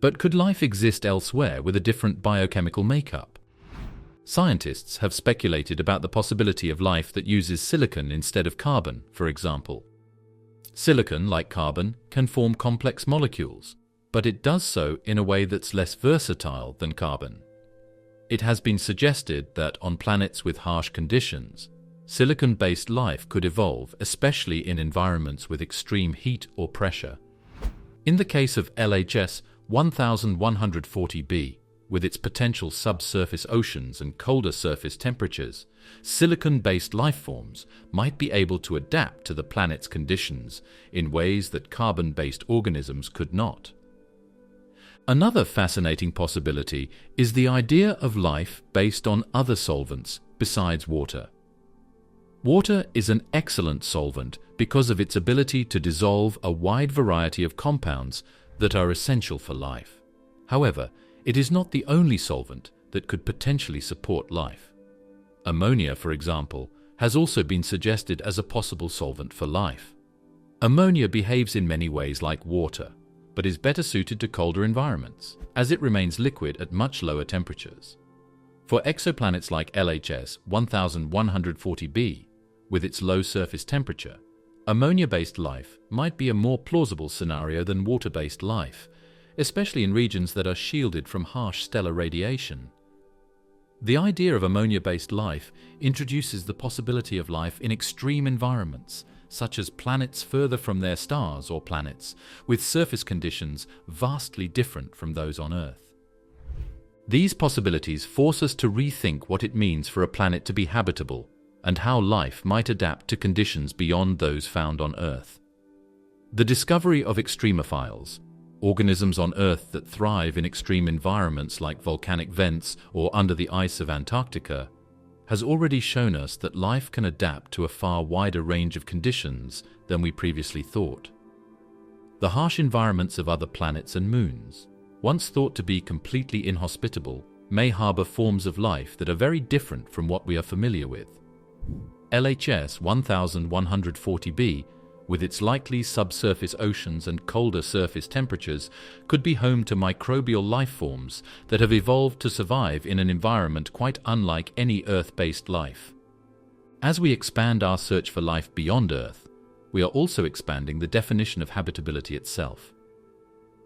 But could life exist elsewhere with a different biochemical makeup? Scientists have speculated about the possibility of life that uses silicon instead of carbon, for example. Silicon, like carbon, can form complex molecules, but it does so in a way that's less versatile than carbon. It has been suggested that on planets with harsh conditions, silicon-based life could evolve, especially in environments with extreme heat or pressure. In the case of LHS 1140b, with its potential subsurface oceans and colder surface temperatures, silicon-based life forms might be able to adapt to the planet's conditions in ways that carbon-based organisms could not. Another fascinating possibility is the idea of life based on other solvents besides water. Water is an excellent solvent because of its ability to dissolve a wide variety of compounds that are essential for life. However, it is not the only solvent that could potentially support life. Ammonia, for example, has also been suggested as a possible solvent for life. Ammonia behaves in many ways like water, but is better suited to colder environments, as it remains liquid at much lower temperatures. For exoplanets like LHS 1140b, with its low surface temperature, ammonia-based life might be a more plausible scenario than water-based life, especially in regions that are shielded from harsh stellar radiation. The idea of ammonia-based life introduces the possibility of life in extreme environments, such as planets further from their stars or planets, with surface conditions vastly different from those on Earth. These possibilities force us to rethink what it means for a planet to be habitable and how life might adapt to conditions beyond those found on Earth. The discovery of extremophiles, organisms on Earth that thrive in extreme environments like volcanic vents or under the ice of Antarctica, has already shown us that life can adapt to a far wider range of conditions than we previously thought. The harsh environments of other planets and moons, once thought to be completely inhospitable, may harbor forms of life that are very different from what we are familiar with. LHS 1140b, with its likely subsurface oceans and colder surface temperatures, could be home to microbial life forms that have evolved to survive in an environment quite unlike any Earth-based life. As we expand our search for life beyond Earth, we are also expanding the definition of habitability itself.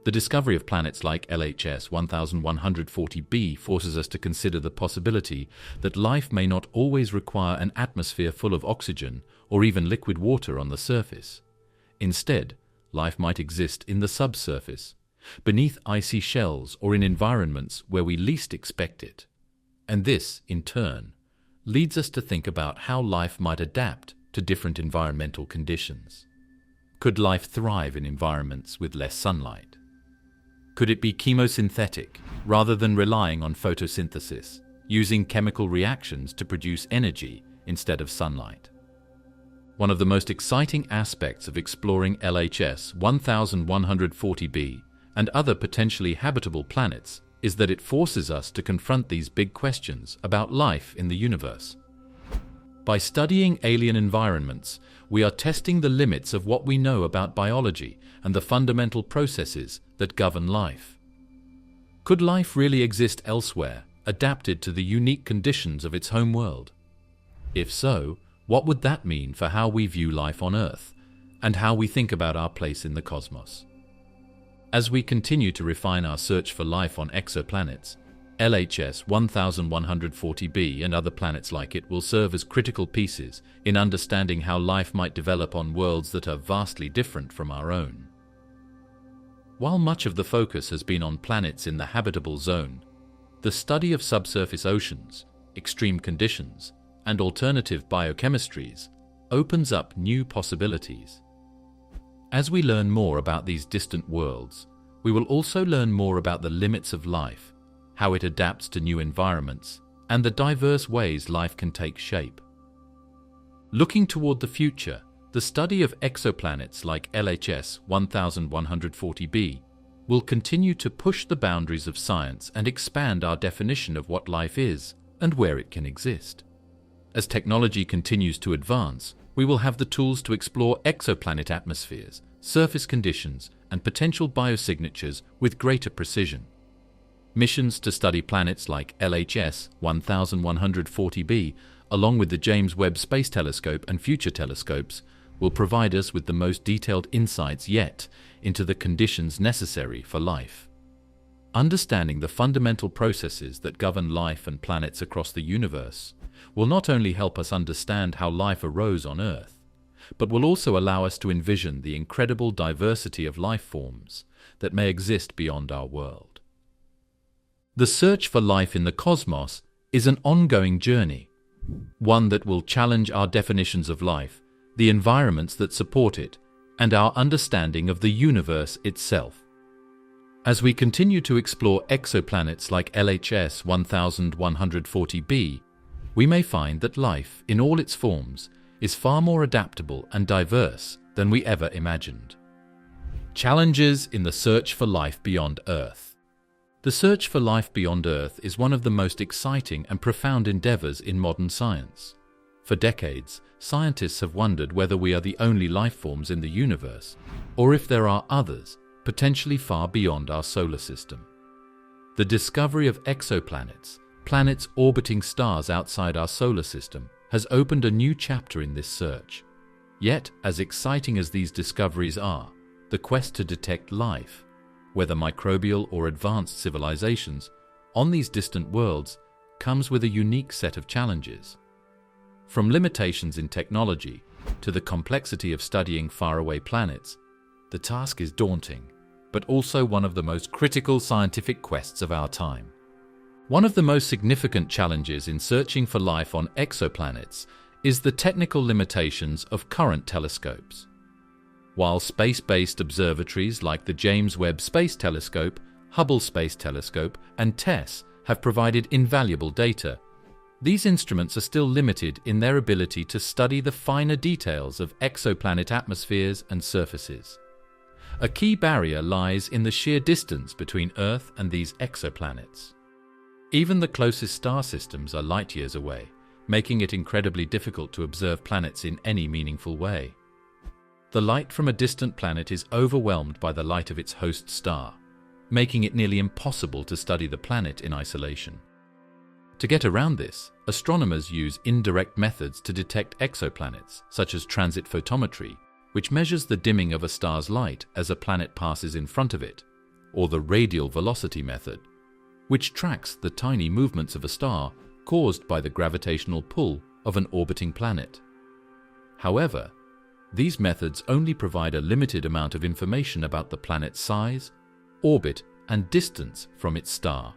The discovery of planets like LHS 1140b forces us to consider the possibility that life may not always require an atmosphere full of oxygen or even liquid water on the surface. Instead, life might exist in the subsurface, beneath icy shells or in environments where we least expect it. And this, in turn, leads us to think about how life might adapt to different environmental conditions? Could life thrive in environments with less sunlight? Could it be chemosynthetic rather than relying on photosynthesis, using chemical reactions to produce energy instead of sunlight? One of the most exciting aspects of exploring LHS 1140b and other potentially habitable planets is that it forces us to confront these big questions about life in the universe. By studying alien environments, we are testing the limits of what we know about biology and the fundamental processes that govern life. Could life really exist elsewhere, adapted to the unique conditions of its home world? If so, what would that mean for how we view life on Earth and how we think about our place in the cosmos? As we continue to refine our search for life on exoplanets, LHS 1140b and other planets like it will serve as critical pieces in understanding how life might develop on worlds that are vastly different from our own. While much of the focus has been on planets in the habitable zone, the study of subsurface oceans, extreme conditions, and alternative biochemistries opens up new possibilities. As we learn more about these distant worlds, we will also learn more about the limits of life, how it adapts to new environments, and the diverse ways life can take shape. Looking toward the future, the study of exoplanets like LHS 1140b will continue to push the boundaries of science and expand our definition of what life is and where it can exist. As technology continues to advance, we will have the tools to explore exoplanet atmospheres, surface conditions, and potential biosignatures with greater precision. Missions to study planets like LHS 1140b, along with the James Webb Space Telescope and future telescopes, will provide us with the most detailed insights yet into the conditions necessary for life. Understanding the fundamental processes that govern life and planets across the universe will not only help us understand how life arose on Earth, but will also allow us to envision the incredible diversity of life forms that may exist beyond our world. The search for life in the cosmos is an ongoing journey, one that will challenge our definitions of life, the environments that support it, and our understanding of the universe itself. As we continue to explore exoplanets like LHS 1140b, we may find that life, in all its forms, is far more adaptable and diverse than we ever imagined. Challenges in the search for life beyond Earth. The search for life beyond Earth is one of the most exciting and profound endeavors in modern science. For decades, scientists have wondered whether we are the only life forms in the universe, or if there are others, potentially far beyond our solar system. The discovery of exoplanets, planets orbiting stars outside our solar system, has opened a new chapter in this search. Yet, as exciting as these discoveries are, the quest to detect life, whether microbial or advanced civilizations, on these distant worlds comes with a unique set of challenges. From limitations in technology to the complexity of studying faraway planets, the task is daunting, but also one of the most critical scientific quests of our time. One of the most significant challenges in searching for life on exoplanets is the technical limitations of current telescopes. While space-based observatories like the James Webb Space Telescope, Hubble Space Telescope, and TESS have provided invaluable data, these instruments are still limited in their ability to study the finer details of exoplanet atmospheres and surfaces. A key barrier lies in the sheer distance between Earth and these exoplanets. Even the closest star systems are light years away, making it incredibly difficult to observe planets in any meaningful way. The light from a distant planet is overwhelmed by the light of its host star, making it nearly impossible to study the planet in isolation. To get around this, astronomers use indirect methods to detect exoplanets, such as transit photometry, which measures the dimming of a star's light as a planet passes in front of it, or the radial velocity method, which tracks the tiny movements of a star caused by the gravitational pull of an orbiting planet. However, these methods only provide a limited amount of information about the planet's size, orbit, and distance from its star.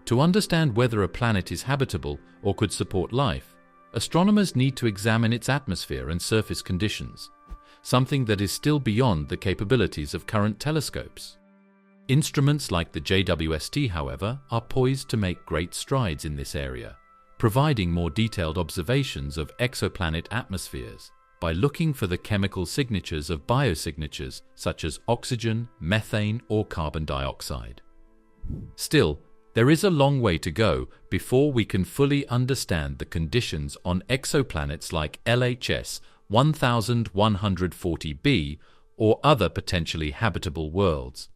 To understand whether a planet is habitable or could support life, astronomers need to examine its atmosphere and surface conditions, something that is still beyond the capabilities of current telescopes. Instruments like the JWST, however, are poised to make great strides in this area, providing more detailed observations of exoplanet atmospheres by looking for the chemical signatures of biosignatures such as oxygen, methane, or carbon dioxide. Still, there is a long way to go before we can fully understand the conditions on exoplanets like LHS 1140b or other potentially habitable worlds.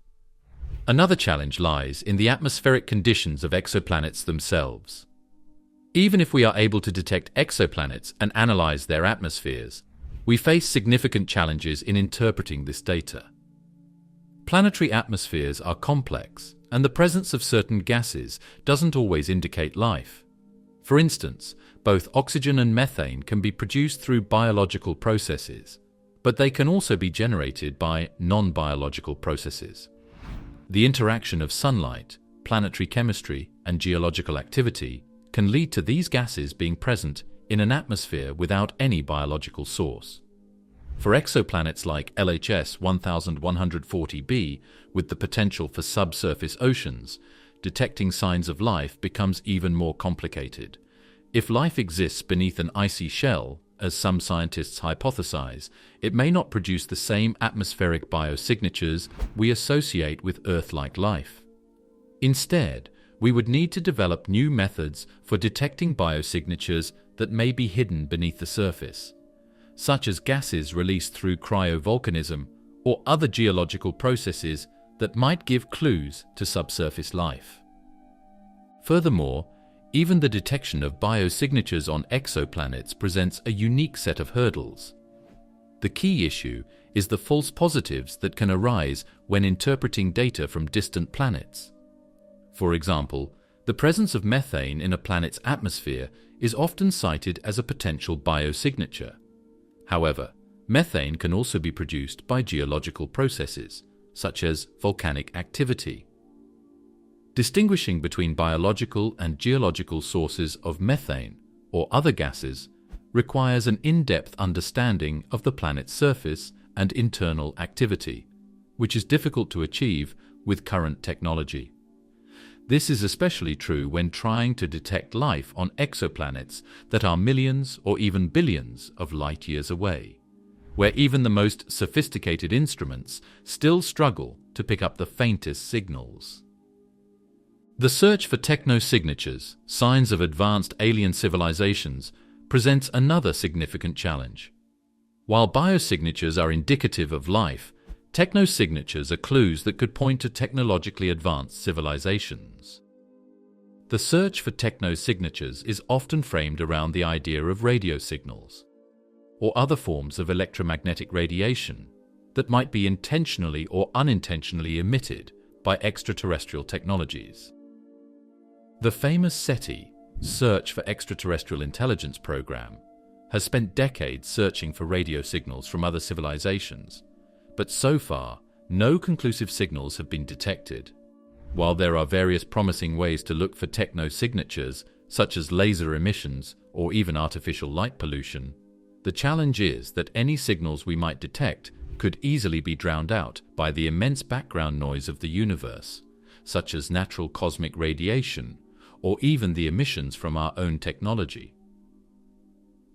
Another challenge lies in the atmospheric conditions of exoplanets themselves. Even if we are able to detect exoplanets and analyze their atmospheres, we face significant challenges in interpreting this data. Planetary atmospheres are complex, and the presence of certain gases doesn't always indicate life. For instance, both oxygen and methane can be produced through biological processes, but they can also be generated by non-biological processes. The interaction of sunlight, planetary chemistry, and geological activity can lead to these gases being present in an atmosphere without any biological source. For exoplanets like LHS 1140b, with the potential for subsurface oceans, detecting signs of life becomes even more complicated. If life exists beneath an icy shell, as some scientists hypothesize, it may not produce the same atmospheric biosignatures we associate with Earth-like life. Instead, we would need to develop new methods for detecting biosignatures that may be hidden beneath the surface, such as gases released through cryovolcanism or other geological processes that might give clues to subsurface life. Furthermore, even the detection of biosignatures on exoplanets presents a unique set of hurdles. The key issue is the false positives that can arise when interpreting data from distant planets. For example, the presence of methane in a planet's atmosphere is often cited as a potential biosignature. However, methane can also be produced by geological processes, such as volcanic activity. Distinguishing between biological and geological sources of methane or other gases requires an in-depth understanding of the planet's surface and internal activity, which is difficult to achieve with current technology. This is especially true when trying to detect life on exoplanets that are millions or even billions of light years away, where even the most sophisticated instruments still struggle to pick up the faintest signals. The search for technosignatures, signs of advanced alien civilizations, presents another significant challenge. While biosignatures are indicative of life, technosignatures are clues that could point to technologically advanced civilizations. The search for technosignatures is often framed around the idea of radio signals, or other forms of electromagnetic radiation that might be intentionally or unintentionally emitted by extraterrestrial technologies. The famous SETI, Search for Extraterrestrial Intelligence program, has spent decades searching for radio signals from other civilizations, but so far, no conclusive signals have been detected. While there are various promising ways to look for technosignatures, such as laser emissions or even artificial light pollution, the challenge is that any signals we might detect could easily be drowned out by the immense background noise of the universe, such as natural cosmic radiation or even the emissions from our own technology.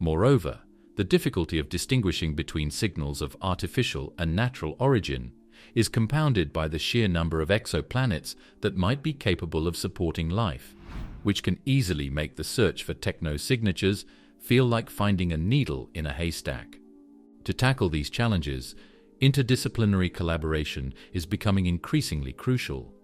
Moreover, the difficulty of distinguishing between signals of artificial and natural origin is compounded by the sheer number of exoplanets that might be capable of supporting life, which can easily make the search for technosignatures feel like finding a needle in a haystack. To tackle these challenges, interdisciplinary collaboration is becoming increasingly crucial.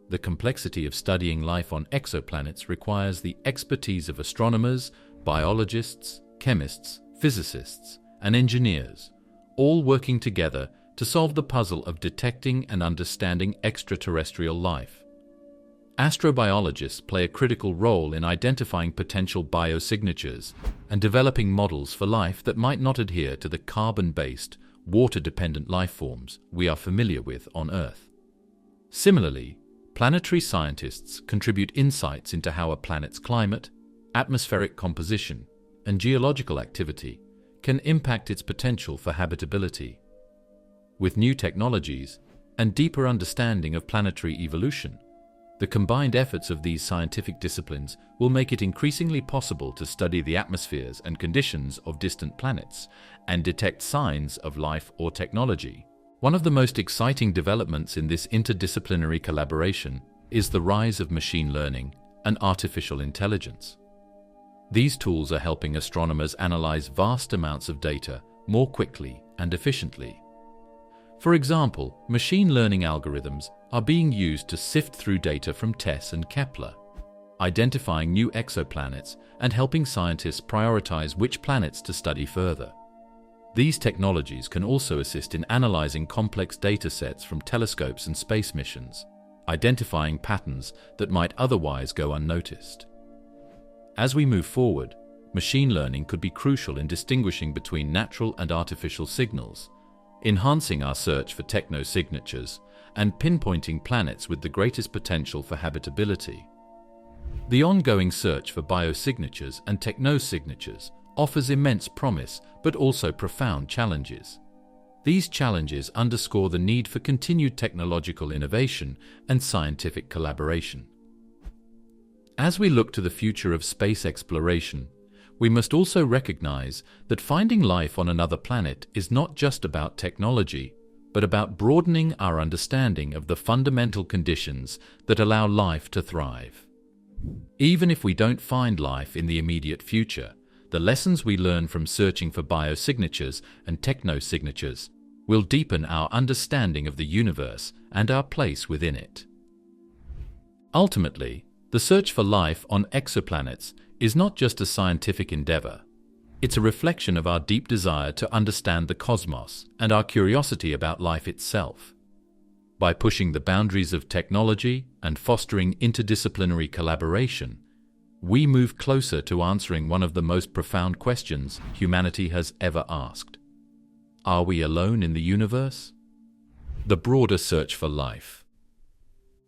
The complexity of studying life on exoplanets requires the expertise of astronomers, biologists, chemists, physicists, and engineers, all working together to solve the puzzle of detecting and understanding extraterrestrial life. Astrobiologists play a critical role in identifying potential biosignatures and developing models for life that might not adhere to the carbon-based, water-dependent life forms we are familiar with on Earth. Similarly, planetary scientists contribute insights into how a planet's climate, atmospheric composition, and geological activity can impact its potential for habitability. With new technologies and deeper understanding of planetary evolution, the combined efforts of these scientific disciplines will make it increasingly possible to study the atmospheres and conditions of distant planets and detect signs of life or technology. One of the most exciting developments in this interdisciplinary collaboration is the rise of machine learning and artificial intelligence. These tools are helping astronomers analyze vast amounts of data more quickly and efficiently. For example, machine learning algorithms are being used to sift through data from TESS and Kepler, identifying new exoplanets and helping scientists prioritize which planets to study further. These technologies can also assist in analyzing complex data sets from telescopes and space missions, identifying patterns that might otherwise go unnoticed. As we move forward, machine learning could be crucial in distinguishing between natural and artificial signals, enhancing our search for technosignatures and pinpointing planets with the greatest potential for habitability. The ongoing search for biosignatures and technosignatures offers immense promise but also profound challenges. These challenges underscore the need for continued technological innovation and scientific collaboration. As we look to the future of space exploration, we must also recognize that finding life on another planet is not just about technology, but about broadening our understanding of the fundamental conditions that allow life to thrive. Even if we don't find life in the immediate future, the lessons we learn from searching for biosignatures and technosignatures will deepen our understanding of the universe and our place within it. Ultimately, the search for life on exoplanets is not just a scientific endeavor. It's a reflection of our deep desire to understand the cosmos and our curiosity about life itself. By pushing the boundaries of technology and fostering interdisciplinary collaboration, we move closer to answering one of the most profound questions humanity has ever asked. Are we alone in the universe? The broader search for life.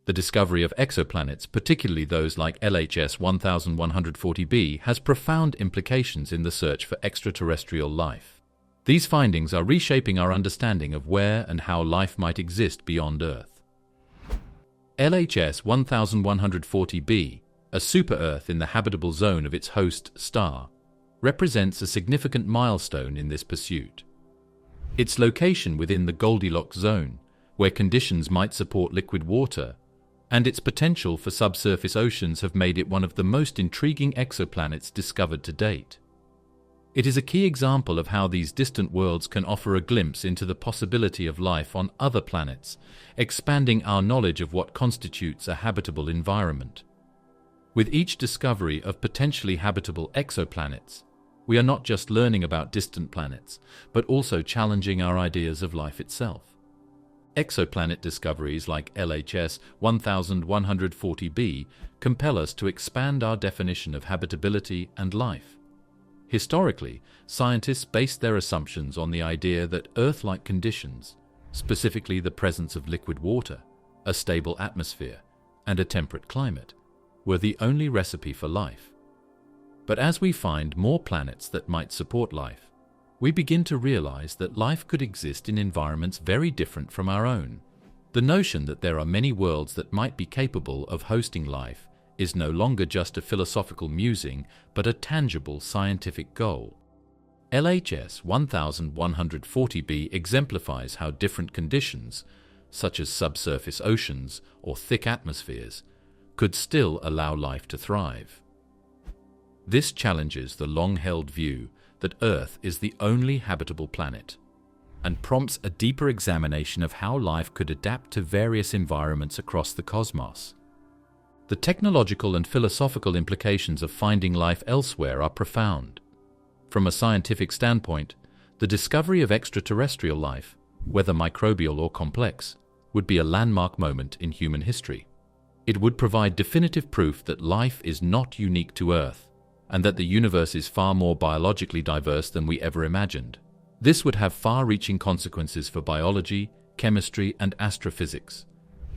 The discovery of exoplanets, particularly those like LHS 1140b, has profound implications in the search for extraterrestrial life. These findings are reshaping our understanding of where and how life might exist beyond Earth. LHS 1140b, a super-Earth in the habitable zone of its host star, represents a significant milestone in this pursuit. Its location within the Goldilocks zone, where conditions might support liquid water, and its potential for subsurface oceans have made it one of the most intriguing exoplanets discovered to date. It is a key example of how these distant worlds can offer a glimpse into the possibility of life on other planets, expanding our knowledge of what constitutes a habitable environment. With each discovery of potentially habitable exoplanets, we are not just learning about distant planets, but also challenging our ideas of life itself. Exoplanet discoveries like LHS 1140b compel us to expand our definition of habitability and life. Historically, scientists based their assumptions on the idea that Earth-like conditions, specifically the presence of liquid water, a stable atmosphere, and a temperate climate, were the only recipe for life. But as we find more planets that might support life, we begin to realize that life could exist in environments very different from our own. The notion that there are many worlds that might be capable of hosting life is no longer just a philosophical musing, but a tangible scientific goal. LHS 1140b exemplifies how different conditions, such as subsurface oceans or thick atmospheres, could still allow life to thrive. This challenges the long-held view that Earth is the only habitable planet, and prompts a deeper examination of how life could adapt to various environments across the cosmos. The technological and philosophical implications of finding life elsewhere are profound. From a scientific standpoint, the discovery of extraterrestrial life, whether microbial or complex, would be a landmark moment in human history. It would provide definitive proof that life is not unique to Earth, and that the universe is far more biologically diverse than we ever imagined. This would have far-reaching consequences for biology, chemistry, and astrophysics,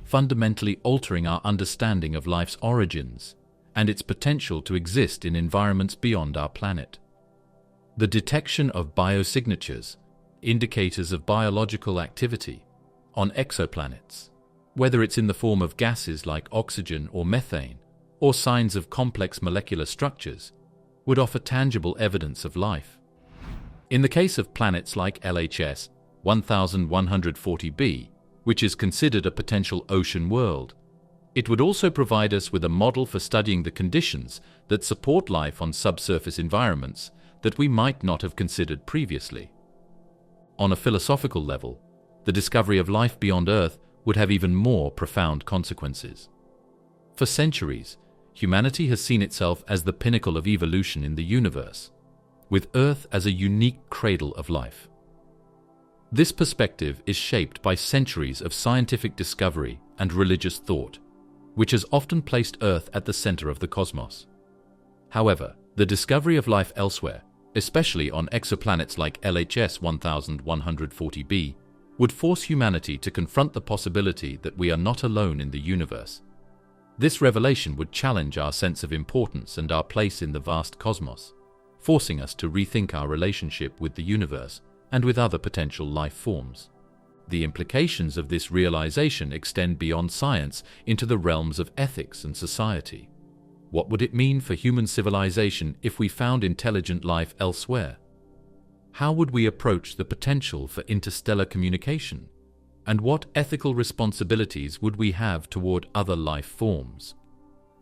fundamentally altering our understanding of life's origins and its potential to exist in environments beyond our planet. The detection of biosignatures, indicators of biological activity, on exoplanets, whether it's in the form of gases like oxygen or methane, or signs of complex molecular structures, would offer tangible evidence of life. In the case of planets like LHS 1140b, which is considered a potential ocean world, it would also provide us with a model for studying the conditions that support life on subsurface environments that we might not have considered previously. On a philosophical level, the discovery of life beyond Earth would have even more profound consequences. For centuries, humanity has seen itself as the pinnacle of evolution in the universe, with Earth as a unique cradle of life. This perspective is shaped by centuries of scientific discovery and religious thought, which has often placed Earth at the center of the cosmos. However, the discovery of life elsewhere, especially on exoplanets like LHS 1140b, would force humanity to confront the possibility that we are not alone in the universe. This revelation would challenge our sense of importance and our place in the vast cosmos, forcing us to rethink our relationship with the universe and with other potential life forms. The implications of this realization extend beyond science into the realms of ethics and society. What would it mean for human civilization if we found intelligent life elsewhere? How would we approach the potential for interstellar communication? And what ethical responsibilities would we have toward other life forms?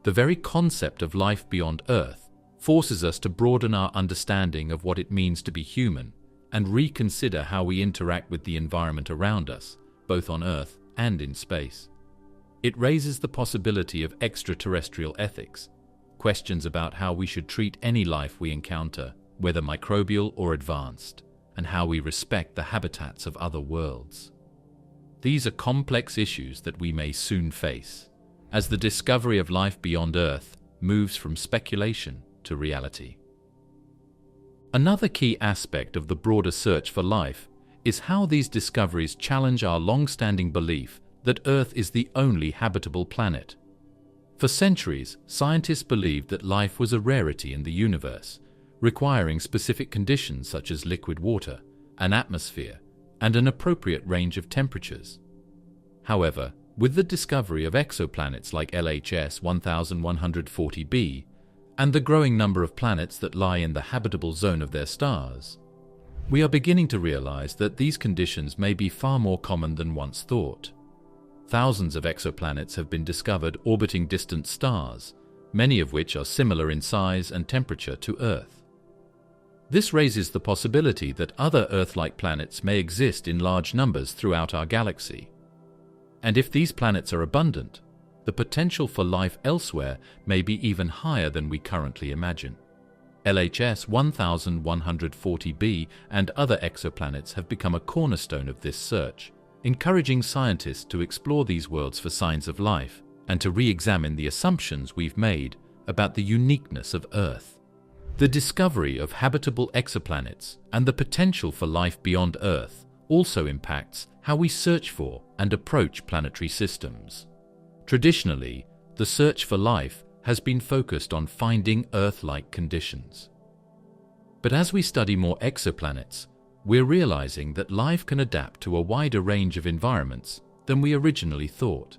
The very concept of life beyond Earth forces us to broaden our understanding of what it means to be human and reconsider how we interact with the environment around us, both on Earth and in space. It raises the possibility of extraterrestrial ethics, questions about how we should treat any life we encounter, whether microbial or advanced, and how we respect the habitats of other worlds. These are complex issues that we may soon face, as the discovery of life beyond Earth moves from speculation to reality. Another key aspect of the broader search for life is how these discoveries challenge our long-standing belief that Earth is the only habitable planet. For centuries, scientists believed that life was a rarity in the universe, requiring specific conditions such as liquid water, an atmosphere, and an appropriate range of temperatures. However, with the discovery of exoplanets like LHS 1140b, and the growing number of planets that lie in the habitable zone of their stars, we are beginning to realize that these conditions may be far more common than once thought. Thousands of exoplanets have been discovered orbiting distant stars, many of which are similar in size and temperature to Earth. This raises the possibility that other Earth-like planets may exist in large numbers throughout our galaxy. And if these planets are abundant, the potential for life elsewhere may be even higher than we currently imagine. LHS 1140b and other exoplanets have become a cornerstone of this search, encouraging scientists to explore these worlds for signs of life and to re-examine the assumptions we've made about the uniqueness of Earth. The discovery of habitable exoplanets and the potential for life beyond Earth also impacts how we search for and approach planetary systems. Traditionally, the search for life has been focused on finding Earth-like conditions. But as we study more exoplanets, we're realizing that life can adapt to a wider range of environments than we originally thought.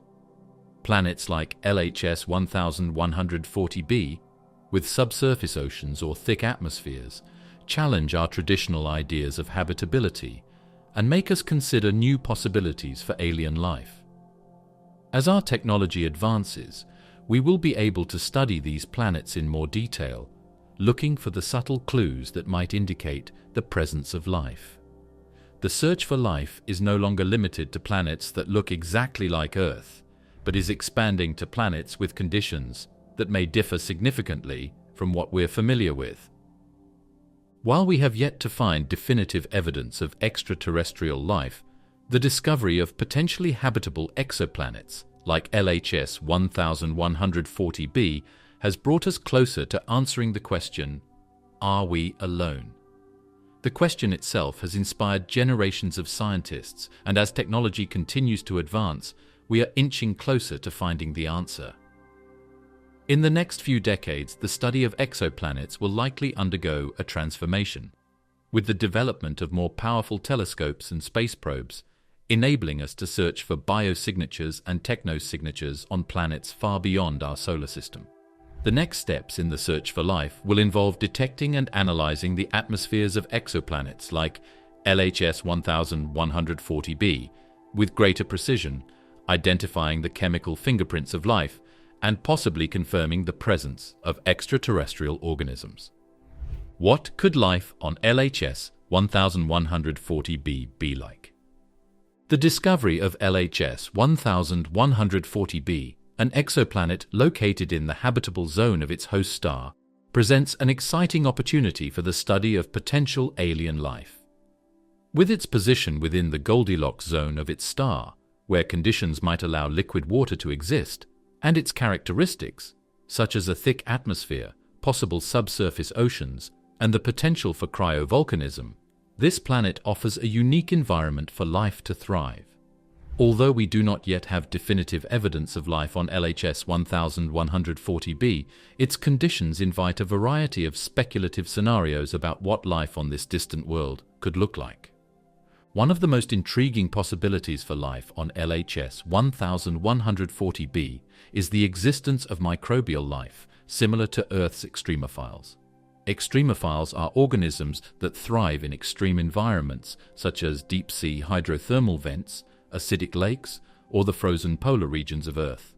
Planets like LHS 1140b, with subsurface oceans or thick atmospheres, challenge our traditional ideas of habitability and make us consider new possibilities for alien life. As our technology advances, we will be able to study these planets in more detail, looking for the subtle clues that might indicate the presence of life. The search for life is no longer limited to planets that look exactly like Earth, but is expanding to planets with conditions that may differ significantly from what we're familiar with. While we have yet to find definitive evidence of extraterrestrial life, the discovery of potentially habitable exoplanets like LHS 1140b has brought us closer to answering the question, are we alone? The question itself has inspired generations of scientists, and as technology continues to advance, we are inching closer to finding the answer. In the next few decades, the study of exoplanets will likely undergo a transformation. with the development of more powerful telescopes and space probes, enabling us to search for biosignatures and technosignatures on planets far beyond our solar system. The next steps in the search for life will involve detecting and analyzing the atmospheres of exoplanets like LHS 1140b with greater precision, identifying the chemical fingerprints of life, and possibly confirming the presence of extraterrestrial organisms. What could life on LHS 1140b be like? The discovery of LHS 1140b, an exoplanet located in the habitable zone of its host star, presents an exciting opportunity for the study of potential alien life. With its position within the Goldilocks zone of its star, where conditions might allow liquid water to exist, and its characteristics, such as a thick atmosphere, possible subsurface oceans, and the potential for cryovolcanism, this planet offers a unique environment for life to thrive. Although we do not yet have definitive evidence of life on LHS 1140b, its conditions invite a variety of speculative scenarios about what life on this distant world could look like. One of the most intriguing possibilities for life on LHS 1140b is the existence of microbial life, similar to Earth's extremophiles. Extremophiles are organisms that thrive in extreme environments, such as deep-sea hydrothermal vents, acidic lakes, or the frozen polar regions of Earth.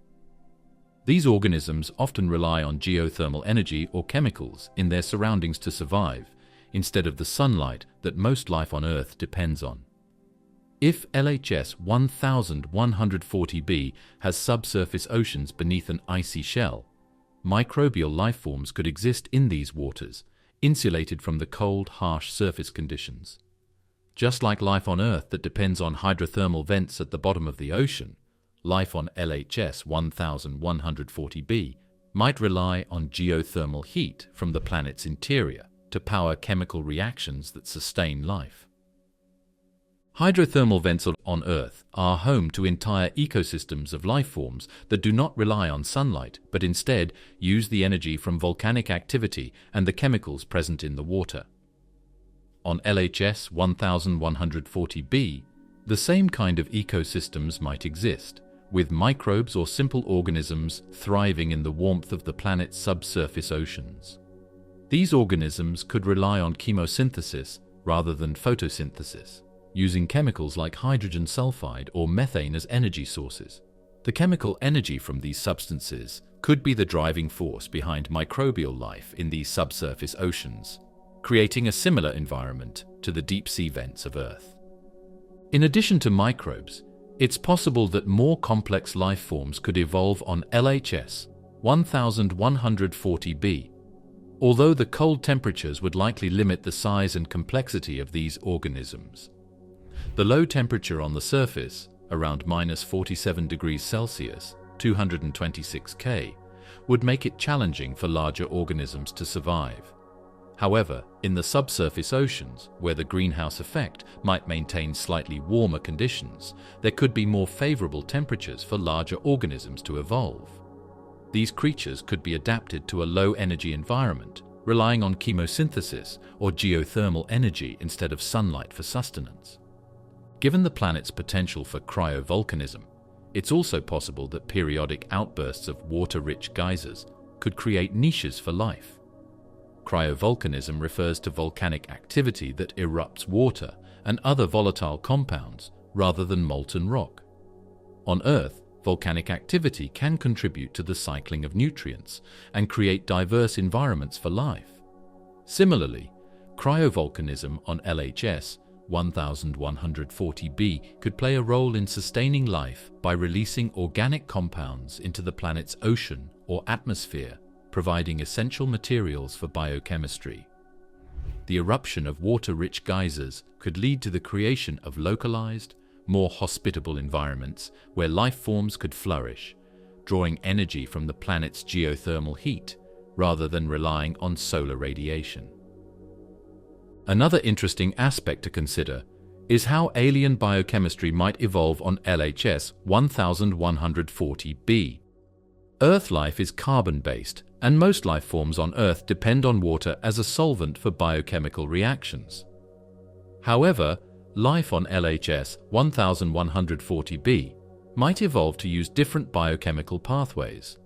These organisms often rely on geothermal energy or chemicals in their surroundings to survive, instead of the sunlight that most life on Earth depends on. If LHS 1140b has subsurface oceans beneath an icy shell, microbial life forms could exist in these waters, insulated from the cold, harsh surface conditions. Just like life on Earth that depends on hydrothermal vents at the bottom of the ocean, life on LHS 1140b might rely on geothermal heat from the planet's interior to power chemical reactions that sustain life. Hydrothermal vents on Earth are home to entire ecosystems of life forms that do not rely on sunlight, but instead use the energy from volcanic activity and the chemicals present in the water. On LHS 1140b, the same kind of ecosystems might exist, with microbes or simple organisms thriving in the warmth of the planet's subsurface oceans. These organisms could rely on chemosynthesis rather than photosynthesis, using chemicals like hydrogen sulfide or methane as energy sources. The chemical energy from these substances could be the driving force behind microbial life in these subsurface oceans, creating a similar environment to the deep-sea vents of Earth. In addition to microbes, it's possible that more complex life forms could evolve on LHS 1140b, although the cold temperatures would likely limit the size and complexity of these organisms. The low temperature on the surface, around -47 degrees Celsius, 226 K, would make it challenging for larger organisms to survive. However, in the subsurface oceans, where the greenhouse effect might maintain slightly warmer conditions, there could be more favorable temperatures for larger organisms to evolve. These creatures could be adapted to a low-energy environment, relying on chemosynthesis or geothermal energy instead of sunlight for sustenance. Given the planet's potential for cryovolcanism, it's also possible that periodic outbursts of water-rich geysers could create niches for life. Cryovolcanism refers to volcanic activity that erupts water and other volatile compounds rather than molten rock. On Earth, volcanic activity can contribute to the cycling of nutrients and create diverse environments for life. Similarly, cryovolcanism on LHS 1140b could play a role in sustaining life by releasing organic compounds into the planet's ocean or atmosphere, providing essential materials for biochemistry. The eruption of water-rich geysers could lead to the creation of localized, more hospitable environments where life forms could flourish, drawing energy from the planet's geothermal heat rather than relying on solar radiation. Another interesting aspect to consider is how alien biochemistry might evolve on LHS 1140b. Earth life is carbon-based, and most life forms on Earth depend on water as a solvent for biochemical reactions. However, life on LHS 1140b might evolve to use different biochemical pathways.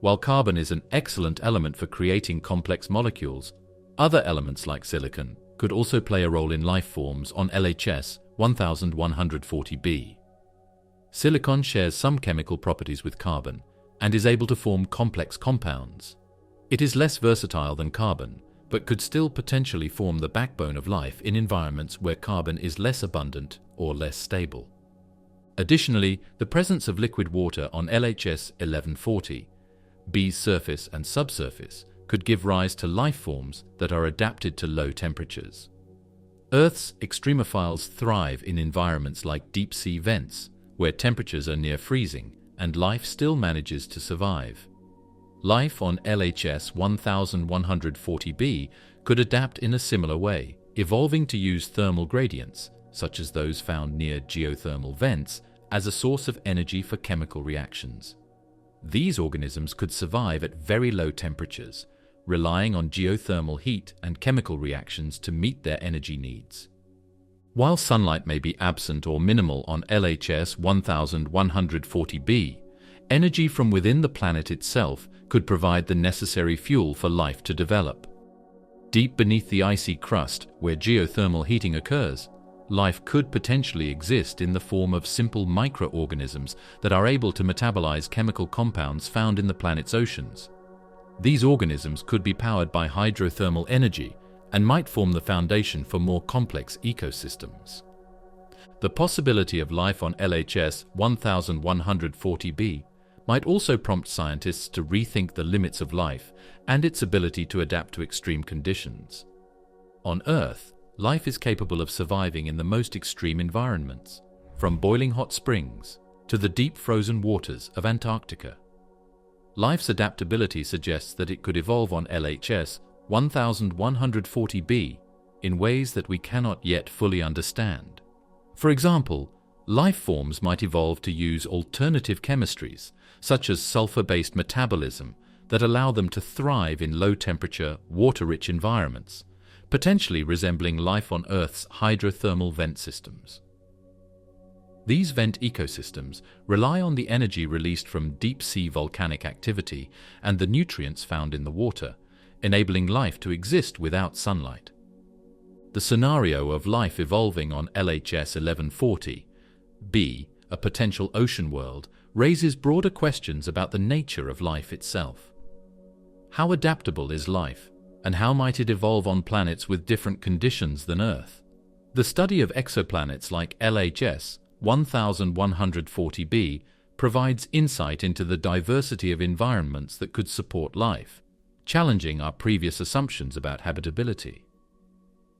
While carbon is an excellent element for creating complex molecules, other elements like silicon could also play a role in life forms on LHS 1140b. Silicon shares some chemical properties with carbon and is able to form complex compounds. It is less versatile than carbon, but could still potentially form the backbone of life in environments where carbon is less abundant or less stable. Additionally, the presence of liquid water on LHS 1140b's surface and subsurface could give rise to life forms that are adapted to low temperatures. Earth's extremophiles thrive in environments like deep-sea vents, where temperatures are near freezing and life still manages to survive. Life on LHS 1140b could adapt in a similar way, evolving to use thermal gradients, such as those found near geothermal vents, as a source of energy for chemical reactions. These organisms could survive at very low temperatures, relying on geothermal heat and chemical reactions to meet their energy needs. While sunlight may be absent or minimal on LHS 1140b, energy from within the planet itself could provide the necessary fuel for life to develop. Deep beneath the icy crust, where geothermal heating occurs, life could potentially exist in the form of simple microorganisms that are able to metabolize chemical compounds found in the planet's oceans. These organisms could be powered by hydrothermal energy and might form the foundation for more complex ecosystems. The possibility of life on LHS 1140b might also prompt scientists to rethink the limits of life and its ability to adapt to extreme conditions. On Earth, life is capable of surviving in the most extreme environments, from boiling hot springs to the deep frozen waters of Antarctica. Life's adaptability suggests that it could evolve on LHS 1140b in ways that we cannot yet fully understand. For example, life forms might evolve to use alternative chemistries, such as sulfur-based metabolism, that allow them to thrive in low-temperature, water-rich environments, potentially resembling life on Earth's hydrothermal vent systems. These vent ecosystems rely on the energy released from deep-sea volcanic activity and the nutrients found in the water, enabling life to exist without sunlight. The scenario of life evolving on LHS 1140b, a potential ocean world, raises broader questions about the nature of life itself. How adaptable is life, and how might it evolve on planets with different conditions than Earth? The study of exoplanets like LHS 1140b provides insight into the diversity of environments that could support life, challenging our previous assumptions about habitability.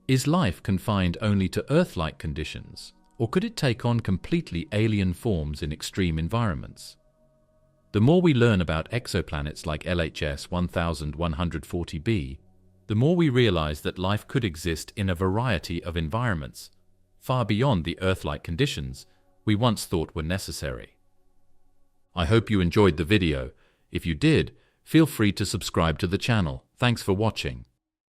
Is life confined only to Earth-like conditions, or could it take on completely alien forms in extreme environments? The more we learn about exoplanets like LHS 1140b, the more we realize that life could exist in a variety of environments, far beyond the Earth-like conditions we once thought were necessary. I hope you enjoyed the video. If you did, feel free to subscribe to the channel. Thanks for watching.